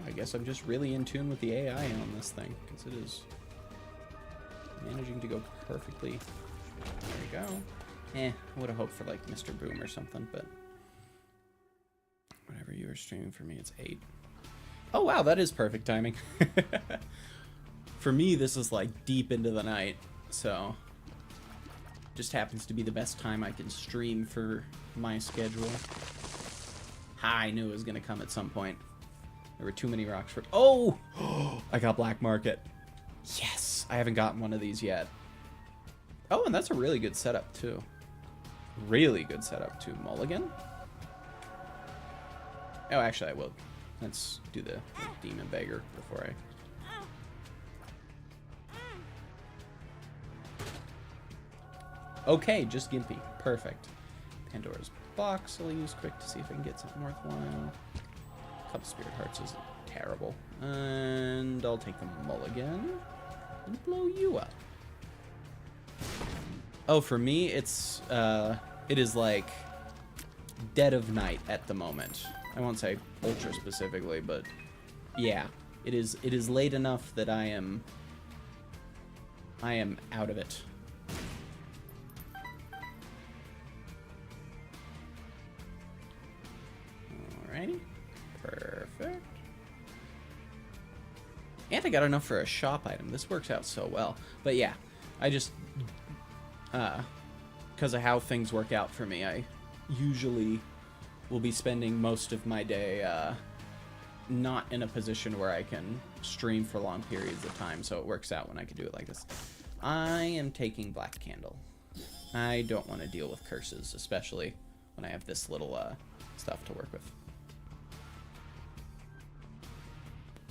I guess I'm just really in tune with the AI on this thing, because it is managing to go perfectly. There we go. I would have hoped for like Mr. Boom or something, but whatever you were streaming for me, it's 8. Oh wow, that is perfect timing. For me, this is like deep into the night, so just happens to be the best time I can stream for my schedule. I knew it was gonna come at some point. There were too many rocks for... Oh! I got Black Market. Yes! I haven't gotten one of these yet. Oh, and that's a really good setup, too. Really good setup, too. Mulligan? Oh, actually, I will. Let's do the Demon Beggar before I... Okay, just Gimpy. Perfect. Pandora's Box I'll use quick to see if I can get something worthwhile. Couple Spirit Hearts isn't terrible. And I'll take the Mulligan and blow you up. Oh, for me, it is like dead of night at the moment. I won't say ultra specifically, but yeah, it is late enough that I am out of it. Alrighty. Perfect. And I got enough for a shop item. This works out so well. But yeah, I just, because of how things work out for me, I usually will be spending most of my day not in a position where I can stream for long periods of time, so it works out when I can do it like this. I am taking Black Candle. I don't want to deal with curses, especially when I have this little stuff to work with.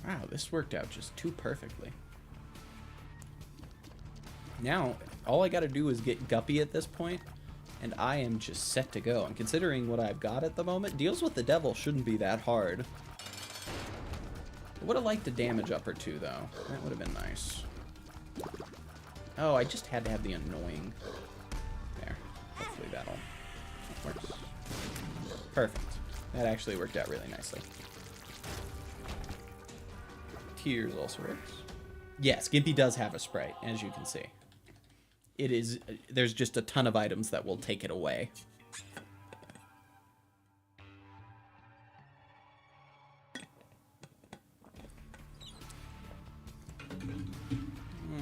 Wow, this worked out just too perfectly. Now, all I gotta do is get Guppy at this point, and I am just set to go. And considering what I've got at the moment, deals with the devil shouldn't be that hard. I would have liked a damage up or two, though. That would have been nice. Oh, I just had to have the annoying... There. Hopefully that works. Perfect. That actually worked out really nicely. Tears also works. Yes, Gimpy does have a Sprite, as you can see. It is... There's just a ton of items that will take it away.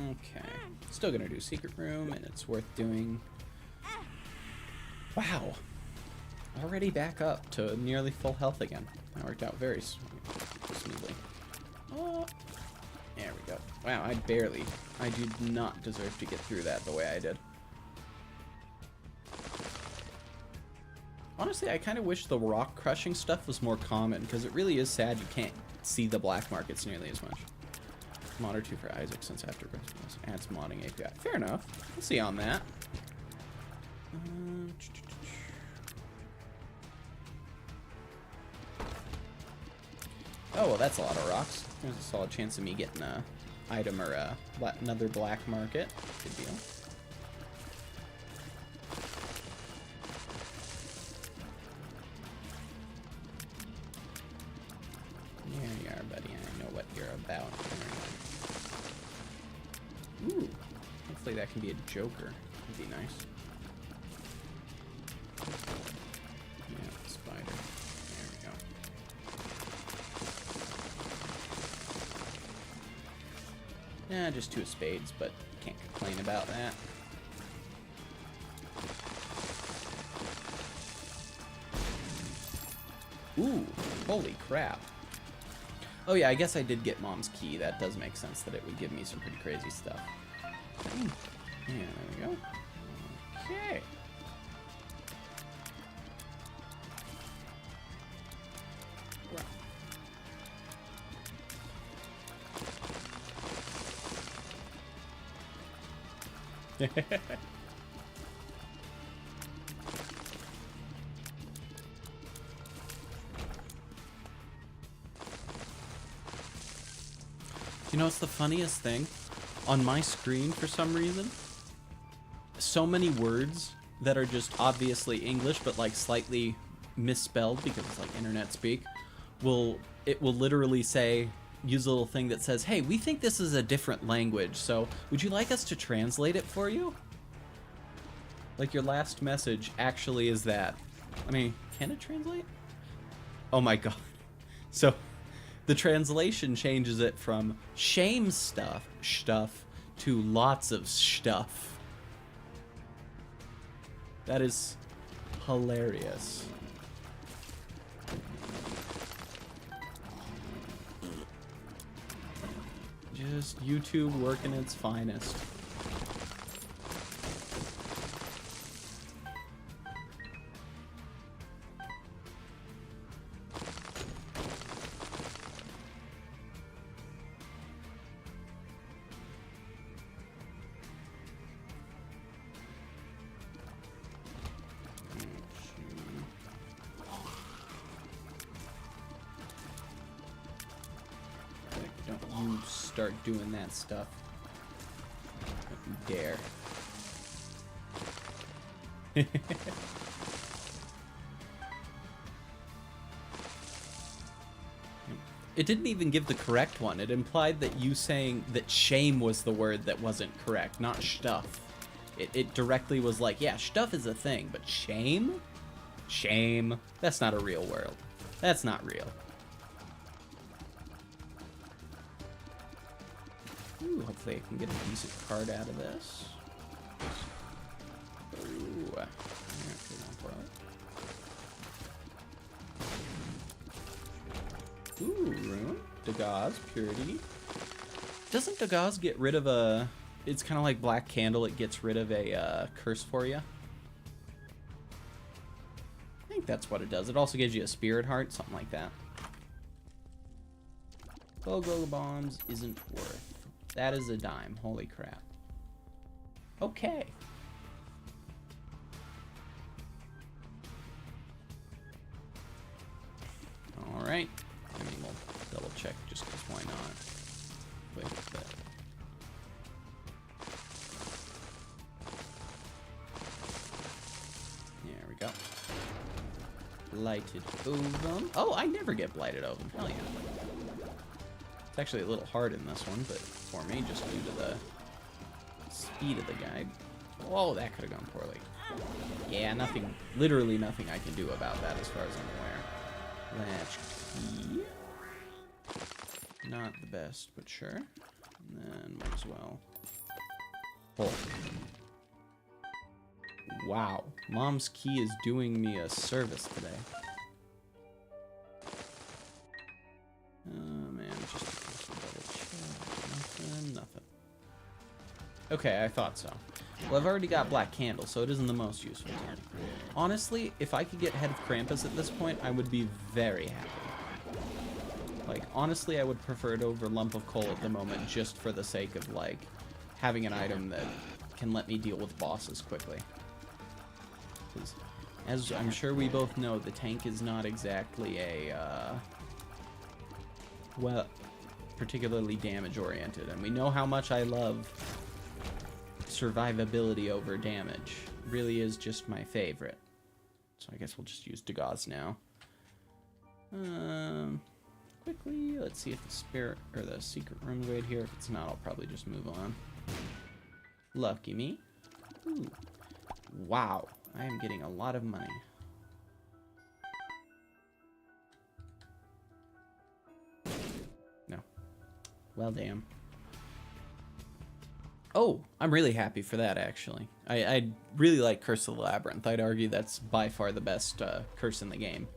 Okay. Still gonna do Secret Room, and it's worth doing. Wow. Already back up to nearly full health again. That worked out very smoothly. Oh, there we go. Wow, I did not deserve to get through that the way I did. Honestly, I kind of wish the rock crushing stuff was more common, because it really is sad you can't see the black markets nearly as much. Mod or 2 for Isaac since after Christmas. Adds modding API. Fair enough. We'll see on that. Oh, well, that's a lot of rocks. There's a solid chance of me getting a item or another black market. Good deal. There you are, buddy. I know what you're about. Ooh. Hopefully that can be a joker. Would be nice. Yeah, spider. There we go. Yeah, just 2 of spades, but can't complain about that. Ooh, holy crap. Oh yeah, I guess I did get Mom's key. That does make sense that it would give me some pretty crazy stuff. Yeah, there we go. Okay. You know, it's the funniest thing. On my screen, for some reason, so many words that are just obviously English, but like slightly misspelled because it's like internet speak, it will literally say, use a little thing that says, hey, we think this is a different language, so would you like us to translate it for you? Like your last message actually is that. I mean, can it translate? Oh my god. So the translation changes it from shame stuff to lots of stuff. That is hilarious. Just YouTube working its finest. Don't you start doing that stuff. Don't you dare. It didn't even give the correct one. It implied that you saying that shame was the word that wasn't correct, not stuff. It directly was like, yeah, stuff is a thing, but shame? Shame? That's not a real world. That's not real. Ooh, hopefully I can get a decent card out of this. Ooh. Ooh, rune. Dagaz, purity. Doesn't Dagaz get rid of a... It's kind of like Black Candle, it gets rid of a curse for you. I think that's what it does. It also gives you a spirit heart, something like that. Go bombs isn't worth. That is a dime. Holy crap. Okay. Alright. I mean, we'll double check just because why not. With the... There we go. Blighted Ovum. Oh, I never get Blighted Ovum. Hell yeah. It's actually a little hard in this one, but for me, just due to the speed of the guy. Whoa, that could have gone poorly. Yeah, nothing, literally nothing I can do about that as far as I'm aware. Latch key. Not the best, but sure. And then might as well. Pull. Wow. Mom's key is doing me a service today. Oh, man. Just a double check. Nothing. Okay, I thought so. Well, I've already got Black Candle, so it isn't the most useful to me. Honestly, if I could get Head of Krampus at this point, I would be very happy. Like, honestly, I would prefer it over Lump of Coal at the moment, just for the sake of, like, having an item that can let me deal with bosses quickly. Because, as I'm sure we both know, the tank is not exactly a, well, particularly damage-oriented. And we know how much I love survivability over damage. It really is just my favorite. So I guess we'll just use Dagaz now. Quickly, let's see if the spirit or the secret room's right here. If it's not, I'll probably just move on. Lucky me. Ooh. Wow, I am getting a lot of money. No. Well, damn. Oh, I'm really happy for that, actually. I really like Curse of the Labyrinth. I'd argue that's by far the best curse in the game.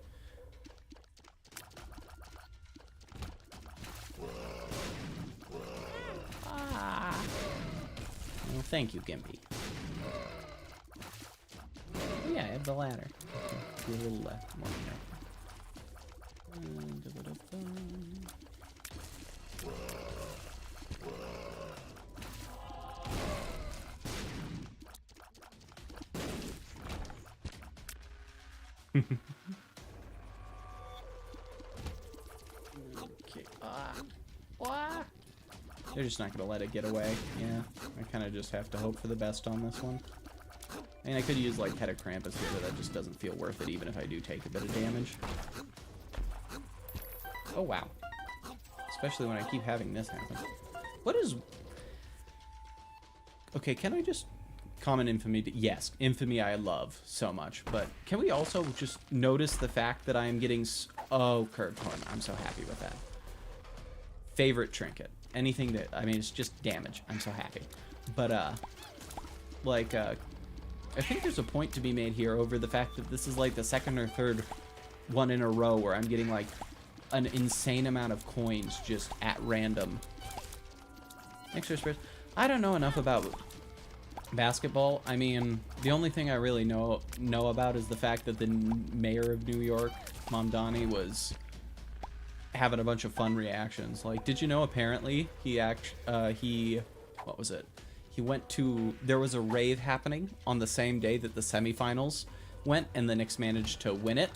Ah. Well, thank you, Gimpy. Oh, yeah, I have the ladder. Okay, be a little left. More okay. They're just not gonna let it get away. Yeah, I kind of just have to hope for the best on this one. I mean, I could use like Head of Krampus here, but that just doesn't feel worth it, even if I do take a bit of damage. Oh wow! Especially when I keep having this happen. What is? Okay, can I just common infamy? Yes, infamy I love so much, but can we also just notice the fact that I am getting? Oh, curved horn! I'm so happy with that. Favorite trinket. Anything that, I mean, it's just damage. I'm so happy. But, like, I think there's a point to be made here over the fact that this is, like, the second or third one in a row where I'm getting, like, an insane amount of coins just at random. Extra spares. I don't know enough about basketball. I mean, the only thing I really know about is the fact that the mayor of New York, Mamdani, was having a bunch of fun reactions. Like, did you know apparently what was it? He went to, there was a rave happening on the same day that the semifinals went, and the Knicks managed to win it.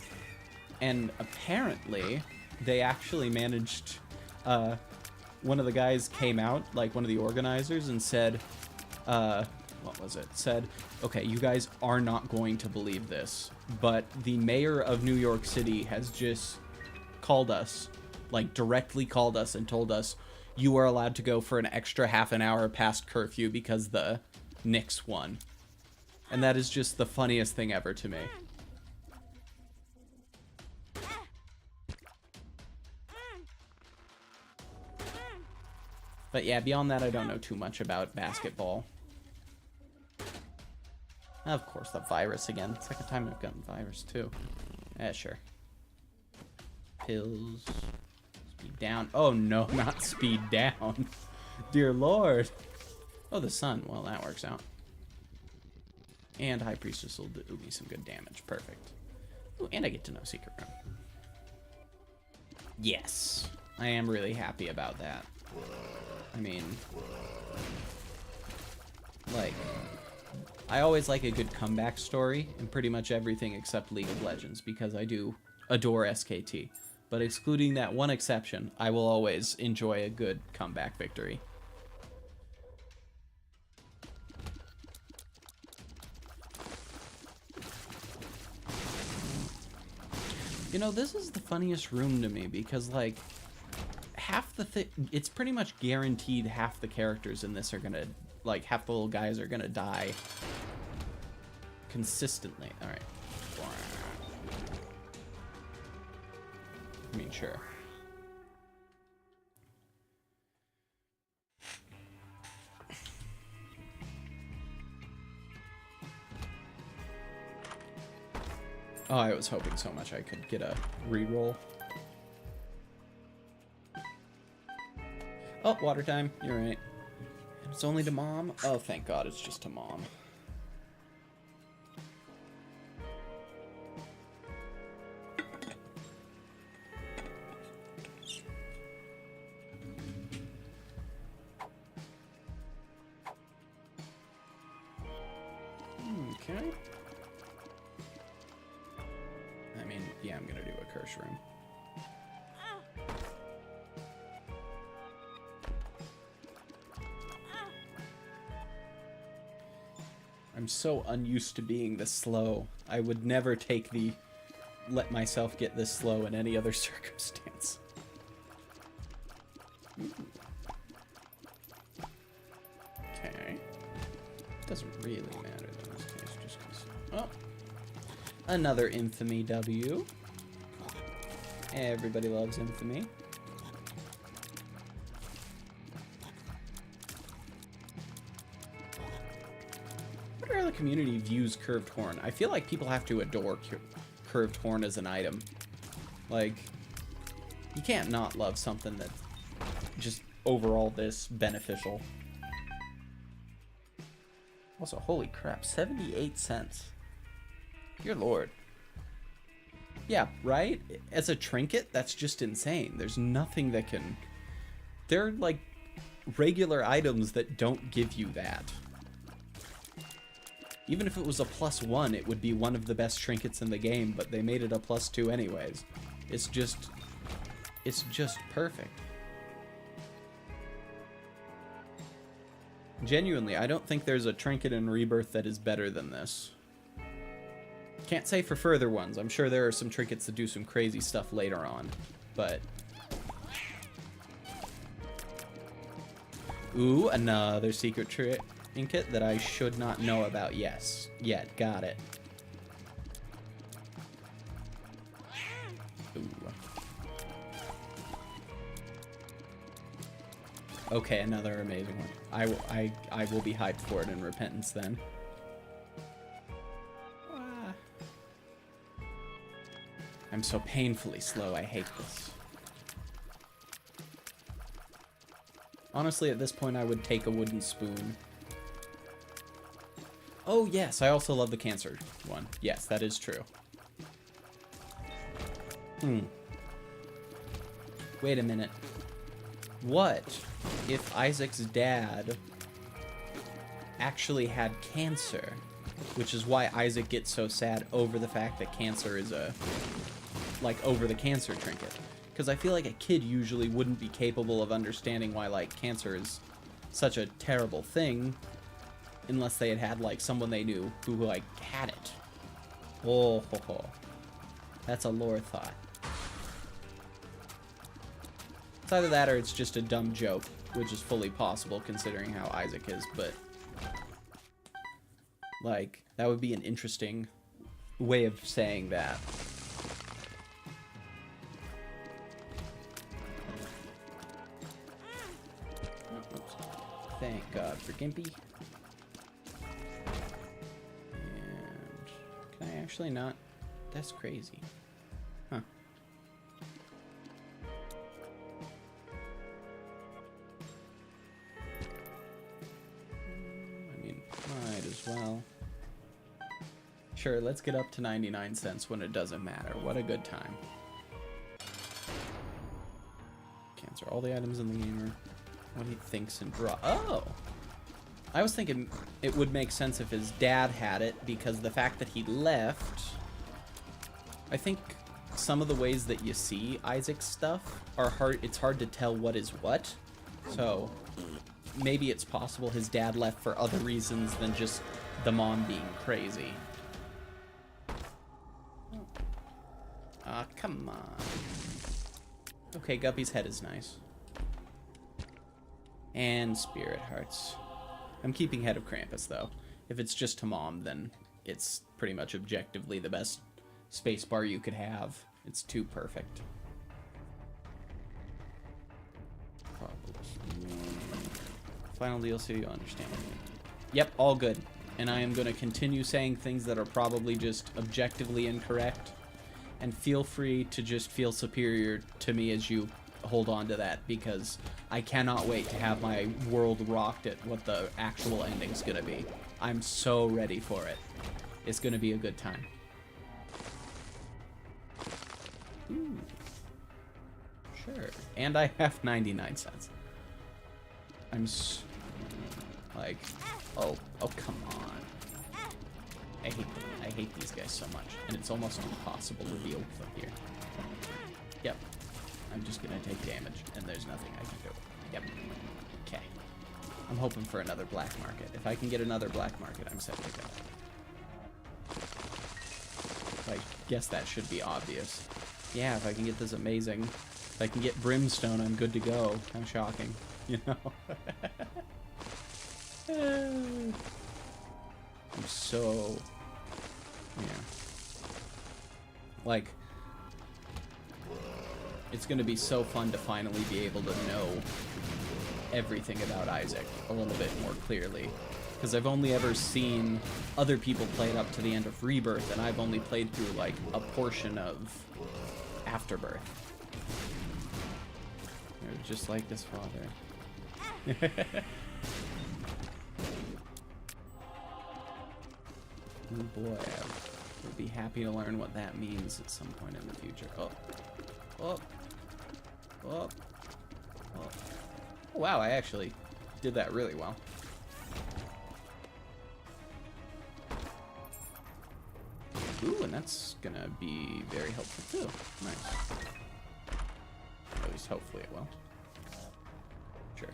And apparently, they actually managed, one of the guys came out, like one of the organizers, and said, what was it? Said, okay, you guys are not going to believe this, but the mayor of New York City has just called us, like directly called us and told us you are allowed to go for an extra half an hour past curfew because the Knicks won. And that is just the funniest thing ever to me. But yeah, beyond that, I don't know too much about basketball. Of course, the virus again. Second time I've gotten virus too. Yeah, sure. Pills. Speed down. Oh no, not speed down. Dear Lord. Oh, the sun. Well, that works out. And High Priestess will do me some good damage. Perfect. Ooh, and I get to know Secret Room. Yes. I am really happy about that. I mean, like, I always like a good comeback story in pretty much everything except League of Legends, because I do adore SKT. But excluding that one exception, I will always enjoy a good comeback victory. You know, this is the funniest room to me because, like, half the it's pretty much guaranteed half the characters in this are gonna, like, half the little guys are gonna die consistently. All right. I mean, sure. Oh, I was hoping so much I could get a reroll. Oh, water time. You're right. It's only to Mom? Oh, thank God it's just to Mom. Okay. I mean, yeah, I'm gonna do a curse room. I'm so unused to being this slow. I would never take the let myself get this slow in any other circumstance. Okay. Doesn't really matter in this case, just because. Oh! Another Infamy W. Everybody loves Infamy. What how the community views Curved Horn? I feel like people have to adore Curved Horn as an item. Like, you can't not love something that's just overall this beneficial. Also, holy crap, 78 cents. Dear Lord. Yeah, right? As a trinket, that's just insane. There's nothing that can... There are, like, regular items that don't give you that. Even if it was a +1, it would be one of the best trinkets in the game, but they made it a +2 anyways. It's just perfect. Genuinely, I don't think there's a trinket in Rebirth that is better than this. Can't say for further ones. I'm sure there are some trinkets that do some crazy stuff later on, but... Ooh, another secret trinket that I should not know about. Yes, yet. Got it. Ooh. Okay, another amazing one. I will be hyped for it in Repentance then. I'm so painfully slow, I hate this. Honestly, at this point, I would take a wooden spoon. Oh, yes, I also love the cancer one. Yes, that is true. Wait a minute. What if Isaac's dad actually had cancer? Which is why Isaac gets so sad over the fact that cancer is a... like, over the cancer trinket. Because I feel like a kid usually wouldn't be capable of understanding why, like, cancer is such a terrible thing unless they had had, like, someone they knew who, like, had it. Oh, ho, ho. That's a lore thought. It's either that or it's just a dumb joke, which is fully possible considering how Isaac is, but... like, that would be an interesting way of saying that. Thank God for Gimpy. And can I actually not? That's crazy. Huh. I mean, might as well. Sure, let's get up to 99 cents when it doesn't matter. What a good time. Cancer all the items in the game are what he thinks and draw. Oh! I was thinking it would make sense if his dad had it, because the fact that he left... I think some of the ways that you see Isaac's stuff are hard. It's hard to tell what is what. So, maybe it's possible his dad left for other reasons than just the mom being crazy. Ah, come on. Okay, Guppy's head is nice. And Spirit Hearts. I'm keeping Head of Krampus, though. If it's just to Mom, then it's pretty much objectively the best spacebar you could have. It's too perfect. Final DLC, you understand. Yep, all good. and I am going to continue saying things that are probably just objectively incorrect. And feel free to just feel superior to me as you hold on to that, because I cannot wait to have my world rocked at what the actual ending's going to be. I'm so ready for it. It's going to be a good time. Ooh. Sure. And I have 99 cents. I'm like, oh, come on. I hate these guys so much, and it's almost impossible to deal with them here. Yep. I'm just gonna take damage, and there's nothing I can do. Yep. Okay. I'm hoping for another black market. If I can get another black market, I'm set to go. I guess that should be obvious. Yeah, if I can get this amazing... If I can get brimstone, I'm good to go. How shocking, you know? I'm so... Yeah. Like... It's gonna be so fun to finally be able to know everything about Isaac a little bit more clearly. Because I've only ever seen other people play it up to the end of Rebirth, and I've only played through, like, a portion of Afterbirth. They're just like his father. Oh boy, I would be happy to learn what that means at some point in the future. Oh. Oh. Oh. Oh. Wow, I actually did that really well. Ooh, and that's gonna be very helpful too. Nice. At least hopefully it will. Sure.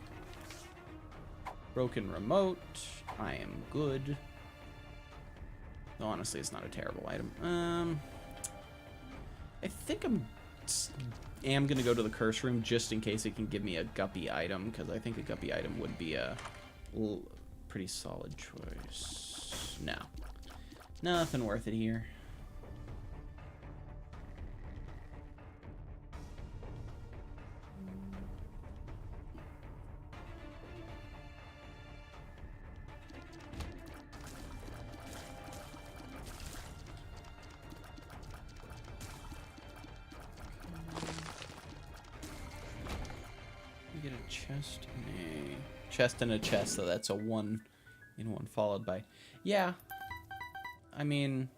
Broken remote. I am good. No, honestly, it's not a terrible item. I think am gonna go to the curse room just in case it can give me a guppy item, because I think a guppy item would be a pretty solid choice. No. Nothing worth it here. Get a chest and a chest and a chest, so that's a 1 in 1 followed by. Yeah, I mean,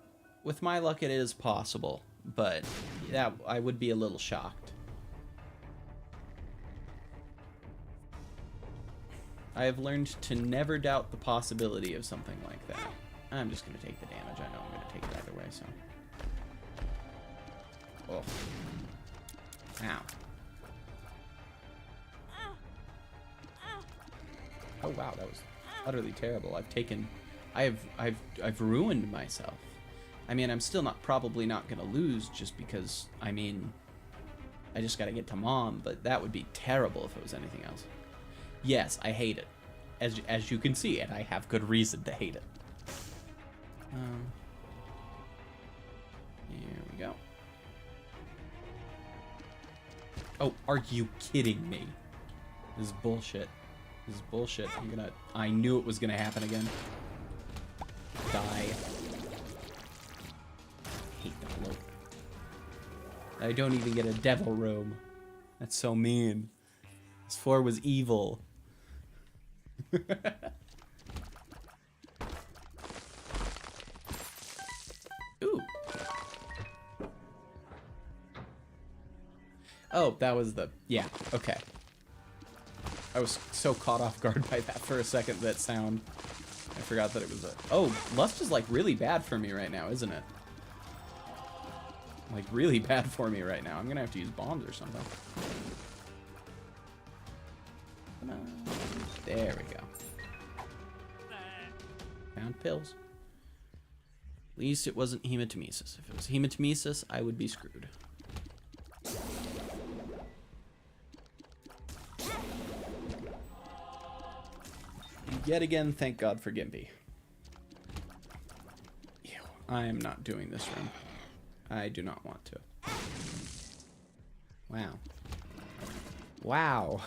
with my luck it is possible, but that I would be a little shocked. I have learned to never doubt the possibility of something like that. I'm just gonna take the damage. I know I'm gonna take it either way, so. Oh. Ow. Oh wow, that was utterly terrible. I've ruined myself. I mean, I'm still probably not gonna lose just because, I mean, I just gotta get to Mom, but that would be terrible if it was anything else. Yes, I hate it. As you can see, and I have good reason to hate it. Here we go. Oh, are you kidding me? This is bullshit. This is bullshit. I knew it was gonna happen again. Die. I hate the bloat. I don't even get a devil room. That's so mean. This floor was evil. Ooh. Oh, that was the... Yeah, okay. I was so caught off guard by that for a second, that sound. I forgot that it was a... Oh, Lust is like really bad for me right now, isn't it? Like really bad for me right now. I'm gonna have to use bombs or something. Come on. There we go. Found pills. At least it wasn't hematemesis. If it was hematemesis, I would be screwed. Yet again, thank God for Gimpy. Ew, I am not doing this room. I do not want to. Wow. Wow.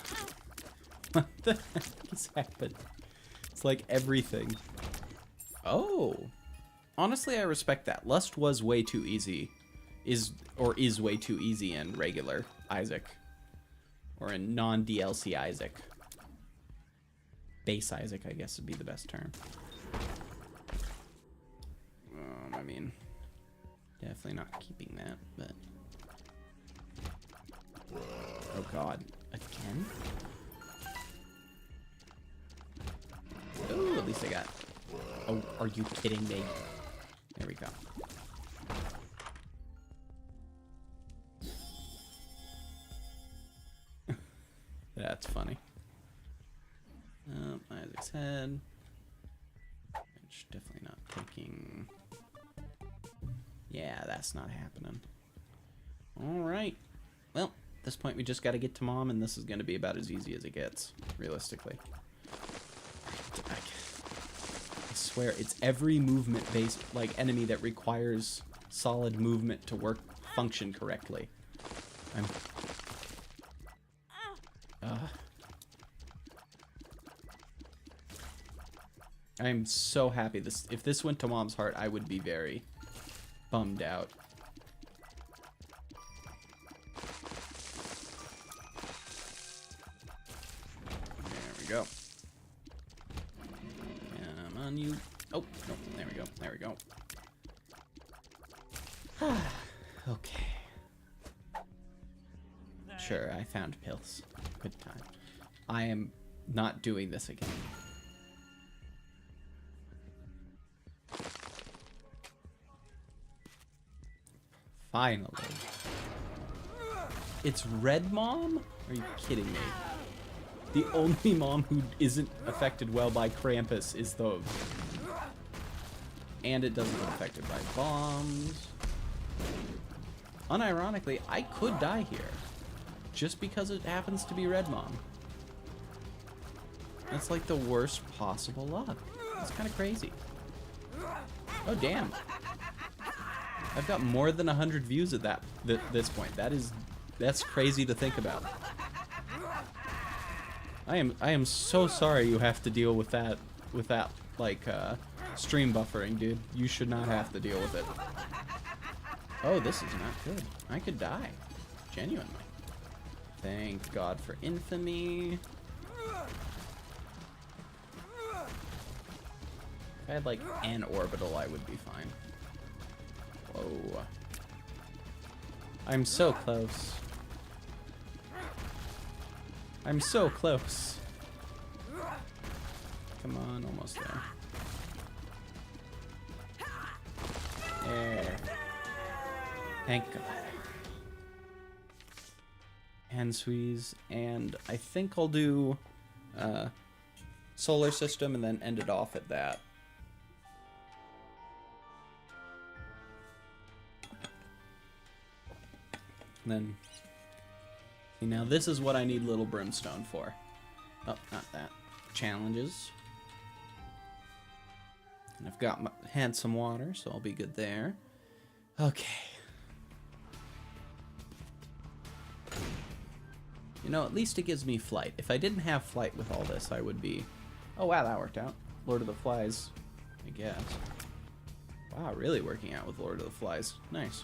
What the heck has happened? It's like everything. Oh. Honestly, I respect that. Lust was way too easy. Is way too easy in regular Isaac. Or in non-DLC Isaac. Base Isaac, I guess, would be the best term. I mean, definitely not keeping that, but... Oh god. Again? Oh, at least I got... Oh, are you kidding me? There we go. That's funny. Isaac's head. Which definitely not taking... Yeah, that's not happening. Alright. Well, at this point we just gotta get to Mom, and this is gonna be about as easy as it gets, realistically. I swear, it's every movement-based, like, enemy that requires solid movement to function correctly. I'm so happy. If this went to Mom's heart, I would be very bummed out. There we go. Come on, you. Oh, no, there we go. There we go. Okay. Sure, I found pills. Good time. I am not doing this again. Finally. It's Red Mom? Are you kidding me? The only mom who isn't affected well by Krampus is the... And it doesn't get affected by bombs. Unironically, I could die here. Just because it happens to be Red Mom. That's like the worst possible luck. It's kind of crazy. Oh, damn. I've got more than 100 views at this point. That's crazy to think about. I am so sorry you have to deal with that like stream buffering, dude. You should not have to deal with it. Oh, this is not good. I could die. Genuinely. Thank God for infamy. If I had like an orbital, I would be fine. Whoa. I'm so close. I'm so close. Come on, almost there. There. Thank God. Hand squeeze, and I think I'll do solar system and then end it off at that. And then, see, now this is what I need Little Brimstone for. Oh, not that. Challenges. And I've had some water, so I'll be good there. Okay. You know, at least it gives me flight. If I didn't have flight with all this, I would be... Oh, wow, that worked out. Lord of the Flies, I guess. Wow, really working out with Lord of the Flies. Nice.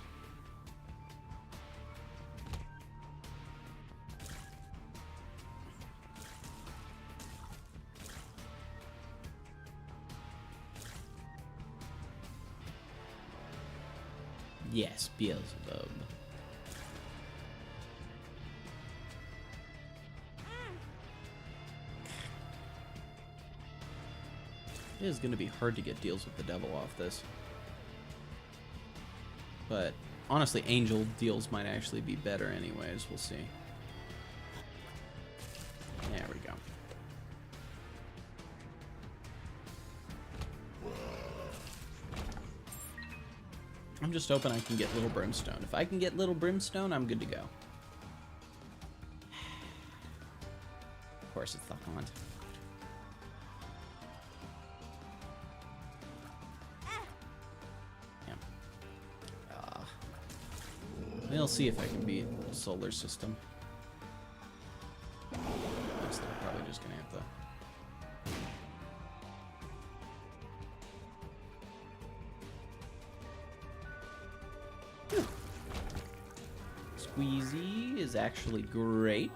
Yes, Beelzebub. It is going to be hard to get deals with the devil off this. But honestly, angel deals might actually be better anyways. We'll see. There we go. I'm just hoping I can get Little Brimstone. If I can get Little Brimstone, I'm good to go. Of course, it's the haunt. We'll see if I can beat the solar system. Honestly, I'm probably just gonna have to. squeezy is actually great,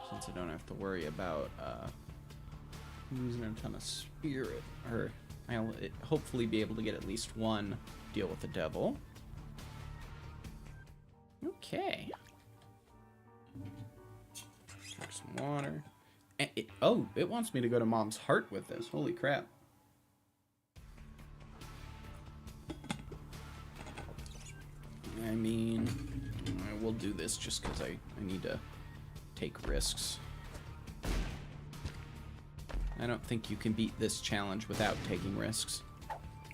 since I don't have to worry about using a ton of spirit. Or I'll hopefully be able to get at least one deal with the devil. Okay. Drink some water. And it wants me to go to Mom's Heart with this. Holy crap. I mean, I will do this just because I need to take risks. I don't think you can beat this challenge without taking risks.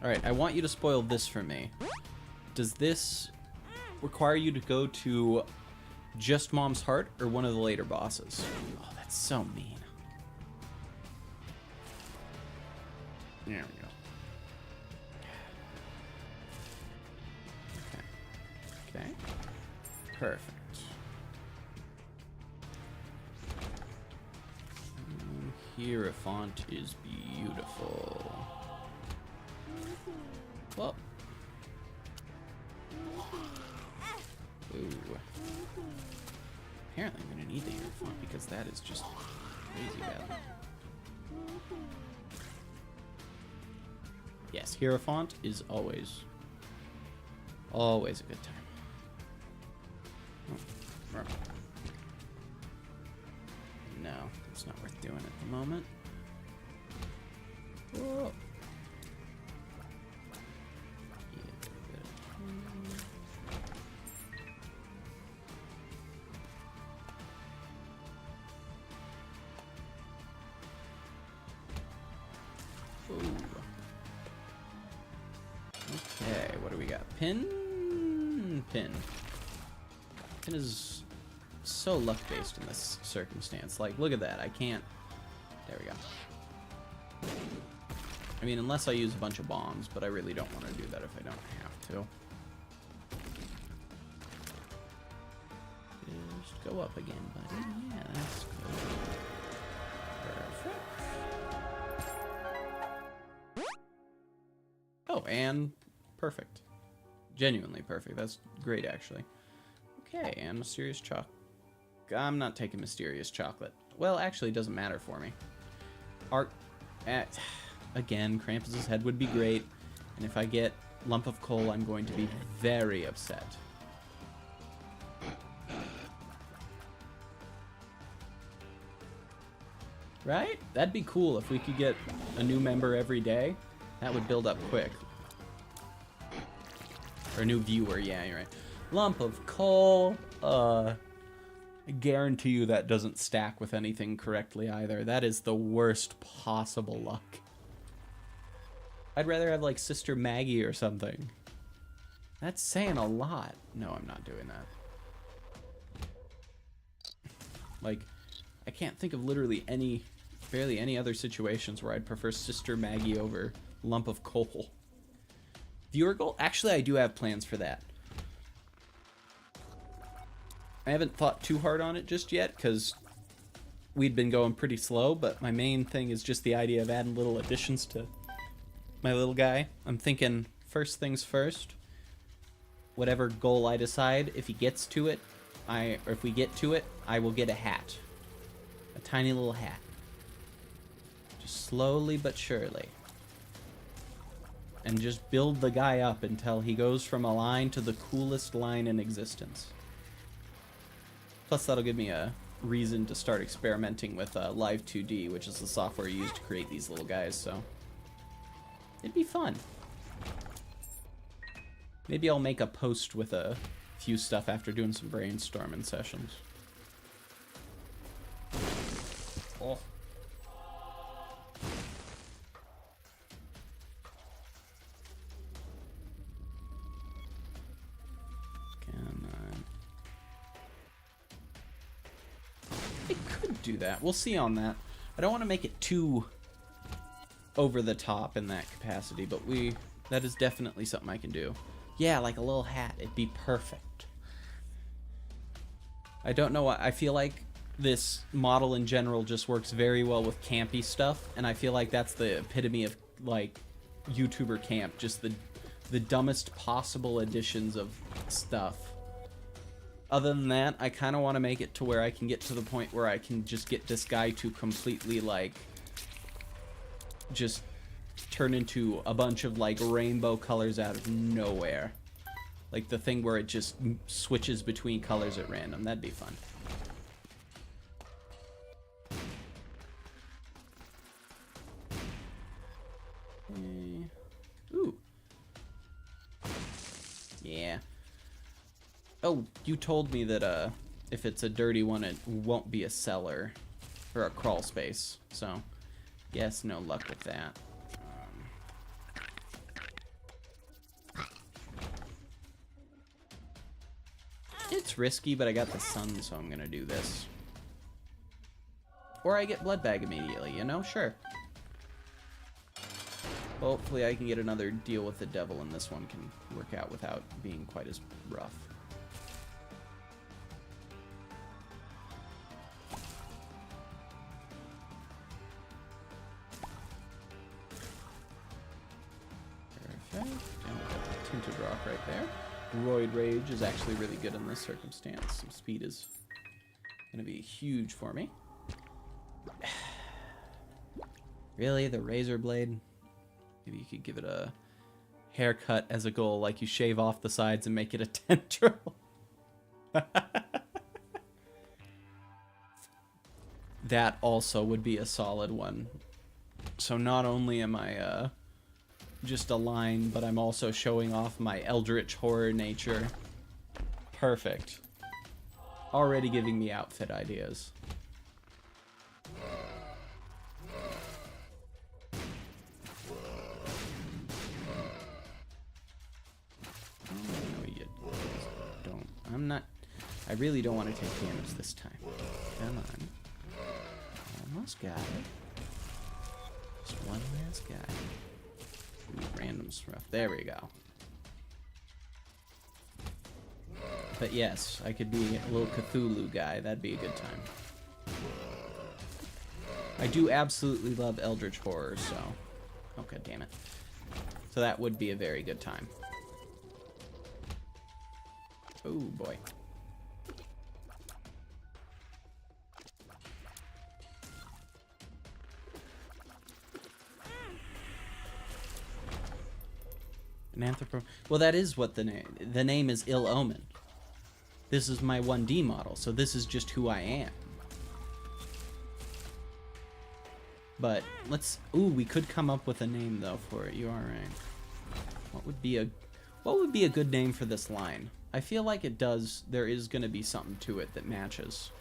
Alright, I want you to spoil this for me. Does this require you to go to just Mom's Heart or one of the later bosses? Oh, that's so mean. There we go. Okay. Perfect. Hierophant is beautiful. Well. Ooh. Apparently I'm gonna need the Hierophant because that is just crazy bad. Yes, Hierophant is always a good time. Oh. No, it's not worth doing at the moment. Whoa. Okay, what do we got? Pin. Pin is so luck-based in this circumstance. Like, look at that. I can't... There we go. I mean, unless I use a bunch of bombs, but I really don't want to do that if I don't have to. Just go up again, buddy. Yeah, that's good. Perfect. Oh, and perfect. Genuinely perfect. That's great, actually. Okay, and Mysterious Chocolate. I'm not taking Mysterious Chocolate. Well, actually, it doesn't matter for me. Again, Krampus's head would be great. And if I get Lump of Coal, I'm going to be very upset. Right? That'd be cool if we could get a new member every day. That would build up quick. Or a new viewer, yeah, you're right. Lump of Coal, I guarantee you that doesn't stack with anything correctly either. That is the worst possible luck. I'd rather have, like, Sister Maggie or something. That's saying a lot. No, I'm not doing that. Like, I can't think of literally barely any other situations where I'd prefer Sister Maggie over Lump of Coal. Viewer goal? Actually, I do have plans for that. I haven't thought too hard on it just yet, because we'd been going pretty slow, but my main thing is just the idea of adding little additions to my little guy. I'm thinking, first things first, whatever goal I decide, if he gets to it, or if we get to it, I will get a hat. A tiny little hat. Just slowly but surely. And just build the guy up until he goes from a line to the coolest line in existence. Plus, that'll give me a reason to start experimenting with Live 2D, which is the software used to create these little guys, so it'd be fun. Maybe I'll make a post with a few stuff after doing some brainstorming sessions. Oh. Do that. We'll see on that. I don't want to make it too over the top in that capacity, but that is definitely something I can do. Yeah, like a little hat. It'd be perfect. I don't know why. I feel like this model in general just works very well with campy stuff, and I feel like that's the epitome of, like, YouTuber camp. Just the dumbest possible additions of stuff. Other than that, I kind of want to make it to where I can get to the point where I can just get this guy to completely, like, just turn into a bunch of, like, rainbow colors out of nowhere. Like the thing where it just switches between colors at random. That'd be fun. Ooh. Yeah. Oh, you told me that if it's a dirty one, it won't be a cellar or a crawl space. So, yes, no luck with that. It's risky, but I got the sun, so I'm gonna do this. Or I get blood bag immediately, you know? Sure. Hopefully I can get another deal with the devil, and this one can work out without being quite as rough. Perfect. And we got the tinted rock right there. Roid Rage is actually really good in this circumstance. Some speed is going to be huge for me. Really? The razor blade? Maybe you could give it a haircut as a goal, like you shave off the sides and make it a tendril. That also would be a solid one. So not only am I just a line, but I'm also showing off my eldritch horror nature. Perfect. Already giving me outfit ideas. No, you don't. I'm not. I really don't want to take damage this time. Come on. Almost got it. Just one last guy. Random stuff. There we go. But yes, I could be a little Cthulhu guy. That'd be a good time. I do absolutely love eldritch horror, so... Oh, god damn it. So that would be a very good time. Oh, boy. An well, that is what the name is. Ill Omen. This is my 1D model, so this is just who I am. But let's. Ooh, we could come up with a name though for it. You are right. What would be a good name for this line? I feel like it does. There is going to be something to it that matches.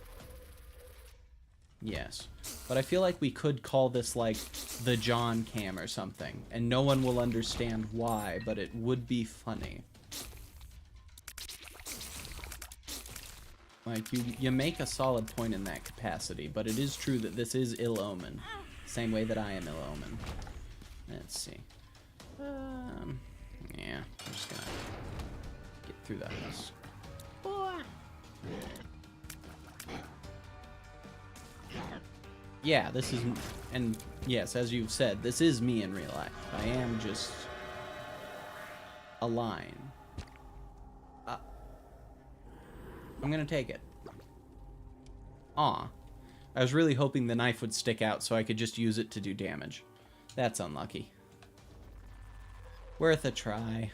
Yes, but I feel like we could call this like the John Cam or something, and no one will understand why, but it would be funny. Like, you make a solid point in that capacity, but it is true that this is Ill Omen. Same way that I am Ill Omen. Let's see. Yeah, I'm just gonna get through that mess. Yeah, this is, and yes, as you've said, this is me in real life. I am just a line. I'm gonna take it. Aw. I was really hoping the knife would stick out so I could just use it to do damage. That's unlucky. Worth a try.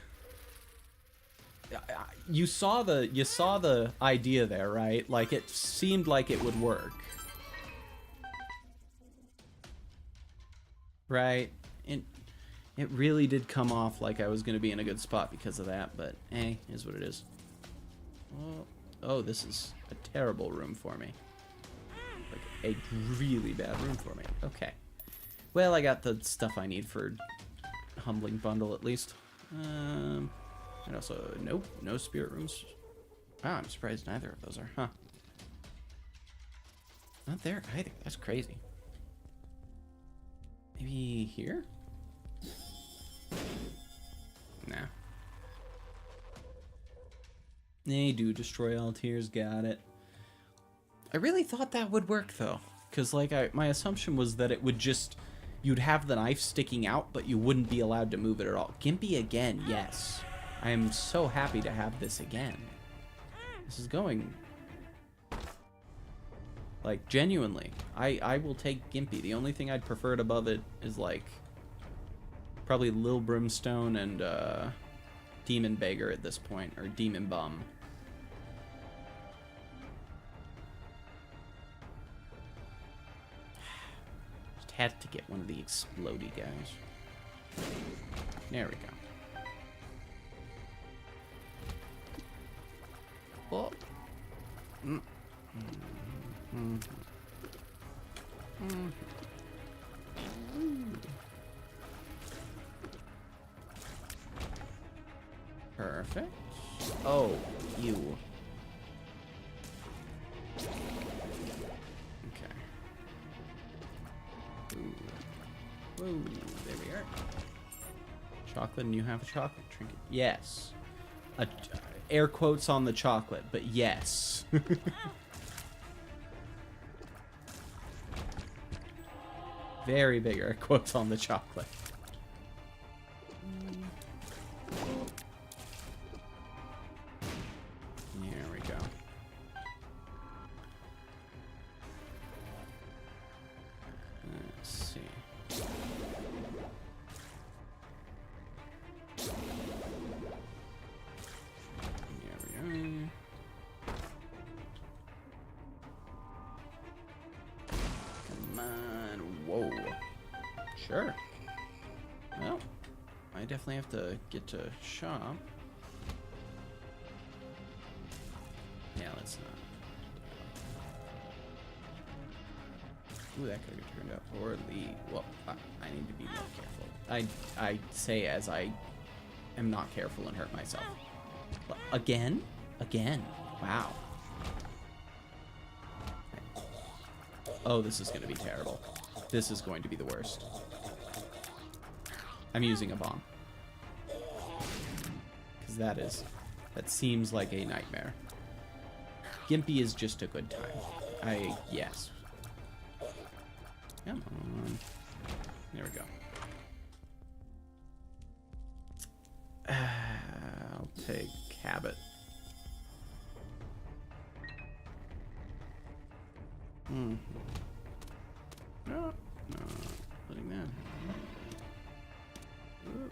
You saw the idea there, right? Like, it seemed like it would work. Right? It really did come off like I was going to be in a good spot because of that, but hey, is what it is. Oh, this is a terrible room for me. Like, a really bad room for me. Okay. Well, I got the stuff I need for Humbling Bundle, at least. And also, nope, no spirit rooms. Wow, I'm surprised neither of those are, huh? Not there either. That's crazy. Maybe here? Nah. They do destroy all tears, got it. I really thought that would work, though. Because, like, my assumption was that it would just... You'd have the knife sticking out, but you wouldn't be allowed to move it at all. Gimpy again, yes. I am so happy to have this again. This is going... Like, genuinely. I will take Gimpy. The only thing I'd prefer it above it is, like... Probably Lil Brimstone and, Demon Beggar at this point. Or Demon Bum. Just had to get one of the explodey guys. There we go. Oh. Mm. Mm. Mm. Perfect. Oh, you. Okay. Ooh. Whoa, there we are. Chocolate, and you have a chocolate trinket. Yes. Air quotes on the chocolate, but yes. Very big air quotes on the chocolate. There we go. Let's see. Come on. Whoa. Sure. Well, I definitely have to get to shop. Yeah, let's not. Ooh, that could have turned out poorly. Well, I need to be more careful. I say as I am not careful and hurt myself. Again? Again. Wow. Oh, this is going to be terrible. This is going to be the worst. I'm using a bomb. Because that seems like a nightmare. Gimpy is just a good time. Yes. Come on. There we go. I'll take Habit. Hmm. No, putting that. Ooh.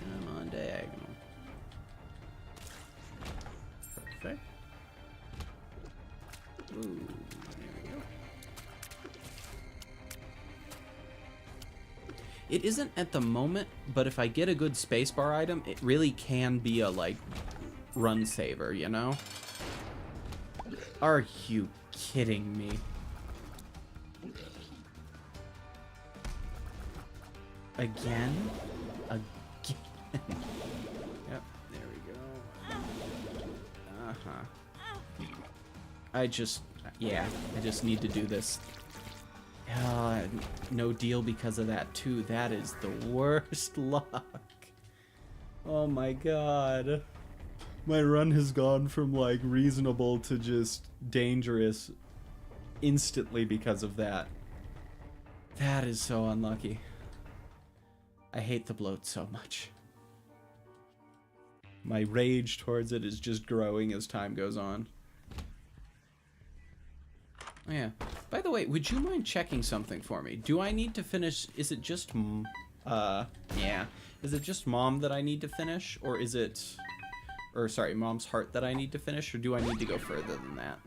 Come on, diagonal. Perfect. Ooh, there we go. It isn't at the moment, but if I get a good spacebar item, it really can be a, like, run saver, you know? Are you kidding me? Again? Again? Yep, there we go. Uh-huh. I just need to do this. No deal because of that, too. That is the worst luck. Oh my god. My run has gone from, like, reasonable to just dangerous instantly because of that. That is so unlucky. I hate the bloat so much. My rage towards it is just growing as time goes on. Oh, yeah. By the way, would you mind checking something for me? Do I need to finish... Is it just... yeah. Is it just Mom that I need to finish? Or is it... Or, sorry, Mom's Heart that I need to finish? Or do I need to go further than that?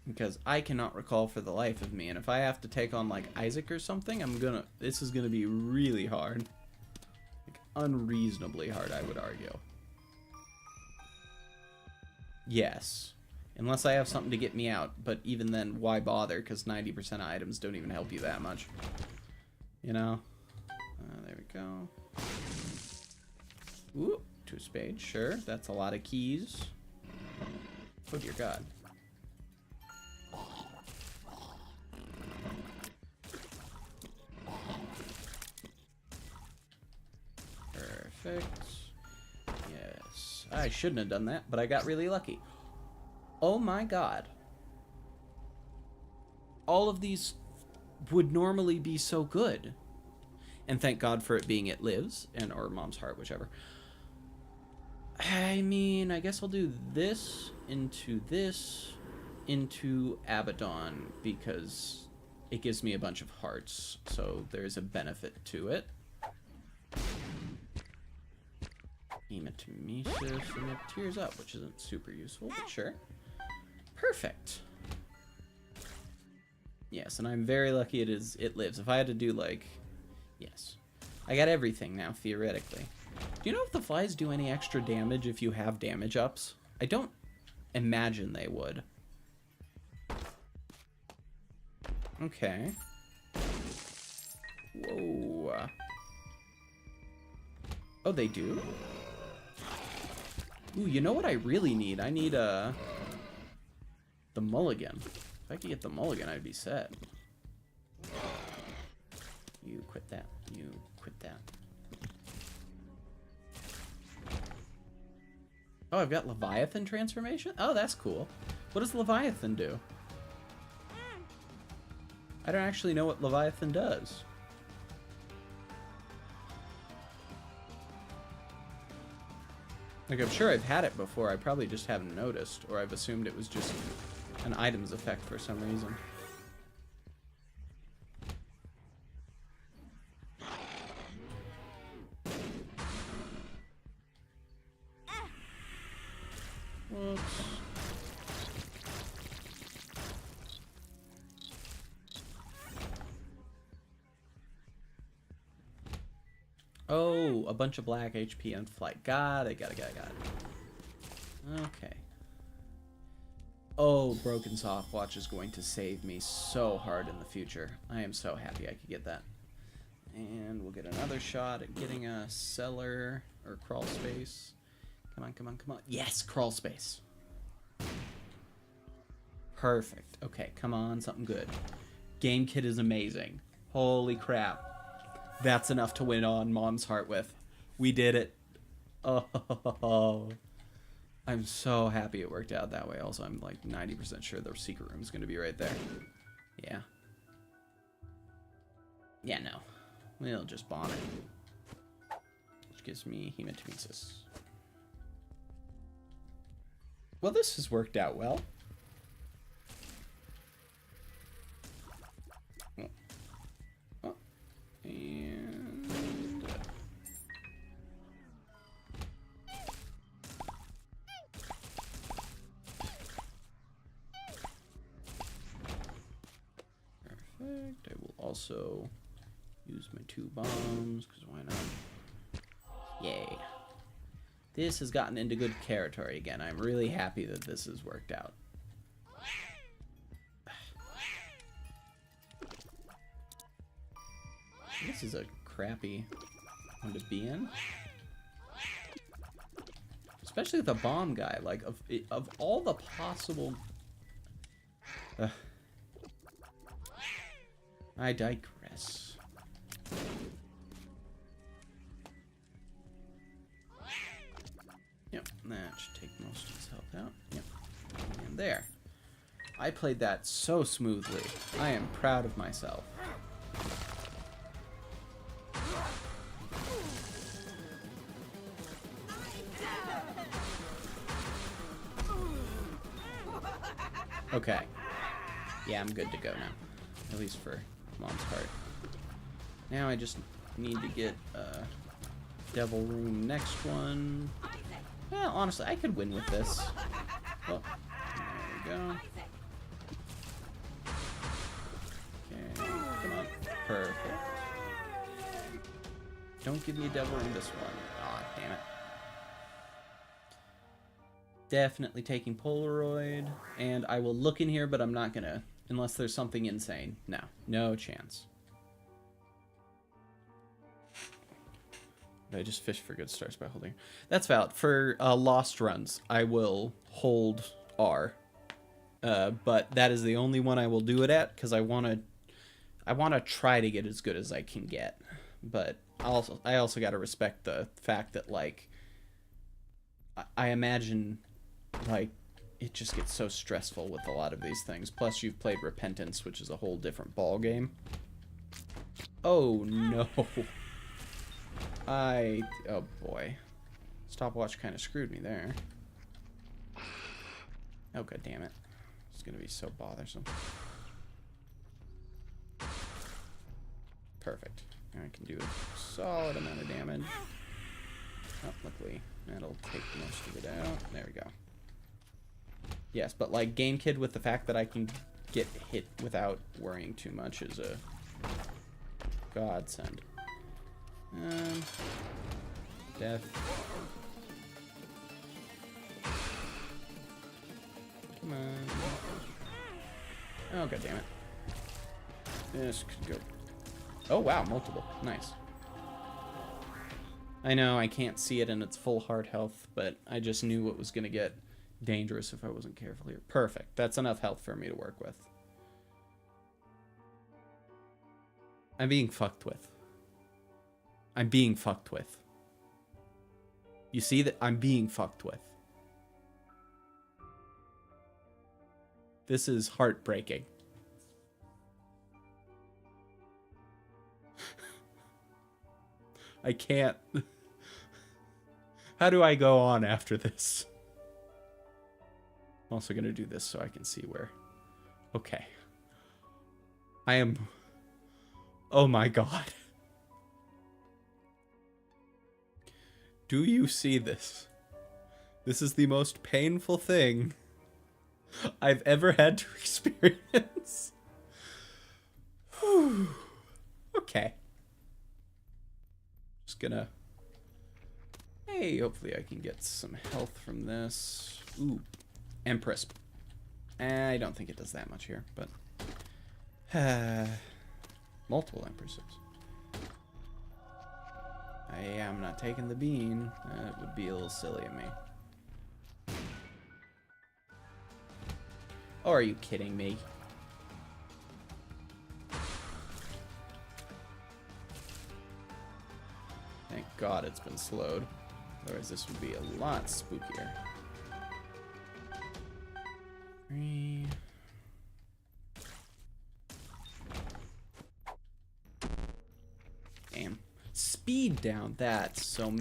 Because I cannot recall for the life of me. And if I have to take on, like, Isaac or something, this is gonna be really hard. Like, unreasonably hard, I would argue. Yes. Unless I have something to get me out. But even then, why bother? Because 90% of items don't even help you that much. You know? There we go. Ooh, 2 spades, sure. That's a lot of keys. Oh, dear God. Perfect. Yes. I shouldn't have done that, but I got really lucky. Oh my god. All of these would normally be so good. And thank God for it being It Lives, and or Mom's Heart, whichever. I mean, I guess I'll do this into Abaddon, because it gives me a bunch of hearts, so there's a benefit to it. Hematemesis, and it tears up, which isn't super useful, but sure. Perfect. Yes, and I'm very lucky it lives. If I had to do, like... Yes. I got everything now, theoretically. Do you know if the flies do any extra damage if you have damage ups? I don't imagine they would. Okay. Whoa. Oh, they do? Ooh, you know what I really need? I need, the mulligan. If I could get the mulligan, I'd be set. You quit that. You quit that. Oh, I've got Leviathan transformation? Oh, that's cool. What does Leviathan do? I don't actually know what Leviathan does. Like, I'm sure I've had it before. I probably just haven't noticed, or I've assumed it was just an item's effect for some reason. Whoops. Oh, a bunch of black HP and flight. Got it. Okay. Oh, Broken Softwatch is going to save me so hard in the future. I am so happy I could get that. And we'll get another shot at getting a cellar or crawl space. Come on, come on, come on. Yes, crawl space. Perfect. Okay, come on, something good. Game kit is amazing. Holy crap. That's enough to win on Mom's Heart with. We did it. Oh, I'm so happy it worked out that way. Also, I'm like 90% sure the secret room is going to be right there. Yeah. Yeah, no. We'll just bomb it. Which gives me hematemesis. Well, this has worked out well. Oh. And... Perfect. I will also use my 2 bombs, because why not? Yay. This has gotten into good territory again. I'm really happy that this has worked out. This is a crappy one to be in. Especially with a bomb guy. Like, of all the possible... I digress. Yep, that should take most of his health out. Yep. And there. I played that so smoothly. I am proud of myself. Okay. Yeah, I'm good to go now. At least for Mom's Heart. Now I just need to get Devil Room next one. Well, honestly, I could win with this. Oh, there we go. Okay, come on. Perfect. Don't give me a Devil Room this one. Aw, damn it. Definitely taking Polaroid, and I will look in here, but I'm not gonna, unless there's something insane. No, no chance. I just fish for good starts by holding. That's valid. For lost runs, I will hold R, but that is the only one I will do it at, because I want to try to get as good as I can get. But I also got to respect the fact that, like, I imagine, like, it just gets so stressful with a lot of these things. Plus, you've played Repentance, which is a whole different ball game. Oh no. Oh boy. Stopwatch kind of screwed me there. Oh, god damn it. It's gonna be so bothersome. Perfect. Now I can do a solid amount of damage. Oh, luckily, that'll take most of it out. There we go. Yes, but like Game Kid with the fact that I can get hit without worrying too much is a godsend. Death. Come on. Oh, god damn it. This could go. Oh, wow, multiple. Nice. I know I can't see it in its full heart health, but I just knew it was going to get dangerous if I wasn't careful here. Perfect. That's enough health for me to work with. I'm being fucked with. I'm being fucked with. You see that? I'm being fucked with. This is heartbreaking. I can't. How do I go on after this? I'm also going to do this so I can see where. Okay. I am. Oh my god. Do you see this? This is the most painful thing I've ever had to experience. Whew. Okay. Just gonna... Hey, hopefully I can get some health from this. Ooh. Empress. I don't think it does that much here, but... multiple Empresses. I am not taking the bean. That would be a little silly of me. Oh, are you kidding me? Thank God it's been slowed. Otherwise this would be a lot spookier. 3. Damn. Speed down. That's so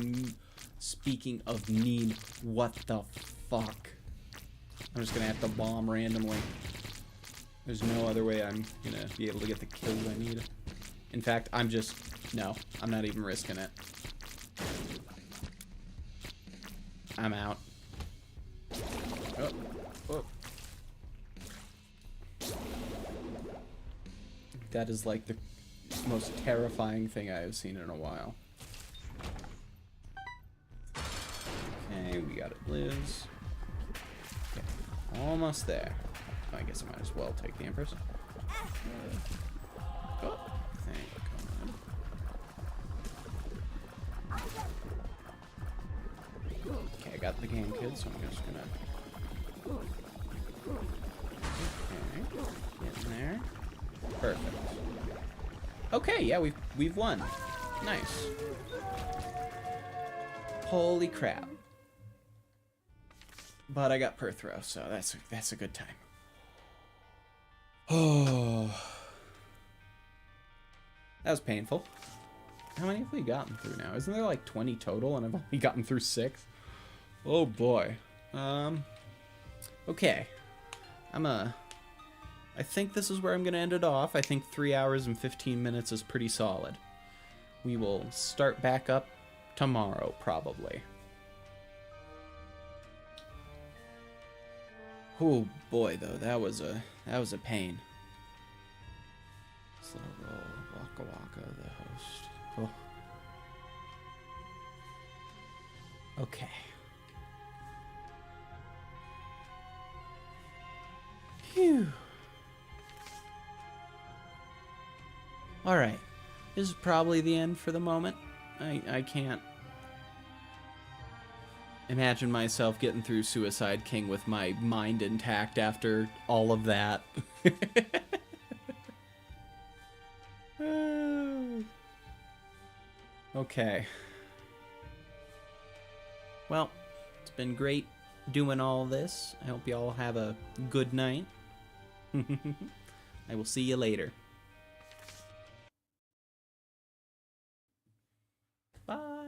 speaking of mean, what the fuck? I'm just gonna have to bomb randomly. There's no other way I'm gonna be able to get the kills I need. In fact, no, I'm not even risking it. I'm out. Oh, oh. That is like the most terrifying thing I have seen in a while. Okay, we got it, Liz. Okay, almost there. Oh, I guess I might as well take the Empress. Oh, thank God. Okay, I got the game kid, so I'm just gonna... Okay, get in there. Perfect. Okay, yeah, we've won. Nice. Holy crap. But I got per throw, so that's a good time. Oh. That was painful. How many have we gotten through now? Isn't there like 20 total and I've only gotten through 6? Oh boy. Okay. I think this is where I'm going to end it off. I think 3 hours and 15 minutes is pretty solid. We will start back up tomorrow, probably. Oh boy, though, that was a pain. Slow roll, Waka Waka, the host. Oh. Okay. Phew. Alright. This is probably the end for the moment. I can't imagine myself getting through Suicide King with my mind intact after all of that. Okay. Well, it's been great doing all this. I hope you all have a good night. I will see you later. Bye.